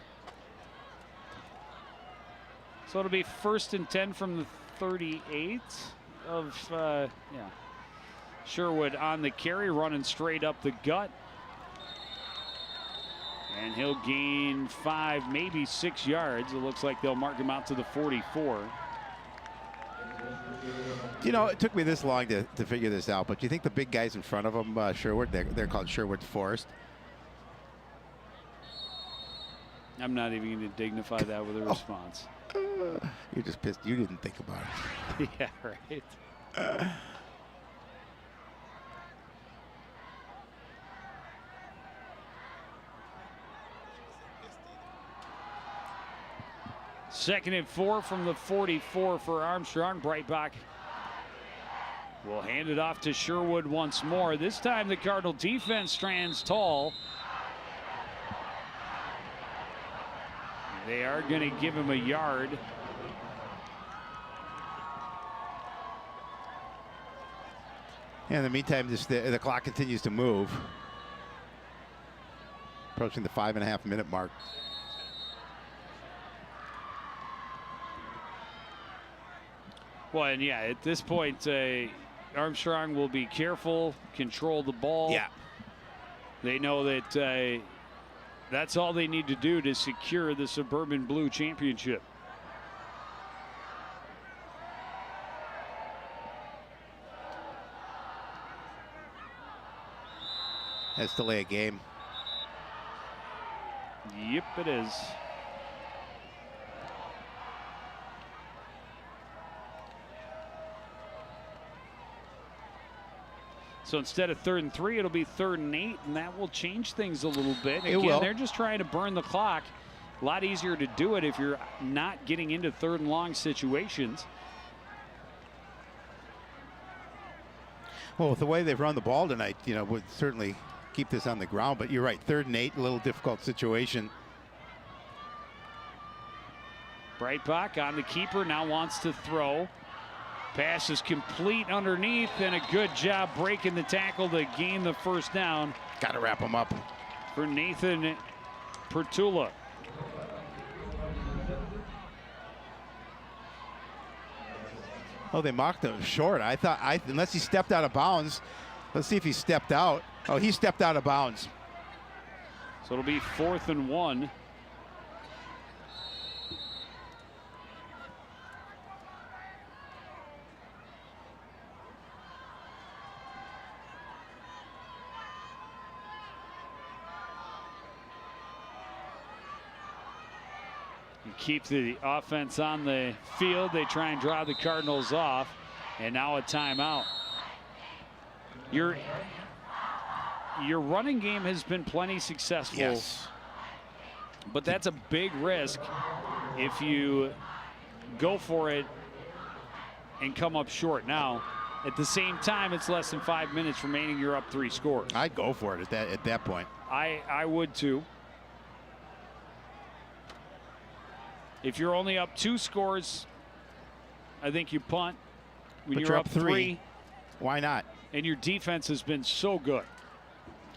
[SPEAKER 1] So it'll be 1st and 10 from the 38 of Sherwood on the carry, running straight up the gut. And he'll gain 5, maybe 6 yards. It looks like they'll mark him out to the 44.
[SPEAKER 2] It took me this long to figure this out, but do you think the big guys in front of him, Sherwood, they're called Sherwood Forest?
[SPEAKER 1] I'm not even going to dignify that with a response.
[SPEAKER 2] You're just pissed you didn't think about
[SPEAKER 1] it. Yeah, right. Second and 4 from the 44 for Armstrong. Breitbach will hand it off to Sherwood once more. This time the Cardinal defense stands tall. They are going to give him a yard.
[SPEAKER 2] In the meantime, the clock continues to move. Approaching the 5.5-minute mark.
[SPEAKER 1] Well, and yeah, at this point, Armstrong will be careful, control the ball.
[SPEAKER 2] Yeah.
[SPEAKER 1] They know that that's all they need to do to secure the Suburban Blue Championship.
[SPEAKER 2] That's delay a game.
[SPEAKER 1] Yep, it is. So instead of 3rd and 3, it'll be 3rd and 8, and that will change things a little bit. Again, they're just trying to burn the clock. A lot easier to do it if you're not getting into 3rd and long situations.
[SPEAKER 2] Well, with the way they've run the ball tonight, would certainly keep this on the ground. But you're right, 3rd and 8, a little difficult situation.
[SPEAKER 1] Breitbach on the keeper, now wants to throw. Pass is complete underneath, and a good job breaking the tackle to gain the first down.
[SPEAKER 2] Got to wrap him up.
[SPEAKER 1] For Nathan Pertula.
[SPEAKER 2] Oh, they mocked him short. I thought, unless he stepped out of bounds. Let's see if he stepped out. Oh, he stepped out of bounds.
[SPEAKER 1] So it'll be 4th and 1. You keep the offense on the field. They try and draw the Cardinals off, and now a timeout. Your running game has been plenty successful.
[SPEAKER 2] Yes.
[SPEAKER 1] But that's a big risk if you go for it and come up short. Now, at the same time, it's less than 5 minutes remaining. You're up 3 scores.
[SPEAKER 2] I'd go for it at that point.
[SPEAKER 1] I would too. If you're only up 2 scores, I think you punt. When
[SPEAKER 2] But
[SPEAKER 1] you're up 3,
[SPEAKER 2] why not?
[SPEAKER 1] And your defense has been so good.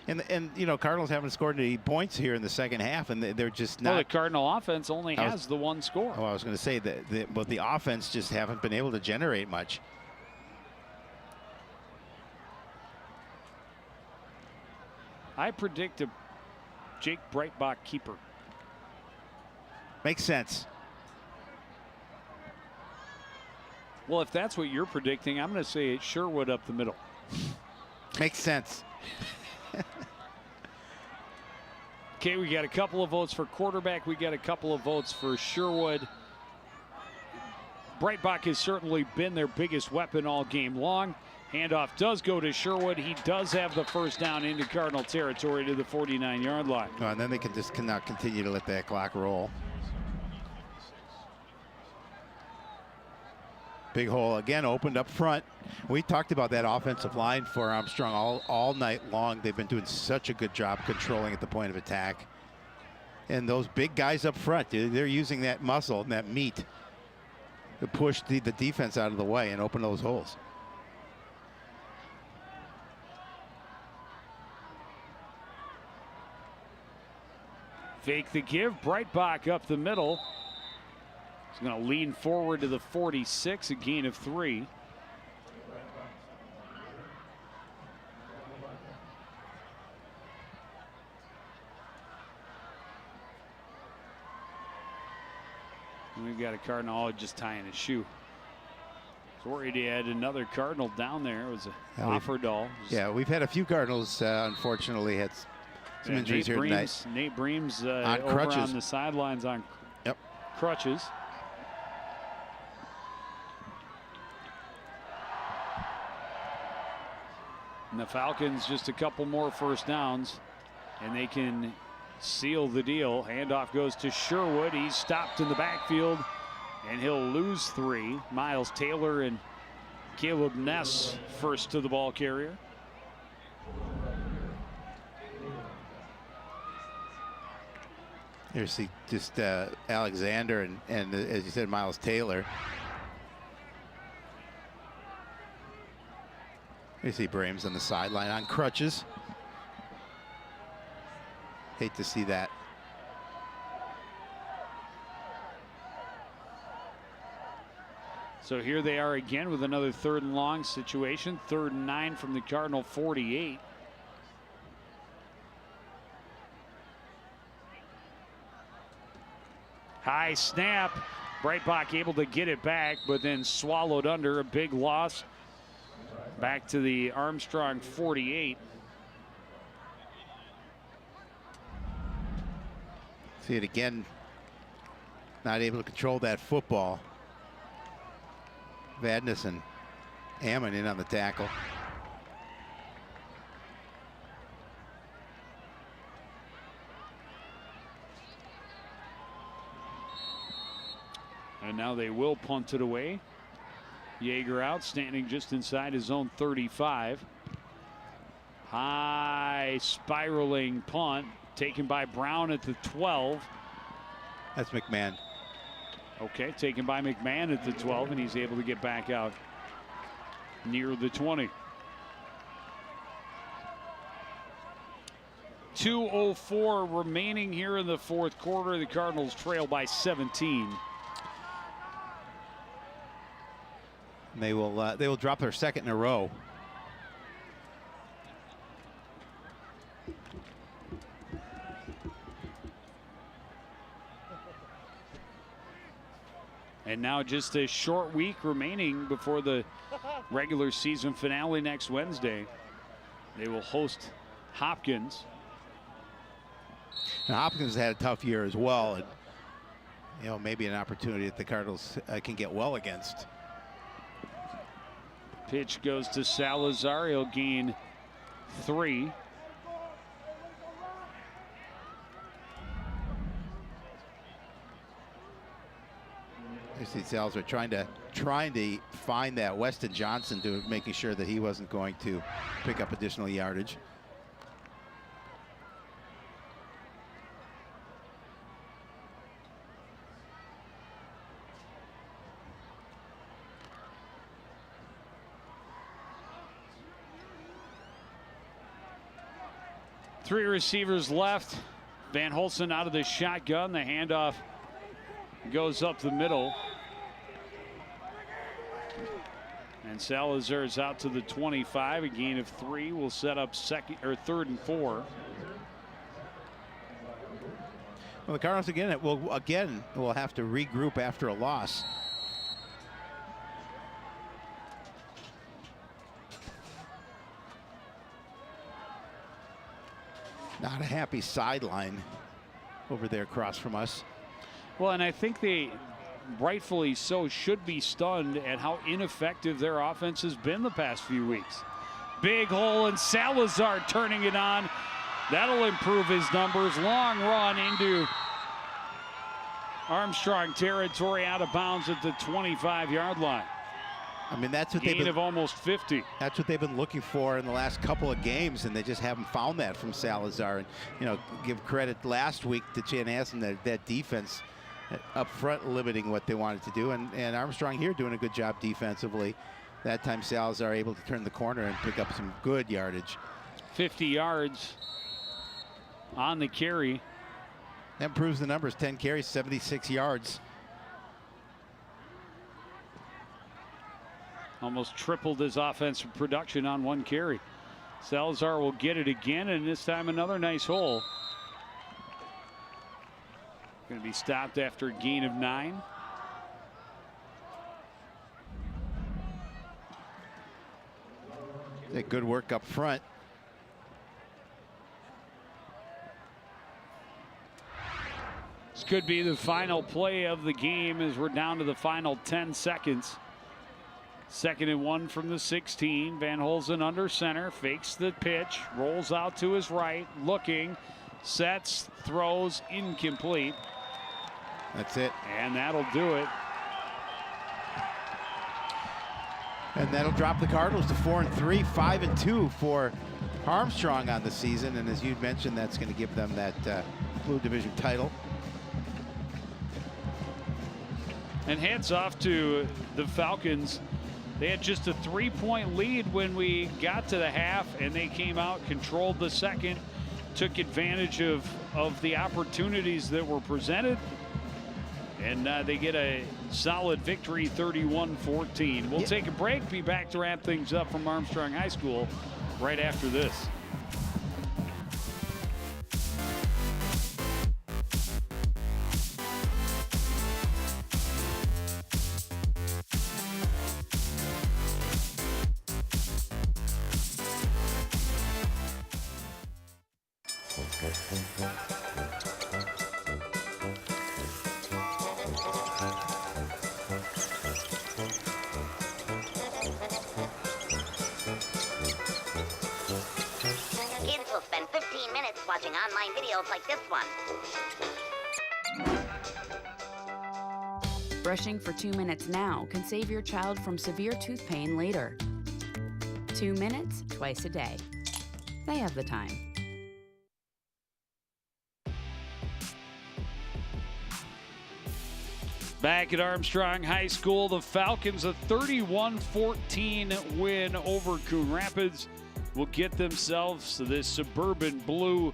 [SPEAKER 2] And you know, Cardinals haven't scored any points here in the second half, and they're just not.
[SPEAKER 1] Well, the Cardinal offense only has the 1 score.
[SPEAKER 2] Oh, I was going to say that, but the offense just haven't been able to generate much.
[SPEAKER 1] I predict a Jake Breitbach keeper.
[SPEAKER 2] Makes sense.
[SPEAKER 1] Well, if that's what you're predicting, I'm going to say it's Sherwood up the middle.
[SPEAKER 2] Makes sense.
[SPEAKER 1] Okay, we got a couple of votes for quarterback. We got a couple of votes for Sherwood. Breitbach has certainly been their biggest weapon all game long. Handoff does go to Sherwood. He does have the first down into Cardinal territory to the 49-yard line.
[SPEAKER 2] Oh, and then they cannot continue to let that clock roll. Big hole again opened up front. We talked about that offensive line for Armstrong all night long. They've been doing such a good job controlling at the point of attack. And those big guys up front, they're using that muscle and that meat to push the defense out of the way and open those holes.
[SPEAKER 1] Fake the give. Breitbach up the middle. He's going to lean forward to the 46, a gain of 3. And we've got a Cardinal just tying his shoe. So worried he had another Cardinal down there. It was a Offerdahl.
[SPEAKER 2] Yeah, we've had a few Cardinals, unfortunately, had some injuries here tonight.
[SPEAKER 1] Nate Breams
[SPEAKER 2] on
[SPEAKER 1] over
[SPEAKER 2] crutches.
[SPEAKER 1] on the sidelines on crutches. And the Falcons just a couple more first downs, and they can seal the deal. Handoff goes to Sherwood. He's stopped in the backfield, and he'll lose 3. Miles Taylor and Caleb Ness first to the ball carrier.
[SPEAKER 2] Here's just Alexander and as you said, Miles Taylor. You see Breams on the sideline on crutches. Hate to see that.
[SPEAKER 1] So here they are again with another 3rd and long situation. 3rd and 9 from the Cardinal 48. High snap. Breitbach able to get it back, but then swallowed under. A big loss. Back to the Armstrong 48.
[SPEAKER 2] See it again. Not able to control that football. Vadnais and Ammon in on the tackle.
[SPEAKER 1] And now they will punt it away. Yeager out, standing just inside his own 35. High spiraling punt taken by Brown at the 12.
[SPEAKER 2] That's McMahon.
[SPEAKER 1] Okay, taken by McMahon at the 12, and he's able to get back out near the 20. 2:04 remaining here in the 4th quarter. The Cardinals trail by 17.
[SPEAKER 2] And they will drop their second in a row.
[SPEAKER 1] And now just a short week remaining before the regular season finale next Wednesday. They will host Hopkins.
[SPEAKER 2] And Hopkins had a tough year as well. And, you know, maybe an opportunity that the Cardinals can get well against.
[SPEAKER 1] Pitch goes to Salazar. He'll gain 3.
[SPEAKER 2] I see Salazar trying to find that Weston Johnson, to making sure that he wasn't going to pick up additional yardage.
[SPEAKER 1] Three receivers left. Van Holsen out of the shotgun. The handoff goes up the middle. And Salazar is out to the 25. A gain of 3 will set up third and 4.
[SPEAKER 2] Well, the Cardinals will have to regroup after a loss. Not a happy sideline over there across from us.
[SPEAKER 1] Well, and I think they rightfully so should be stunned at how ineffective their offense has been the past few weeks. Big hole, and Salazar turning it on. That'll improve his numbers. Long run into Armstrong territory, out of bounds at the 25-yard line.
[SPEAKER 2] I mean, that's what
[SPEAKER 1] gain of almost 50.
[SPEAKER 2] That's what they've been looking for in the last couple of games, and they just haven't found that from Salazar. And, you know, give credit last week to Chanhassen, that defense up front limiting what they wanted to do, and Armstrong here doing a good job defensively. That time Salazar able to turn the corner and pick up some good yardage.
[SPEAKER 1] 50 yards on the carry.
[SPEAKER 2] That improves the numbers. 10 carries, 76 yards.
[SPEAKER 1] Almost tripled his offensive production on 1 carry. Salazar will get it again, and this time another nice hole. Going to be stopped after a gain of 9.
[SPEAKER 2] Good work up front.
[SPEAKER 1] This could be the final play of the game as we're down to the final 10 seconds. 2nd and 1 from the 16. Van Holsen under center, fakes the pitch, rolls out to his right, looking, sets, throws, incomplete.
[SPEAKER 2] That's it.
[SPEAKER 1] And that'll do it.
[SPEAKER 2] And that'll drop the Cardinals to 4-3, 5-2 for Armstrong on the season. And as you mentioned, that's going to give them that Blue Division title.
[SPEAKER 1] And hats off to the Falcons. They had just a 3-point lead when we got to the half, and they came out, controlled the second, took advantage of the opportunities that were presented, and they get a solid victory, 31-14. We'll take a break, be back to wrap things up from Armstrong High School right after this.
[SPEAKER 14] Watching online videos like this one. Brushing for 2 minutes now can save your child from severe tooth pain later. 2 minutes twice a day. They have the time.
[SPEAKER 1] Back at Armstrong High School, the Falcons, a 31-14 win over Coon Rapids, will get themselves this Suburban Blue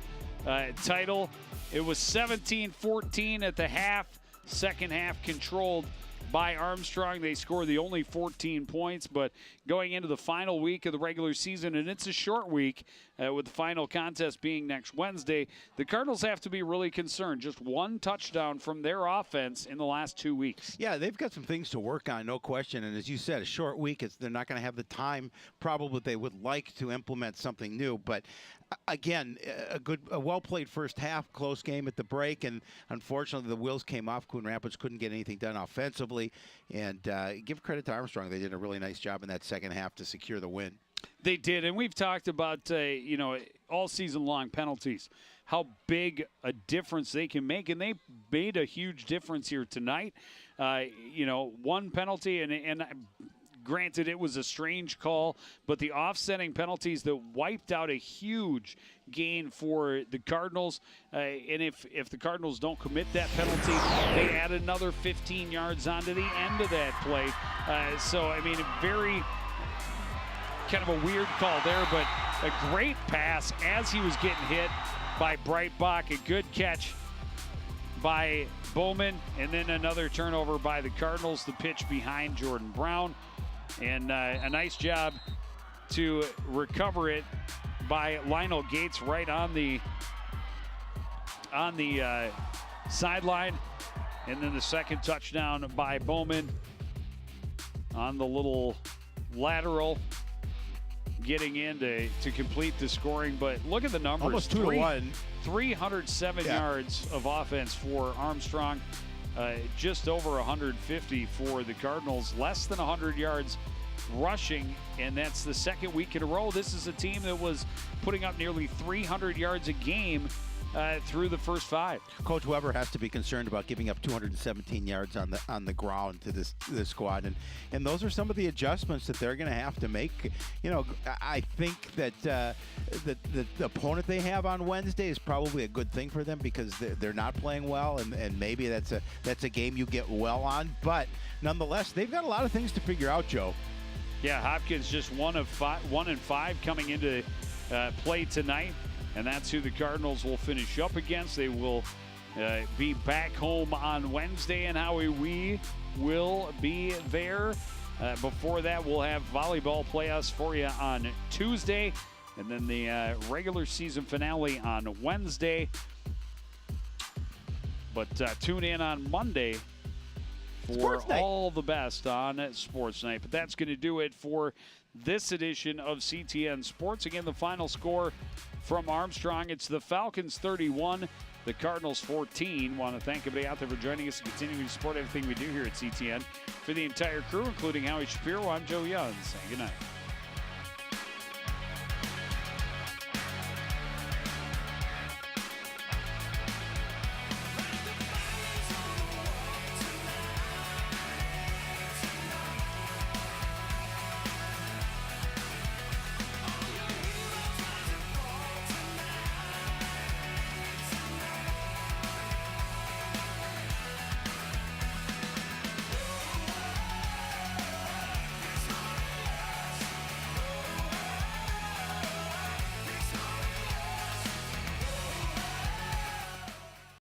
[SPEAKER 1] title. It was 17-14 at the half. Second half controlled by Armstrong. They score the only 14 points, but going into the final week of the regular season, and it's a short week with the final contest being next Wednesday, the Cardinals have to be really concerned. Just one touchdown from their offense in the last 2 weeks.
[SPEAKER 2] Yeah, they've got some things to work on, no question. And as you said, a short week, they're not going to have the time probably they would like to implement something new. But again, a well-played first half, close game at the break, and unfortunately the wheels came off. Coon Rapids couldn't get anything done offensively. And give credit to Armstrong. They did a really nice job in that second half to secure the win.
[SPEAKER 1] They did, and we've talked about, all season long penalties, how big a difference they can make, and they made a huge difference here tonight. One penalty, and granted, it was a strange call, but the offsetting penalties that wiped out a huge gain for the Cardinals. And if the Cardinals don't commit that penalty, they add another 15 yards onto the end of that play. Very kind of a weird call there, but a great pass as he was getting hit by Breitbach. A good catch by Bowman, and then another turnover by the Cardinals. The pitch behind Jordan Brown, and a nice job to recover it by Lionel Gates right on the sideline, and then the second touchdown by Bowman on the little lateral, getting in to complete the scoring. But look at the numbers.
[SPEAKER 2] Almost 2-1.
[SPEAKER 1] 307 yards of offense for Armstrong. Just over 150 for the Cardinals. Less than 100 yards rushing, and that's the second week in a row. This is a team that was putting up nearly 300 yards a game through the first 5.
[SPEAKER 2] Coach Weber has to be concerned about giving up 217 yards on the ground to this squad, and those are some of the adjustments that they're going to have to make. I think that the opponent they have on Wednesday is probably a good thing for them, because they're not playing well, and maybe that's a game you get well on. But nonetheless, they've got a lot of things to figure out, Joe.
[SPEAKER 1] Yeah, Hopkins just 1 and 5 coming into play tonight. And that's who the Cardinals will finish up against. They will be back home on Wednesday, and Howie, we will be there. Before that, we'll have volleyball playoffs for you on Tuesday, and then the regular season finale on Wednesday. But tune in on Monday for all the best on Sports Night. But that's going to do it for this edition of CTN Sports. Again, the final score from Armstrong, it's the Falcons 31, the Cardinals 14. Want to thank everybody out there for joining us and continuing to support everything we do here at CTN. For the entire crew, including Howie Shapiro, I'm Joe Young, saying good night.